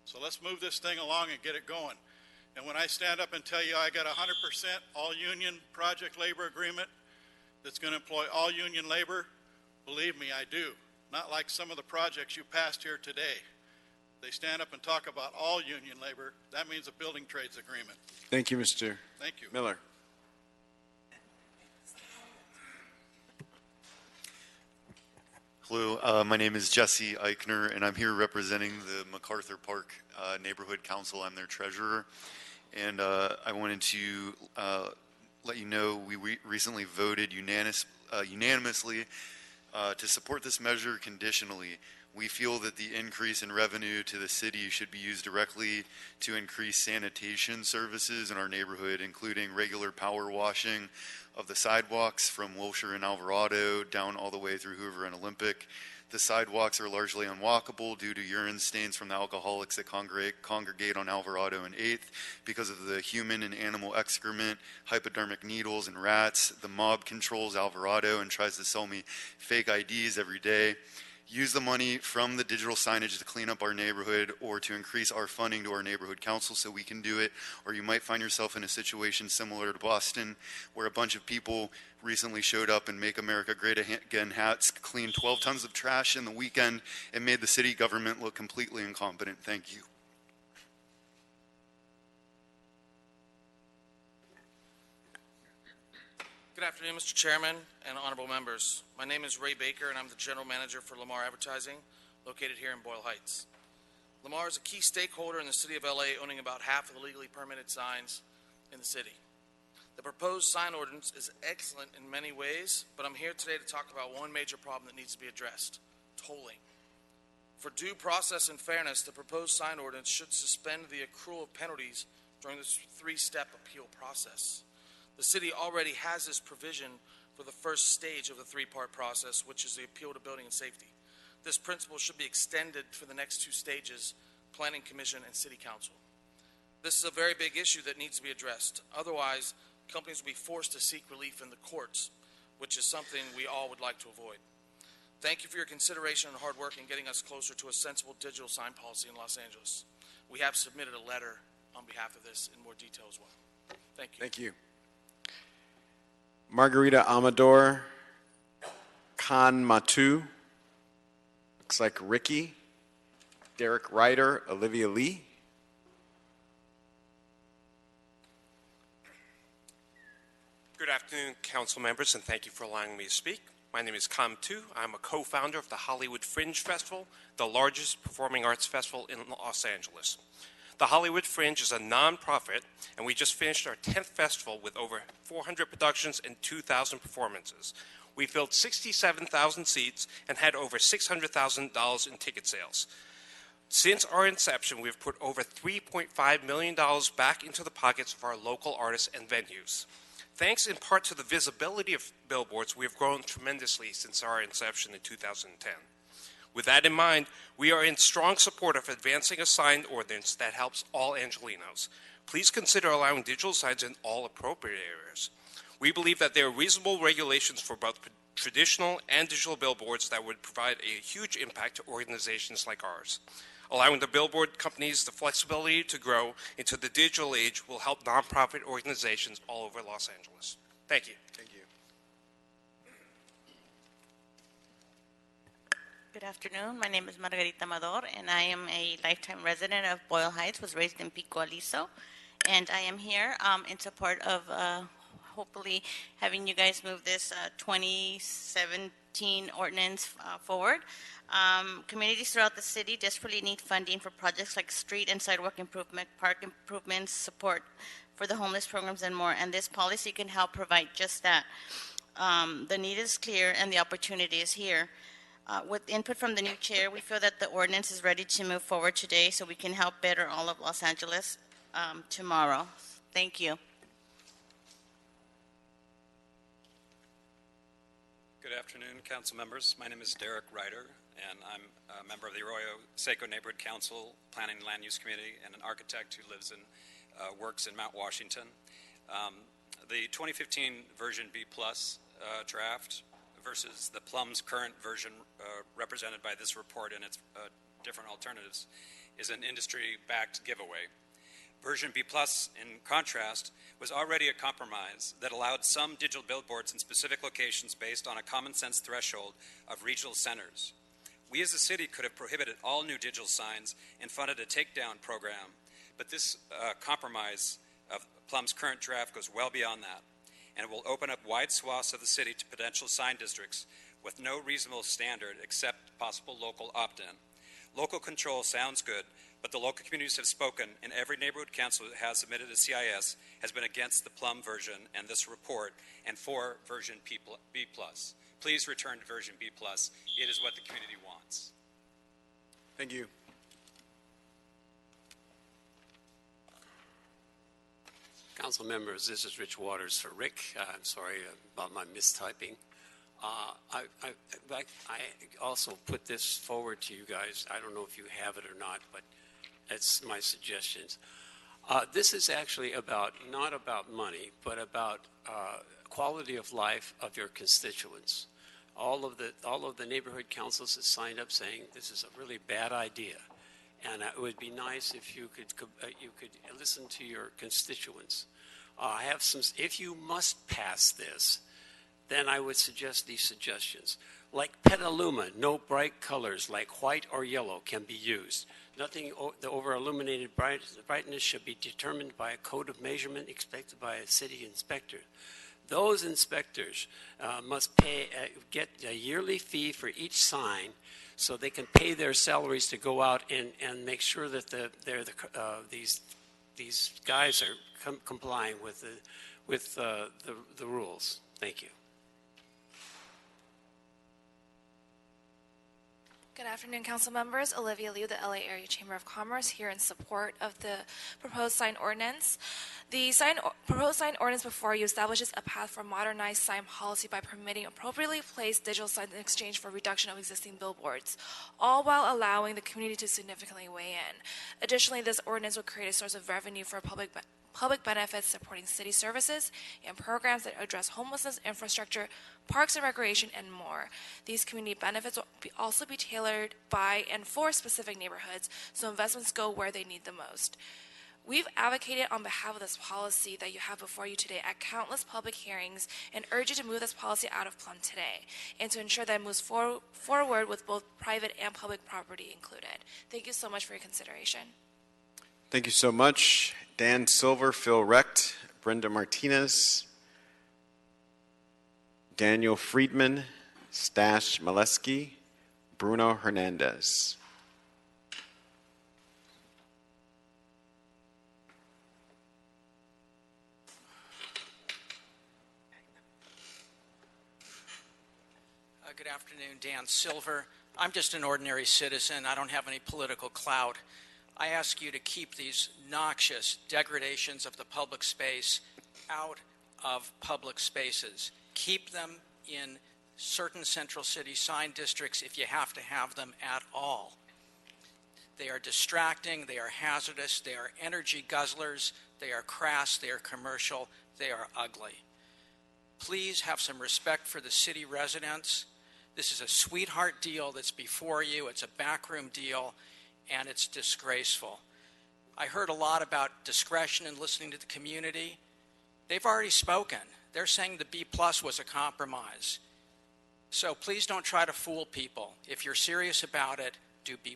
So let's move this thing along and get it going. And when I stand up and tell you I got 100% all-union project labor agreement that's going to employ all union labor, believe me, I do. Not like some of the projects you passed here today. They stand up and talk about all union labor. That means a building trades agreement. Thank you, Mr. Thank you. Miller. Hello, my name is Jesse Eichner, and I'm here representing the MacArthur Park Neighborhood Council. I'm their treasurer, and I wanted to let you know we recently voted unanimously to support this measure conditionally. We feel that the increase in revenue to the city should be used directly to increase sanitation services in our neighborhood, including regular power washing of the sidewalks from Wilshire and Alvarado down all the way through Hoover and Olympic. The sidewalks are largely unwalkable due to urine stains from the alcoholics that congregate on Alvarado and 8th because of the human and animal excrement, hypodermic needles, and rats. The mob controls Alvarado and tries to sell me fake IDs every day. Use the money from the digital signage to clean up our neighborhood or to increase our funding to our neighborhood council so we can do it. Or you might find yourself in a situation similar to Boston where a bunch of people recently showed up and Make America Great Again hats, cleaned 12 tons of trash in the weekend, and made the city government look completely incompetent. Thank you. Good afternoon, Mr. Chairman and honorable members. My name is Ray Baker, and I'm the General Manager for Lamar Advertising, located here in Boyle Heights. Lamar is a key stakeholder in the city of LA, owning about half of the legally permitted signs in the city. The proposed sign ordinance is excellent in many ways, but I'm here today to talk about one major problem that needs to be addressed: tolling. For due process and fairness, the proposed sign ordinance should suspend the accrual of penalties during this three-step appeal process. The city already has this provision for the first stage of the three-part process, which is the appeal to building and safety. This principle should be extended for the next two stages, Planning Commission and City Council. This is a very big issue that needs to be addressed. Otherwise, companies will be forced to seek relief in the courts, which is something we all would like to avoid. Thank you for your consideration and hard work in getting us closer to a sensible digital sign policy in Los Angeles. We have submitted a letter on behalf of this in more detail as well. Thank you. Thank you. Margarita Amador, Khan Matu, looks like Ricky, Derek Ryder, Olivia Lee. Good afternoon, council members, and thank you for allowing me to speak. My name is Kam Tu. I'm a co-founder of the Hollywood Fringe Festival, the largest performing arts festival in Los Angeles. The Hollywood Fringe is a non-profit, and we just finished our 10th festival with over 400 productions and 2,000 performances. We filled 67,000 seats and had over $600,000 in ticket sales. Since our inception, we've put over $3.5 million back into the pockets of our local artists and venues. Thanks in part to the visibility of billboards, we have grown tremendously since our inception in 2010. With that in mind, we are in strong support of advancing a sign ordinance that helps all Angelenos. Please consider allowing digital signs in all appropriate areas. We believe that there are reasonable regulations for both traditional and digital billboards that would provide a huge impact to organizations like ours. Allowing the billboard companies the flexibility to grow into the digital age will help nonprofit organizations all over Los Angeles. Thank you. Thank you. Good afternoon. My name is Margarita Amador, and I am a lifetime resident of Boyle Heights, was raised in Pico Aliso, and I am here in support of hopefully having you guys move this 2017 ordinance forward. Communities throughout the city desperately need funding for projects like street and sidewalk improvement, park improvements, support for the homeless programs, and more, and this policy can help provide just that. The need is clear, and the opportunity is here. With input from the new chair, we feel that the ordinance is ready to move forward today so we can help better all of Los Angeles tomorrow. Thank you. Good afternoon, council members. My name is Derek Ryder, and I'm a member of the Arroyo Seco Neighborhood Council Planning and Land Use Committee and an architect who lives and works in Mount Washington. The 2015 version B+ draft versus the Plum's current version represented by this report and its different alternatives is an industry-backed giveaway. Version B+, in contrast, was already a compromise that allowed some digital billboards in specific locations based on a common-sense threshold of regional centers. We as a city could have prohibited all new digital signs and funded a takedown program, but this compromise of Plum's current draft goes well beyond that, and it will open up wide swaths of the city to potential sign districts with no reasonable standard except possible local opt-in. Local control sounds good, but the local communities have spoken, and every neighborhood council that has submitted a CIS has been against the Plum version and this report, and for version B+. Please return to version B+. It is what the community wants. Thank you. Council members, this is Rich Waters for Rick. I'm sorry about my mistyping. I also put this forward to you guys. I don't know if you have it or not, but it's my suggestions. This is actually not about money, but about quality of life of your constituents. All of the neighborhood councils have signed up saying this is a really bad idea, and it would be nice if you could listen to your constituents. I have some. If you must pass this, then I would suggest these suggestions. Like Petaluma, no bright colors like white or yellow can be used. Nothing the over-illuminated brightness should be determined by a code of measurement expected by a city inspector. Those inspectors must get a yearly fee for each sign, so they can pay their salaries to go out and make sure that these guys are complying with the rules. Thank you. Good afternoon, council members. Olivia Liu, the LA Area Chamber of Commerce, here in support of the proposed sign ordinance. The proposed sign ordinance before you establishes a path for modernized sign policy by permitting appropriately placed digital signs in exchange for reduction of existing billboards, all while allowing the community to significantly weigh in. Additionally, this ordinance will create a source of revenue for public benefits supporting city services and programs that address homelessness, infrastructure, parks and recreation, and more. These community benefits will also be tailored by and for specific neighborhoods, so investments go where they need the most. We've advocated on behalf of this policy that you have before you today at countless public hearings and urge you to move this policy out of Plum today and to ensure that it moves forward with both private and public property included. Thank you so much for your consideration. Thank you so much. Dan Silver, Phil Recht, Brenda Martinez, Daniel Friedman, Stash Molesky, Bruno Hernandez. Good afternoon, Dan Silver. I'm just an ordinary citizen. I don't have any political clout. I ask you to keep these noxious degradations of the public space out of public spaces. Keep them in certain central city sign districts if you have to have them at all. They are distracting, they are hazardous, they are energy guzzlers, they are crass, they are commercial, they are ugly. Please have some respect for the city residents. This is a sweetheart deal that's before you. It's a backroom deal, and it's disgraceful. I heard a lot about discretion and listening to the community. They've already spoken. They're saying the B+ was a compromise. So please don't try to fool people. If you're serious about it, do B+.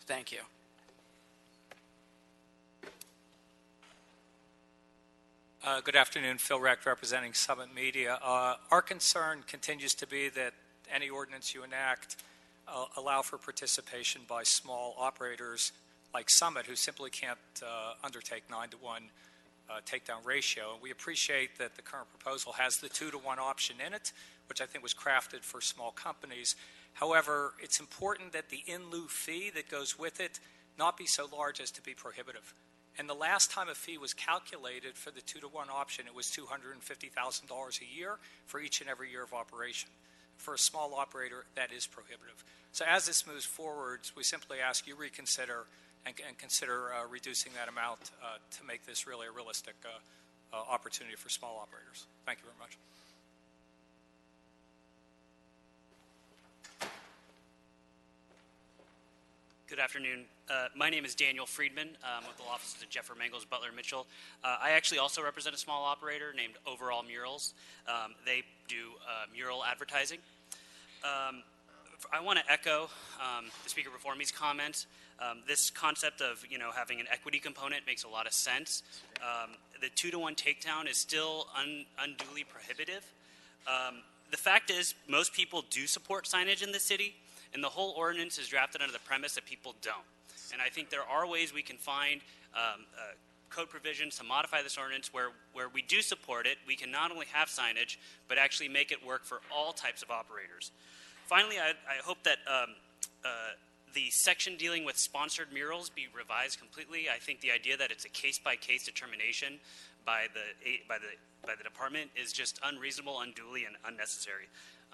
Thank you. Good afternoon, Phil Reck representing Summit Media. Our concern continues to be that any ordinance you enact allow for participation by small operators like Summit who simply can't undertake 9-to-1 takedown ratio. We appreciate that the current proposal has the 2-to-1 option in it, which I think was crafted for small companies. However, it's important that the in-lieu fee that goes with it not be so large as to be prohibitive. And the last time a fee was calculated for the 2-to-1 option, it was $250,000 a year for each and every year of operation. For a small operator, that is prohibitive. So as this moves forward, we simply ask you reconsider and consider reducing that amount to make this really a realistic opportunity for small operators. Thank you very much. Good afternoon. My name is Daniel Friedman. With the offices of Jeffer Mangels, Butler, Mitchell. I actually also represent a small operator named Overall Murals. They do mural advertising. I want to echo the speaker before me's comment. This concept of having an equity component makes a lot of sense. The 2-to-1 takedown is still unduly prohibitive. The fact is, most people do support signage in the city. And the whole ordinance is drafted under the premise that people don't. And I think there are ways we can find code provisions to modify this ordinance where we do support it. We can not only have signage, but actually make it work for all types of operators. Finally, I hope that the section dealing with sponsored murals be revised completely. I think the idea that it's a case-by-case determination by the department is just unreasonable, unduly, and unnecessary.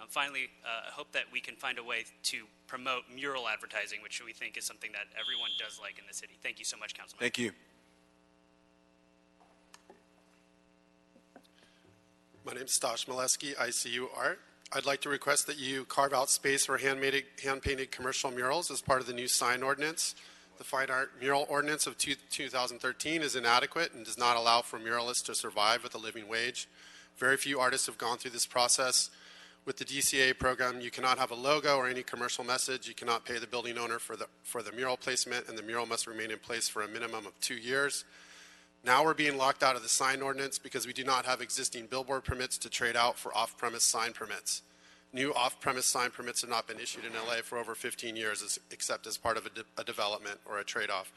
Finally, I hope that we can find a way to promote mural advertising, which we think is something that everyone does like in the city. Thank you so much, Councilman. Thank you. My name is Stosh Molesky, ICU Art. I'd like to request that you carve out space for hand-painted commercial murals as part of the new sign ordinance. The Fine Art Mural Ordinance of 2013 is inadequate and does not allow for muralists to survive with a living wage. Very few artists have gone through this process. With the DCA program, you cannot have a logo or any commercial message. You cannot pay the building owner for the mural placement, and the mural must remain in place for a minimum of 2 years. Now we're being locked out of the sign ordinance because we do not have existing billboard permits to trade out for off-premise sign permits. New off-premise sign permits have not been issued in LA for over 15 years, except as part of a development or a trade-off.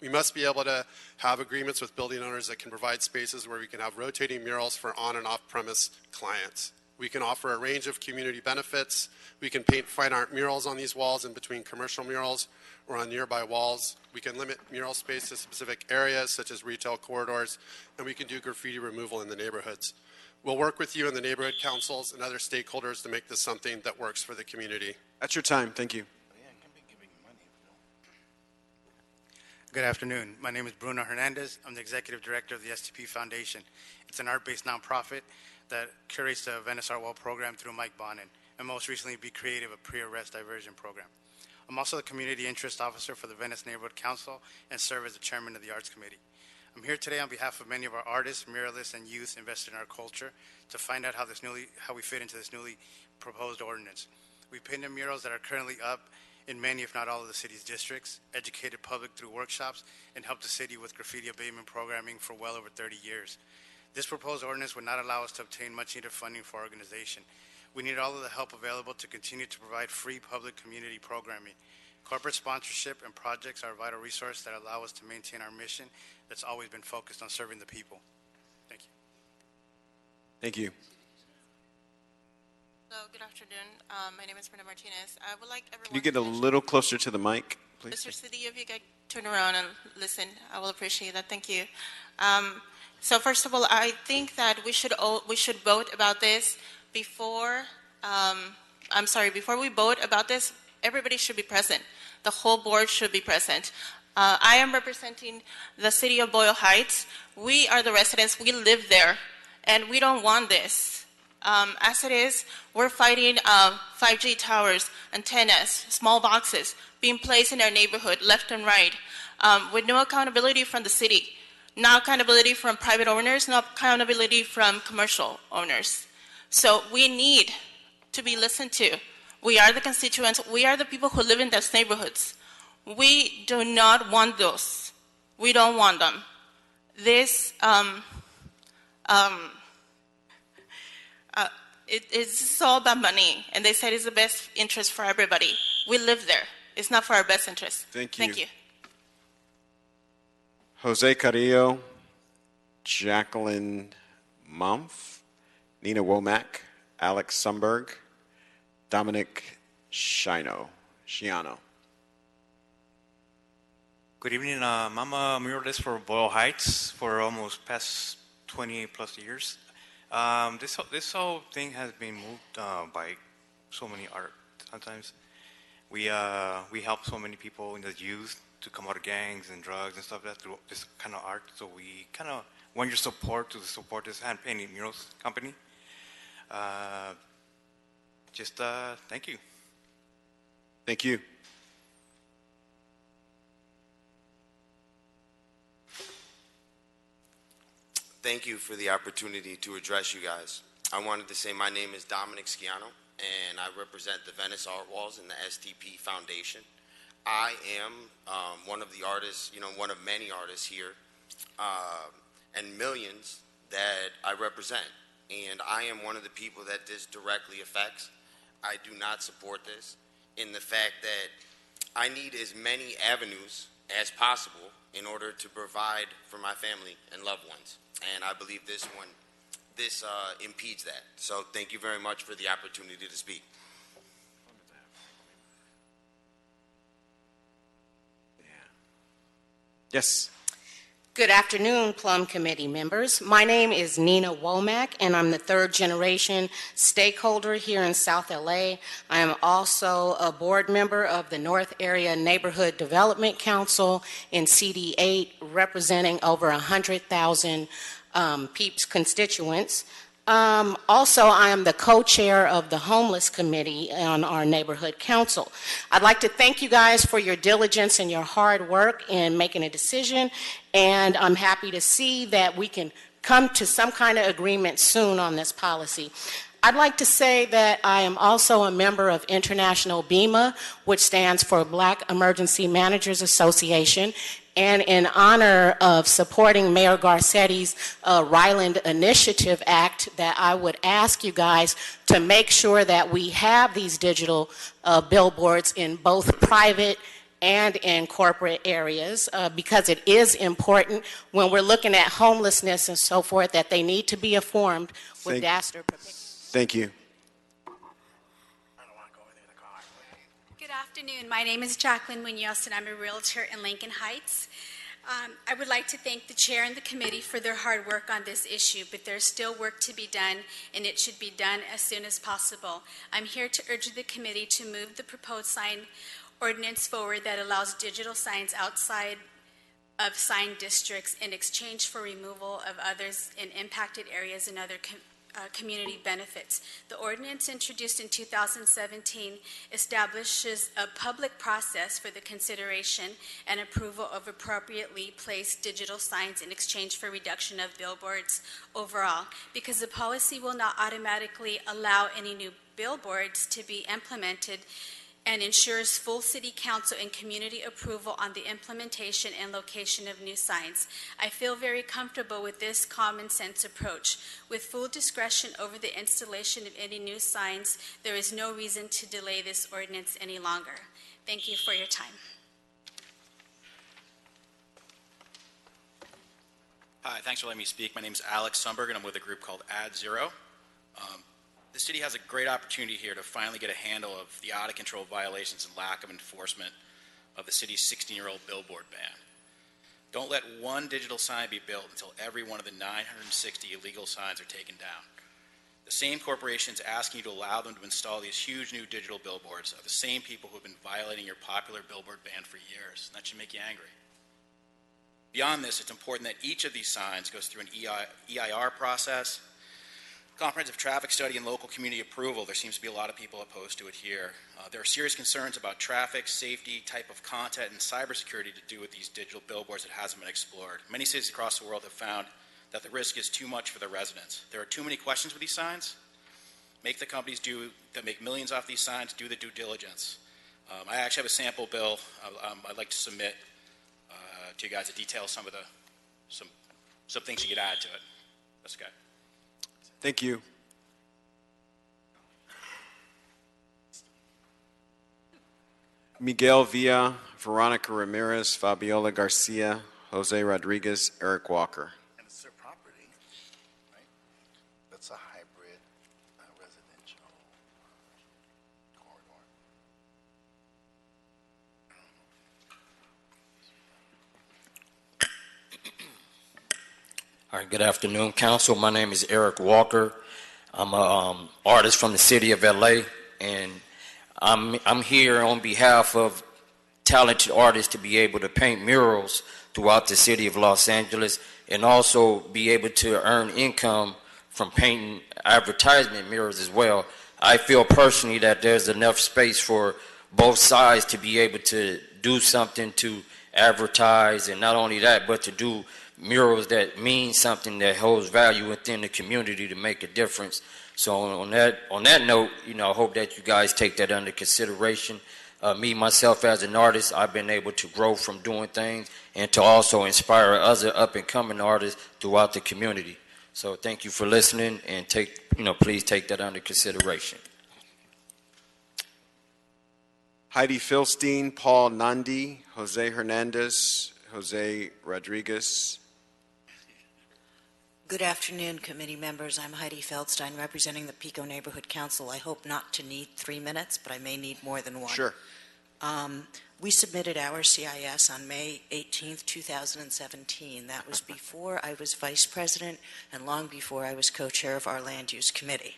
We must be able to have agreements with building owners that can provide spaces where we can have rotating murals for on- and off-premise clients. We can offer a range of community benefits. We can paint fine art murals on these walls in between commercial murals or on nearby walls. We can limit mural space to specific areas such as retail corridors, and we can do graffiti removal in the neighborhoods. We'll work with you and the neighborhood councils and other stakeholders to make this something that works for the community. That's your time. Thank you. Good afternoon. My name is Bruno Hernandez. I'm the executive director of the STP Foundation. It's an art-based nonprofit that curates the Venice Art Wall program through Mike Bonin, and most recently Be Creative, a pre-arrest diversion program. I'm also the community interest officer for the Venice Neighborhood Council and serve as the chairman of the Arts Committee. I'm here today on behalf of many of our artists, muralists, and youth invested in our culture to find out how we fit into this newly proposed ordinance. We've painted murals that are currently up in many, if not all, of the city's districts, educated public through workshops, and helped the city with graffiti abatement programming for well over 30 years. This proposed ordinance would not allow us to obtain much needed funding for our organization. We need all of the help available to continue to provide free public community programming. Corporate sponsorship and projects are a vital resource that allow us to maintain our mission that's always been focused on serving the people. Thank you. Thank you. Hello, good afternoon. My name is Brenda Martinez. I would like everyone Can you get a little closer to the mic, please? Mr. City, if you could turn around and listen, I will appreciate that. Thank you. So first of all, I think that we should vote about this before, before we vote about this, everybody should be present. The whole board should be present. I am representing the city of Boyle Heights. We are the residents, we live there, and we don't want this. As it is, we're fighting 5G towers, antennas, small boxes being placed in our neighborhood left and right with no accountability from the city, no accountability from private owners, no accountability from commercial owners. So we need to be listened to. We are the constituents. We are the people who live in those neighborhoods. We do not want those. We don't want them. This it's all about money, and they said it's the best interest for everybody. We live there. It's not for our best interest. Thank you. Thank you. Jose Carrillo, Jacqueline Mumph, Nina Womack, Alex Sumberg, Dominic Shiano. Good evening. I'm a muralist for Boyle Heights for almost past 20 plus years. This whole thing has been moved by so many art. Sometimes we help so many people in the youth to come out of gangs and drugs and stuff like that through this kind of art. So we kind of want your support to support this hand painting murals company. Thank you. Thank you. Thank you for the opportunity to address you guys. I wanted to say my name is Dominic Schiano, and I represent the Venice Art Walls and the STP Foundation. I am one of the artists, one of many artists here, and millions that I represent. And I am one of the people that this directly affects. I do not support this in the fact that I need as many avenues as possible in order to provide for my family and loved ones. And I believe this impedes that. So thank you very much for the opportunity to speak. Yes. Good afternoon, Plum Committee members. My name is Nina Womack, and I'm the third generation stakeholder here in South LA. I am also a board member of the North Area Neighborhood Development Council in CD8, representing over 100,000 PEEPS constituents. Also, I am the co-chair of the Homeless Committee on our neighborhood council. I'd like to thank you guys for your diligence and your hard work in making a decision, and I'm happy to see that we can come to some kind of agreement soon on this policy. I'd like to say that I am also a member of International BEMA, which stands for Black Emergency Managers Association, and in honor of supporting Mayor Garcetti's Ryland Initiative Act, that I would ask you guys to make sure that we have these digital billboards in both private and in corporate areas, because it is important when we're looking at homelessness and so forth that they need to be informed with DASTR. Thank you. Good afternoon. My name is Jacqueline Munoz, and I'm a realtor in Lincoln Heights. I would like to thank the chair and the committee for their hard work on this issue, but there's still work to be done, and it should be done as soon as possible. I'm here to urge the committee to move the proposed sign ordinance forward that allows digital signs outside of sign districts in exchange for removal of others in impacted areas and other community benefits. The ordinance introduced in 2017 establishes a public process for the consideration and approval of appropriately placed digital signs in exchange for reduction of billboards overall. Because the policy will not automatically allow any new billboards to be implemented, and ensures full city council and community approval on the implementation and location of new signs. I feel very comfortable with this common sense approach. With full discretion over the installation of any new signs, there is no reason to delay this ordinance any longer. Thank you for your time. Hi, thanks for letting me speak. My name is Alex Sumberg, and I'm with a group called Ad Zero. The city has a great opportunity here to finally get a handle of the out-of-control violations and lack of enforcement of the city's 16-year-old billboard ban. Don't let one digital sign be built until every one of the 960 illegal signs are taken down. The same corporations asking you to allow them to install these huge new digital billboards are the same people who have been violating your popular billboard ban for years, and that should make you angry. Beyond this, it's important that each of these signs goes through an EIR process, comprehensive traffic study and local community approval, there seems to be a lot of people opposed to it here. There are serious concerns about traffic, safety, type of content, and cybersecurity to do with these digital billboards that hasn't been explored. Many cities across the world have found that the risk is too much for the residents. There are too many questions with these signs. Make the companies that make millions off these signs do the due diligence. I actually have a sample bill I'd like to submit to you guys to detail some things you could add to it. That's okay. Thank you. Miguel Villa, Veronica Ramirez, Fabiola Garcia, Jose Rodriguez, Eric Walker. And it's their property, right? That's a hybrid residential corridor. All right, good afternoon, Council. My name is Eric Walker. I'm an artist from the city of LA, and I'm here on behalf of talented artists to be able to paint murals throughout the city of Los Angeles and also be able to earn income from painting advertisement murals as well. I feel personally that there's enough space for both sides to be able to do something to advertise, and not only that, but to do murals that mean something that holds value within the community to make a difference. So on that note, I hope that you guys take that under consideration. Me, myself, as an artist, I've been able to grow from doing things and to also inspire other up-and-coming artists throughout the community. So thank you for listening, and please take that under consideration. Heidi Philstein, Paul Nandi, Jose Hernandez, Jose Rodriguez. Good afternoon, committee members. I'm Heidi Feldstein, representing the Pico Neighborhood Council. I hope not to need 3 minutes, but I may need more than one. Sure. We submitted our CIS on May 18th, 2017. That was before I was vice president and long before I was co-chair of our land use committee.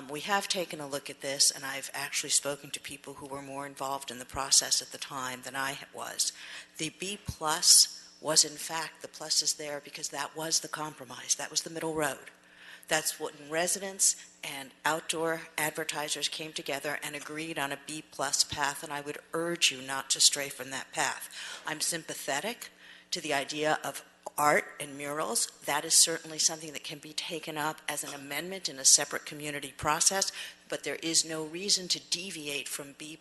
We have taken a look at this, and I've actually spoken to people who were more involved in the process at the time than I was. The B+ was, in fact, the plus is there because that was the compromise. That was the middle road. That's when residents and outdoor advertisers came together and agreed on a B+ path, and I would urge you not to stray from that path. I'm sympathetic to the idea of art and murals. That is certainly something that can be taken up as an amendment in a separate community process, but there is no reason to deviate from B+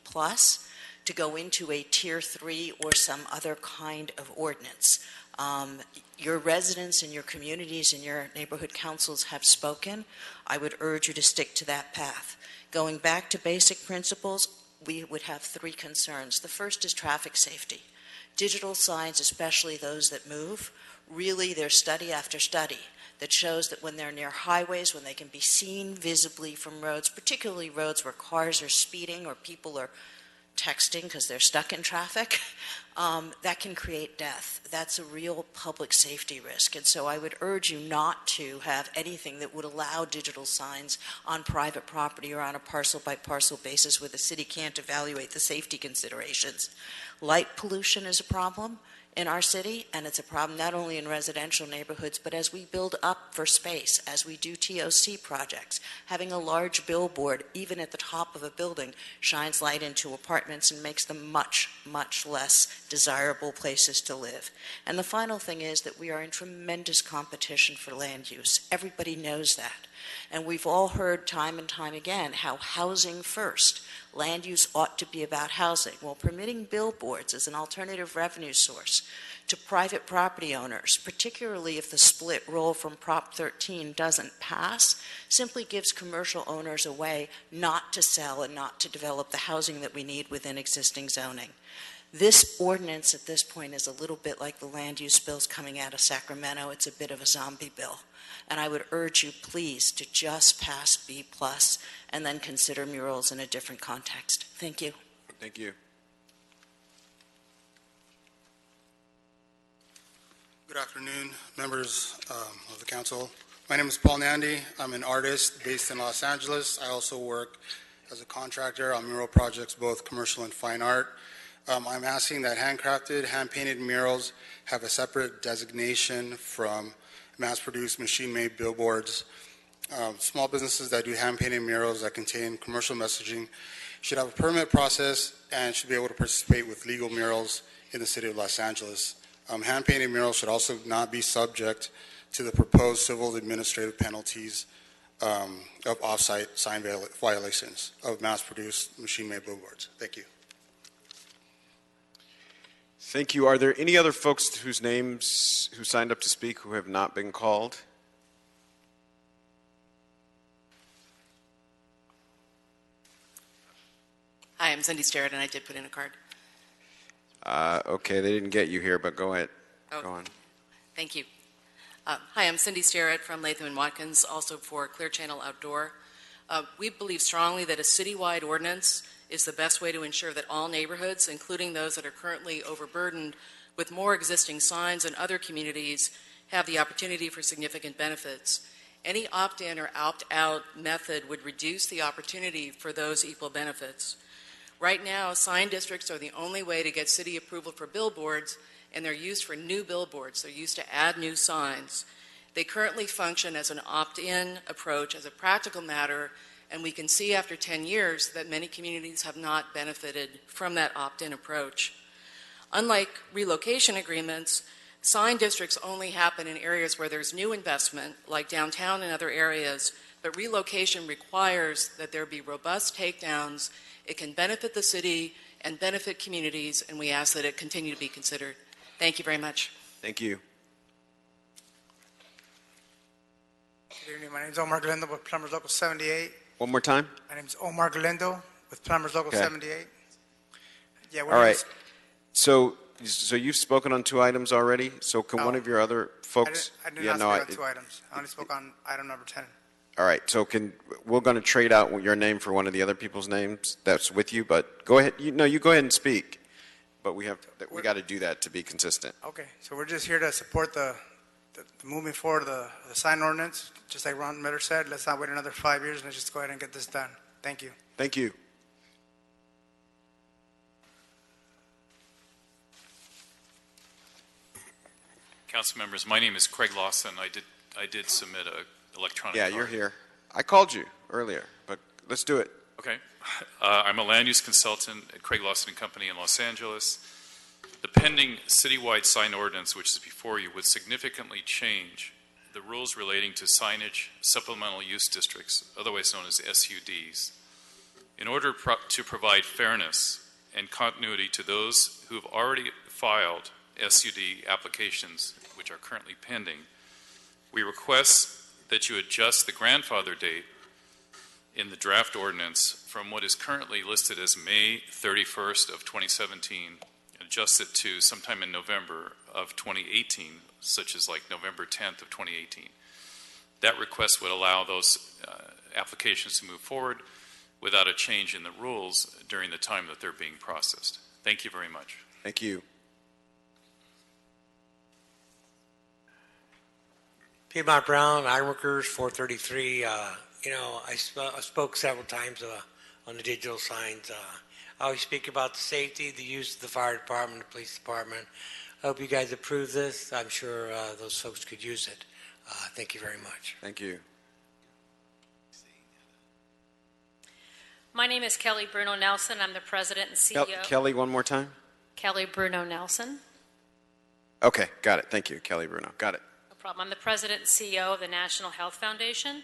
to go into a tier 3 or some other kind of ordinance. Your residents and your communities and your neighborhood councils have spoken. I would urge you to stick to that path. Going back to basic principles, we would have 3 concerns. The first is traffic safety. Digital signs, especially those that move, really there's study after study that shows that when they're near highways, when they can be seen visibly from roads, particularly roads where cars are speeding or people are texting because they're stuck in traffic, that can create death. That's a real public safety risk. And so I would urge you not to have anything that would allow digital signs on private property or on a parcel-by-parcel basis where the city can't evaluate the safety considerations. Light pollution is a problem in our city, and it's a problem not only in residential neighborhoods, but as we build up for space, as we do TOC projects, having a large billboard, even at the top of a building, shines light into apartments and makes them much, much less desirable places to live. And the final thing is that we are in tremendous competition for land use. Everybody knows that. And we've all heard time and time again how housing first. Land use ought to be about housing. Well, permitting billboards as an alternative revenue source to private property owners, particularly if the split roll from Prop 13 doesn't pass, simply gives commercial owners a way not to sell and not to develop the housing that we need within existing zoning. This ordinance at this point is a little bit like the land use bills coming out of Sacramento. It's a bit of a zombie bill. And I would urge you, please, to just pass B+ and then consider murals in a different context. Thank you. Thank you. Good afternoon, members of the council. My name is Paul Nandi. I'm an artist based in Los Angeles. I also work as a contractor on mural projects, both commercial and fine art. I'm asking that handcrafted, hand-painted murals have a separate designation from mass-produced, machine-made billboards. Small businesses that do hand painted murals that contain commercial messaging should have a permit process and should be able to participate with legal murals in the city of Los Angeles. Hand painted murals should also not be subject to the proposed civil administrative penalties of off-site sign violations of mass-produced machine-made billboards. Thank you. Thank you. Are there any other folks who signed up to speak who have not been called? Hi, I'm Cindy Starrett, and I did put in a card. Okay, they didn't get you here, but go ahead. Oh, Go on. Thank you. Hi, I'm Cindy Starrett from Latham and Watkins, also for Clear Channel Outdoor. We believe strongly that a citywide ordinance is the best way to ensure that all neighborhoods, including those that are currently overburdened with more existing signs and other communities, have the opportunity for significant benefits. Any opt-in or opt-out method would reduce the opportunity for those equal benefits. Right now, sign districts are the only way to get city approval for billboards, and they're used for new billboards. They're used to add new signs. They currently function as an opt-in approach as a practical matter, and we can see after 10 years that many communities have not benefited from that opt-in approach. Unlike relocation agreements, sign districts only happen in areas where there's new investment, like downtown and other areas, but relocation requires that there be robust takedowns. It can benefit the city and benefit communities, and we ask that it continue to be considered. Thank you very much. Thank you. Good evening. My name is Omar Galindo with Plumbers Local 78. One more time. My name is Omar Galindo with Plumbers Local Okay. 78. Yeah, All right. So you've spoken on 2 items already. So can one of your other folks? I did Yeah, not no, speak on 2 items. I only spoke on item number 10. All right. So we're going to trade out your name for one of the other people's names that's with you. But go ahead. You go ahead and speak. But we got to do that to be consistent. Okay, so we're just here to support the moving forward the sign ordinance. Just like Ron Miller said, let's not wait another 5 years. Let's just go ahead and get this done. Thank you. Thank you. Council members, my name is Craig Lawson. I did submit a electronic Yeah, card. you're here. I called you earlier, but let's do it. Okay. I'm a land use consultant at Craig Lawson and Company in Los Angeles. The pending citywide sign ordinance, which is before you, would significantly change the rules relating to signage supplemental use districts, otherwise known as SUDs. In order to provide fairness and continuity to those who have already filed SUD applications, which are currently pending, we request that you adjust the grandfather date in the draft ordinance from what is currently listed as May 31st of 2017, and adjust it to sometime in November of 2018, such as like November 10th of 2018. That request would allow those applications to move forward without a change in the rules during the time that they're being processed. Thank you very much. Thank you. Piedmont Brown, Ironworkers, 433. I spoke several times on the digital signs. I always speak about the safety, the use of the fire department, the police department. I hope you guys approve this. I'm sure those folks could use it. Thank you very much. Thank you. My name is Kelly Bruno Nelson. I'm the president and CEO. Kelly, one more time. Kelly Bruno Nelson. Okay, got it. Thank you, Kelly Bruno. Got it. No problem. I'm the president and CEO of the National Health Foundation.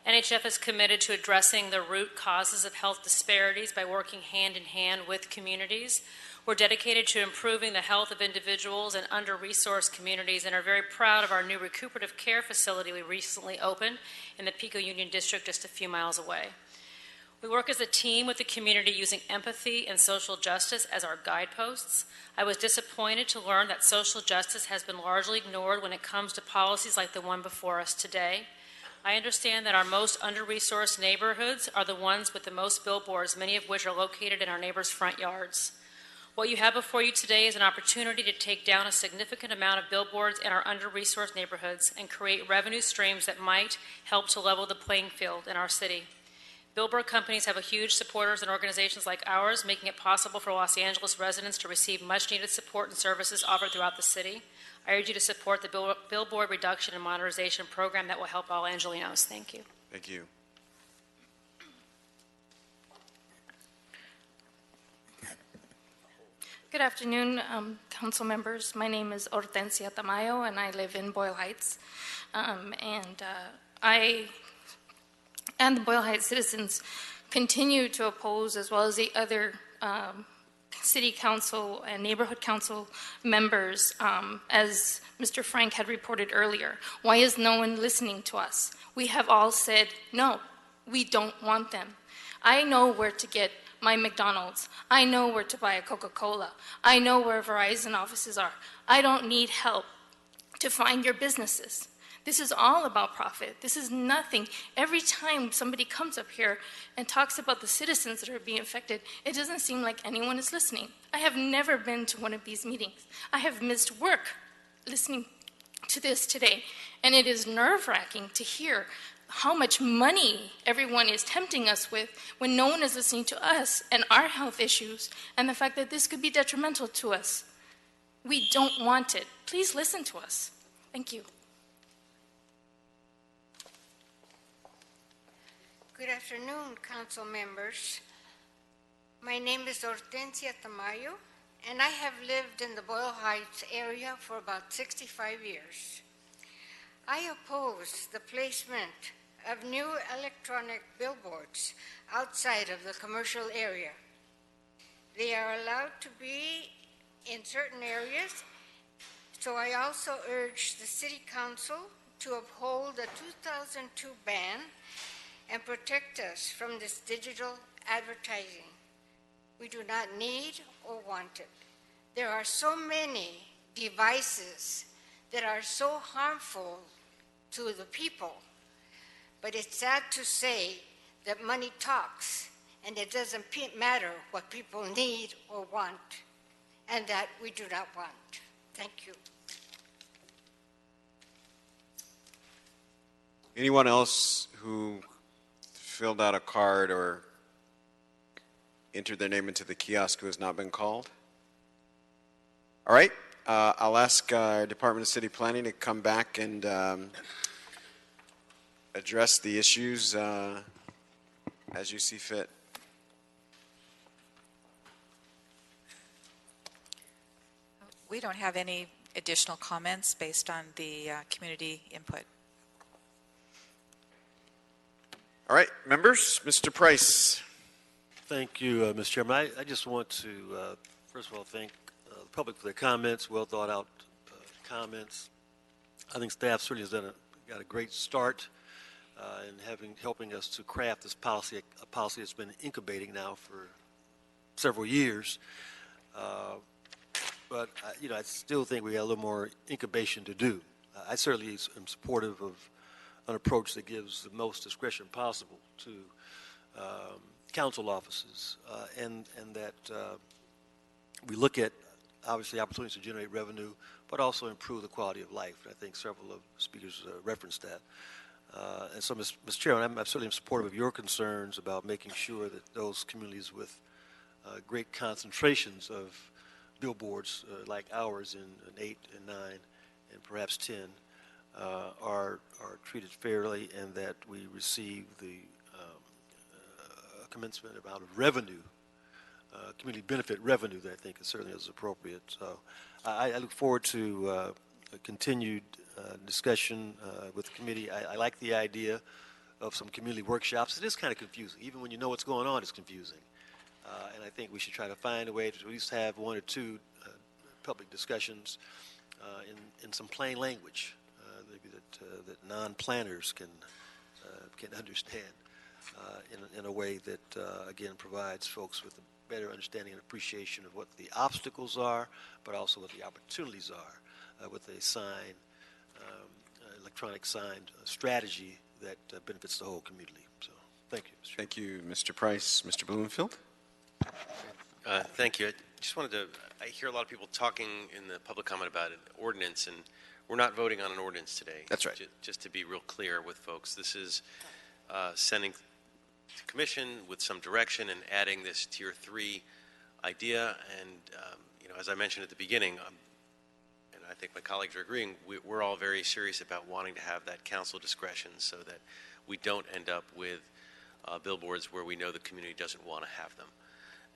NHF is committed to addressing the root causes of health disparities by working hand in hand with communities. We're dedicated to improving the health of individuals in under-resourced communities and are very proud of our new recuperative care facility we recently opened in the Pico Union District just a few miles away. We work as a team with the community using empathy and social justice as our guideposts. I was disappointed to learn that social justice has been largely ignored when it comes to policies like the one before us today. I understand that our most under-resourced neighborhoods are the ones with the most billboards, many of which are located in our neighbors' front yards. What you have before you today is an opportunity to take down a significant amount of billboards in our under-resourced neighborhoods and create revenue streams that might help to level the playing field in our city. Billboard companies have a huge supporters and organizations like ours, making it possible for Los Angeles residents to receive much-needed support and services offered throughout the city. I urge you to support the Billboard Reduction and Modernization Program that will help all Angelenos. Thank you. Thank you. Good afternoon, council members. My name is Hortensia Tamayo, and I live in Boyle Heights. I and the Boyle Heights citizens continue to oppose, as well as the other city council and neighborhood council members, as Mr. Frank had reported earlier. Why is no one listening to us? We have all said, no, we don't want them. I know where to get my McDonald's. I know where to buy a Coca-Cola. I know where Verizon offices are. I don't need help to find your businesses. This is all about profit. This is nothing. Every time somebody comes up here and talks about the citizens that are being affected, it doesn't seem like anyone is listening. I have never been to one of these meetings. I have missed work listening to this today, and it is nerve-wracking to hear how much money everyone is tempting us with when no one is listening to us and our health issues and the fact that this could be detrimental to us. We don't want it. Please listen to us. Thank you. Good afternoon, council members. My name is Hortensia Tamayo, and I have lived in the Boyle Heights area for about 65 years. I oppose the placement of new electronic billboards outside of the commercial area. They are allowed to be in certain areas, so I also urge the City Council to uphold the 2002 ban and protect us from this digital advertising. We do not need or want it. There are so many devices that are so harmful to the people, but it's sad to say that money talks, and it doesn't matter what people need or want, and that we do not want. Thank you. Anyone else who filled out a card or entered their name into the kiosk who has not been called? All right. I'll ask our Department of City Planning to come back and address the issues as you see fit. We don't have any additional comments based on the community input. All right, members, Mr. Price. Thank you, Mr. Chairman. I just want to, first of all, thank the public for their comments, well thought out comments. I think staff certainly has got a great start in helping us to craft this policy, a policy that's been incubating now for several years. But I still think we got a little more incubation to do. I certainly am supportive of an approach that gives the most discretion possible to council offices, and that we look at, obviously, opportunities to generate revenue, but also improve the quality of life. And I think several of the speakers referenced that. And so, Mr. Chairman, I'm certainly supportive of your concerns about making sure that those communities with great concentrations of billboards like ours in 8 and 9 and perhaps 10 are treated fairly, and that we receive the commencement amount of revenue, community benefit revenue, that I think is certainly is appropriate. So I look forward to a continued discussion with the committee. I like the idea of some community workshops. It is kind of confusing. Even when you know what's going on, it's confusing. And I think we should try to find a way to at least have 1 or 2 public discussions in some plain language, maybe that non-planners can understand in a way that, again, provides folks with a better understanding and appreciation of what the obstacles are, but also what the opportunities are with a sign, electronic sign strategy that benefits the whole community. So, thank you, Mr. Thank you, Mr. Price. Mr. Blumenfield? Thank you. I just wanted to, I hear a lot of people talking in the public comment about an ordinance, and we're not voting on an ordinance today. That's right. Just to be real clear with folks, this is sending to commission with some direction and adding this tier 3 idea. And, as I mentioned at the beginning, and I think my colleagues are agreeing, we're all very serious about wanting to have that council discretion so that we don't end up with billboards where we know the community doesn't want to have them.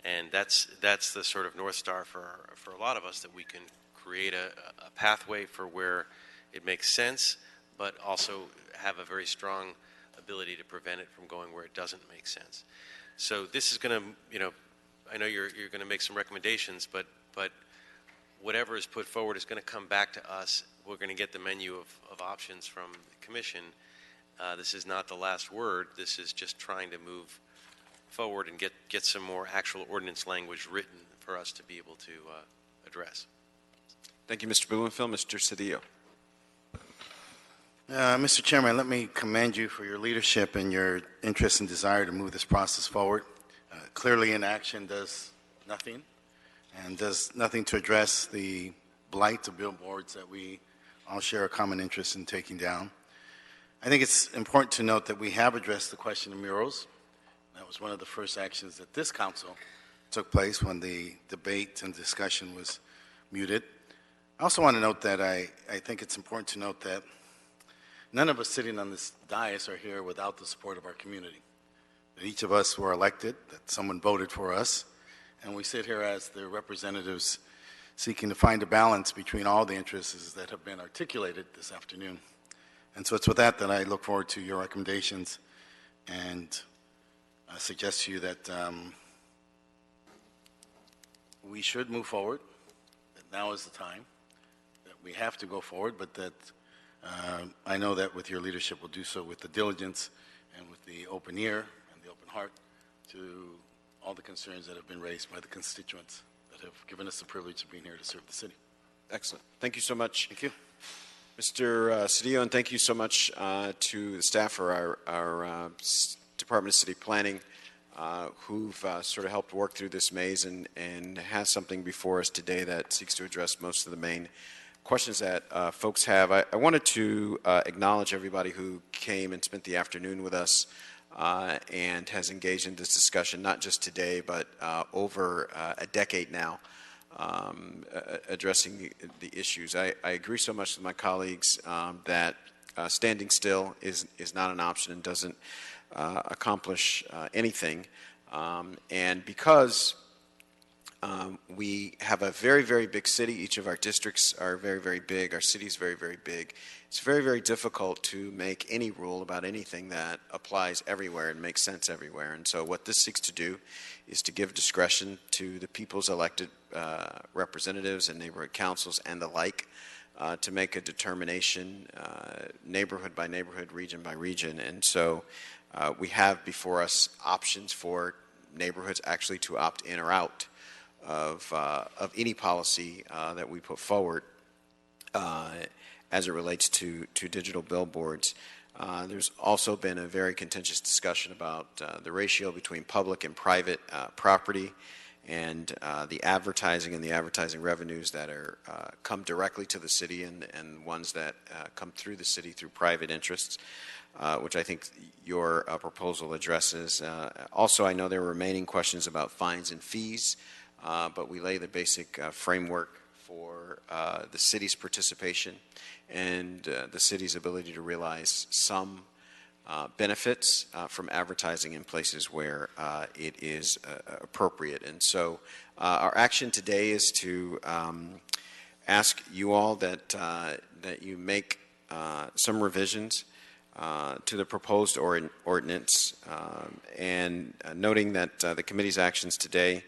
And that's the sort of North Star for a lot of us, that we can create a pathway for where it makes sense, but also have a very strong ability to prevent it from going where it doesn't make sense. So this is going to, I know you're going to make some recommendations, but whatever is put forward is going to come back to us. We're going to get the menu of options from the commission. This is not the last word. This is just trying to move forward and get some more actual ordinance language written for us to be able to address. Thank you, Mr. Blumenfeld. Mr. Cedillo. Mr. Chairman, let me commend you for your leadership and your interest and desire to move this process forward. Clearly, inaction does nothing, and does nothing to address the blight of billboards that we all share a common interest in taking down. I think it's important to note that we have addressed the question of murals. That was one of the first actions that this council took place when the debate and discussion was muted. I also want to note that I think it's important to note that none of us sitting on this dais are here without the support of our community. That each of us were elected, that someone voted for us, and we sit here as their representatives seeking to find a balance between all the interests that have been articulated this afternoon. And so it's with that I look forward to your recommendations, and I suggest to you that we should move forward, that now is the time, that we have to go forward, but that I know that with your leadership we'll do so with the diligence and with the open ear and the open heart to all the concerns that have been raised by the constituents that have given us the privilege of being here to serve the city. Excellent. Thank you so much. Thank you. Mr. Cedillo, and thank you so much to the staff for our Department of City Planning, who've sort of helped work through this maze and has something before us today that seeks to address most of the main questions that folks have. I wanted to acknowledge everybody who came and spent the afternoon with us and has engaged in this discussion, not just today, but over a decade now, addressing the issues. I agree so much with my colleagues that standing still is not an option and doesn't accomplish anything. And because we have a very, very big city. Each of our districts are very, very big. Our city is very, very big. It's very, very difficult to make any rule about anything that applies everywhere and makes sense everywhere. And so what this seeks to do is to give discretion to the people's elected representatives and neighborhood councils and the like to make a determination neighborhood by neighborhood, region by region. And so we have before us options for neighborhoods actually to opt in or out of any policy that we put forward as it relates to digital billboards. There's also been a very contentious discussion about the ratio between public and private property and the advertising and the advertising revenues that are come directly to the city and ones that come through the city through private interests, which I think your proposal addresses. Also, I know there are remaining questions about fines and fees, but we lay the basic framework for the city's participation and the city's ability to realize some benefits from advertising in places where it is appropriate. And so our action today is to ask you all that you make some revisions to the proposed ordinance, and noting that the committee's actions today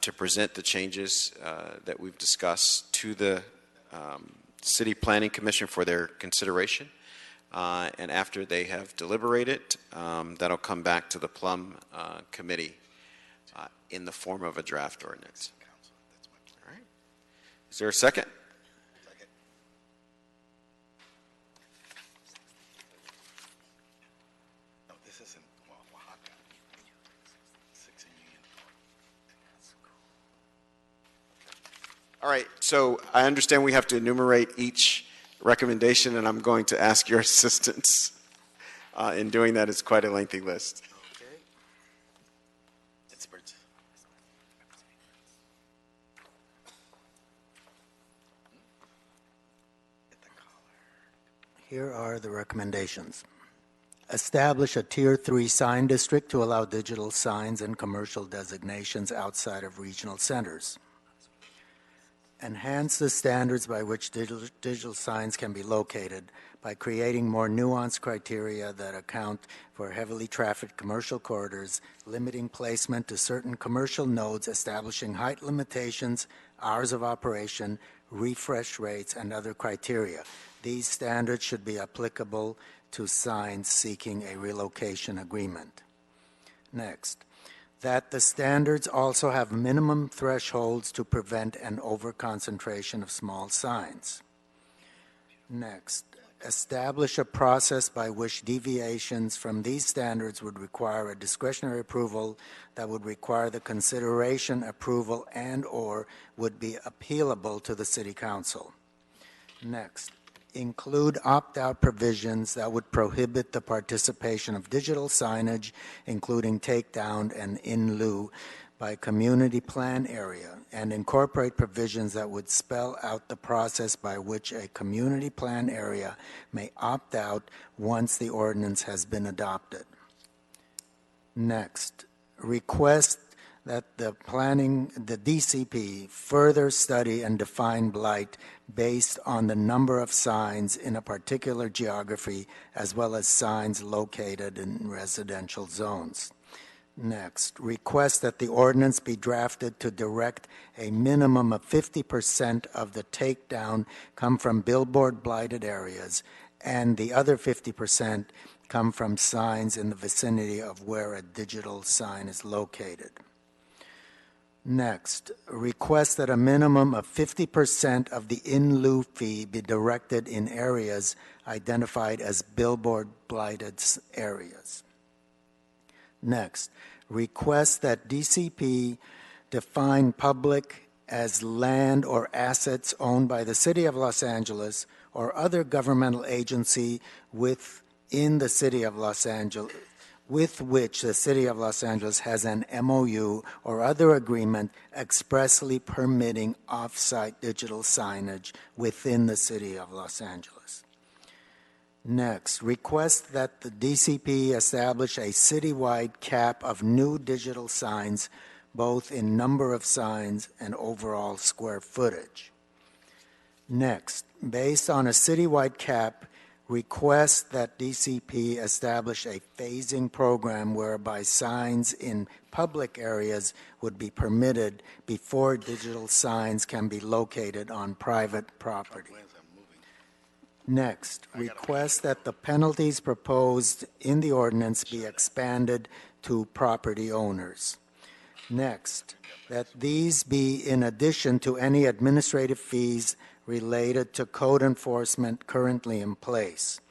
to present the changes that we've discussed to the City Planning Commission for their consideration. And after they have deliberated, that'll come back to the Plum Committee in the form of a draft ordinance. All right. Is there a second? No, this isn't Oaxaca. 6 in Union. All right, so I understand we have to enumerate each recommendation, and I'm going to ask your assistance in doing that. It's quite a lengthy list. Okay. It's birds. Here are the recommendations. establish a Tier 3 sign district to allow digital signs and commercial designations outside of regional centers. Enhance the standards by which digital signs can be located by creating more nuanced criteria that account for heavily trafficked commercial corridors, limiting placement to certain commercial nodes, establishing height limitations, hours of operation, refresh rates, and other criteria. These standards should be applicable to signs seeking a relocation agreement. Next, that the standards also have minimum thresholds to prevent an overconcentration of small signs. Next, establish a process by which deviations from these standards would require a discretionary approval that would require the consideration, approval, and/or would be appealable to the City Council. Next, include opt-out provisions that would prohibit the participation of digital signage, including takedown and in lieu, by community plan area, and incorporate provisions that would spell out the process by which a community plan area may opt out once the ordinance has been adopted. Next, request that the DCP further study and define blight based on the number of signs in a particular geography, as well as signs located in residential zones. Next, request that the ordinance be drafted to direct a minimum of 50% of the takedown come from billboard blighted areas, and the other 50% come from signs in the vicinity of where a digital sign is located. Next, request that a minimum of 50% of the in lieu fee be directed in areas identified as billboard blighted areas. Next, request that DCP define public as land or assets owned by the City of Los Angeles or other governmental agency within the City of Los Angeles, with which the City of Los Angeles has an MOU or other agreement expressly permitting off-site digital signage within the City of Los Angeles. Next, request that the DCP establish a citywide cap of new digital signs, both in number of signs and overall square footage. Next, based on a citywide cap, request that DCP establish a phasing program whereby signs in public areas would be permitted before digital signs can be located on private property. Next, request that the penalties proposed in the ordinance be expanded to property owners. Next, that these be in addition to any administrative fees related to code enforcement currently in place.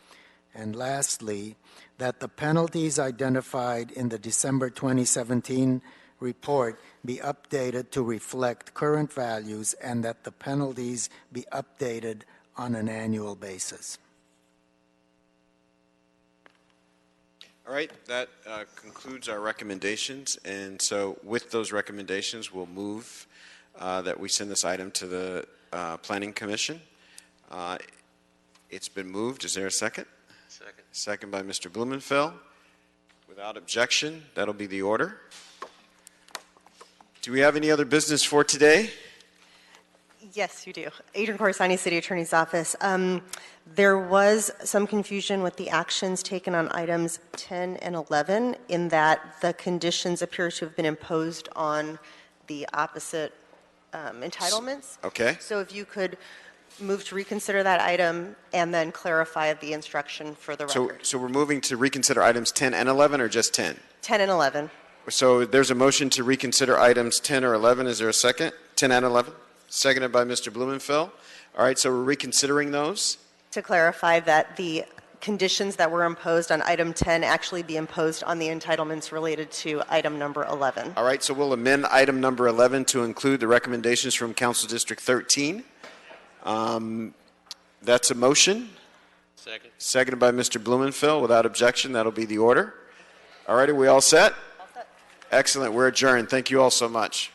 And lastly, that the penalties identified in the December 2017 report be updated to reflect current values and that the penalties be updated on an annual basis. All right, that concludes our recommendations. And so with those recommendations, we'll move that we send this item to the Planning Commission. It's been moved. Is there a second? Second. Second by Mr. Blumenfeld. Without objection, that'll be the order. Do we have any other business for today? Yes, you do. Adrian Corsani, City Attorney's Office. There was some confusion with the actions taken on items 10 and 11 in that the conditions appear to have been imposed on the opposite entitlements. Okay. So if you could move to reconsider that item and then clarify the instruction for the record. So we're moving to reconsider items 10 and 11 or just 10? 10 and 11. So there's a motion to reconsider items 10 or 11. Is there a second? 10 and 11? Seconded by Mr. Blumenfeld. All right, so we're reconsidering those. To clarify that the conditions that were imposed on item 10 actually be imposed on the entitlements related to item number 11. All right, so we'll amend item number 11 to include the recommendations from Council District 13. That's a motion. Second. Seconded by Mr. Blumenfeld. Without objection, that'll be the order. All right, are we all set? All set. Excellent. We're adjourned. Thank you all so much.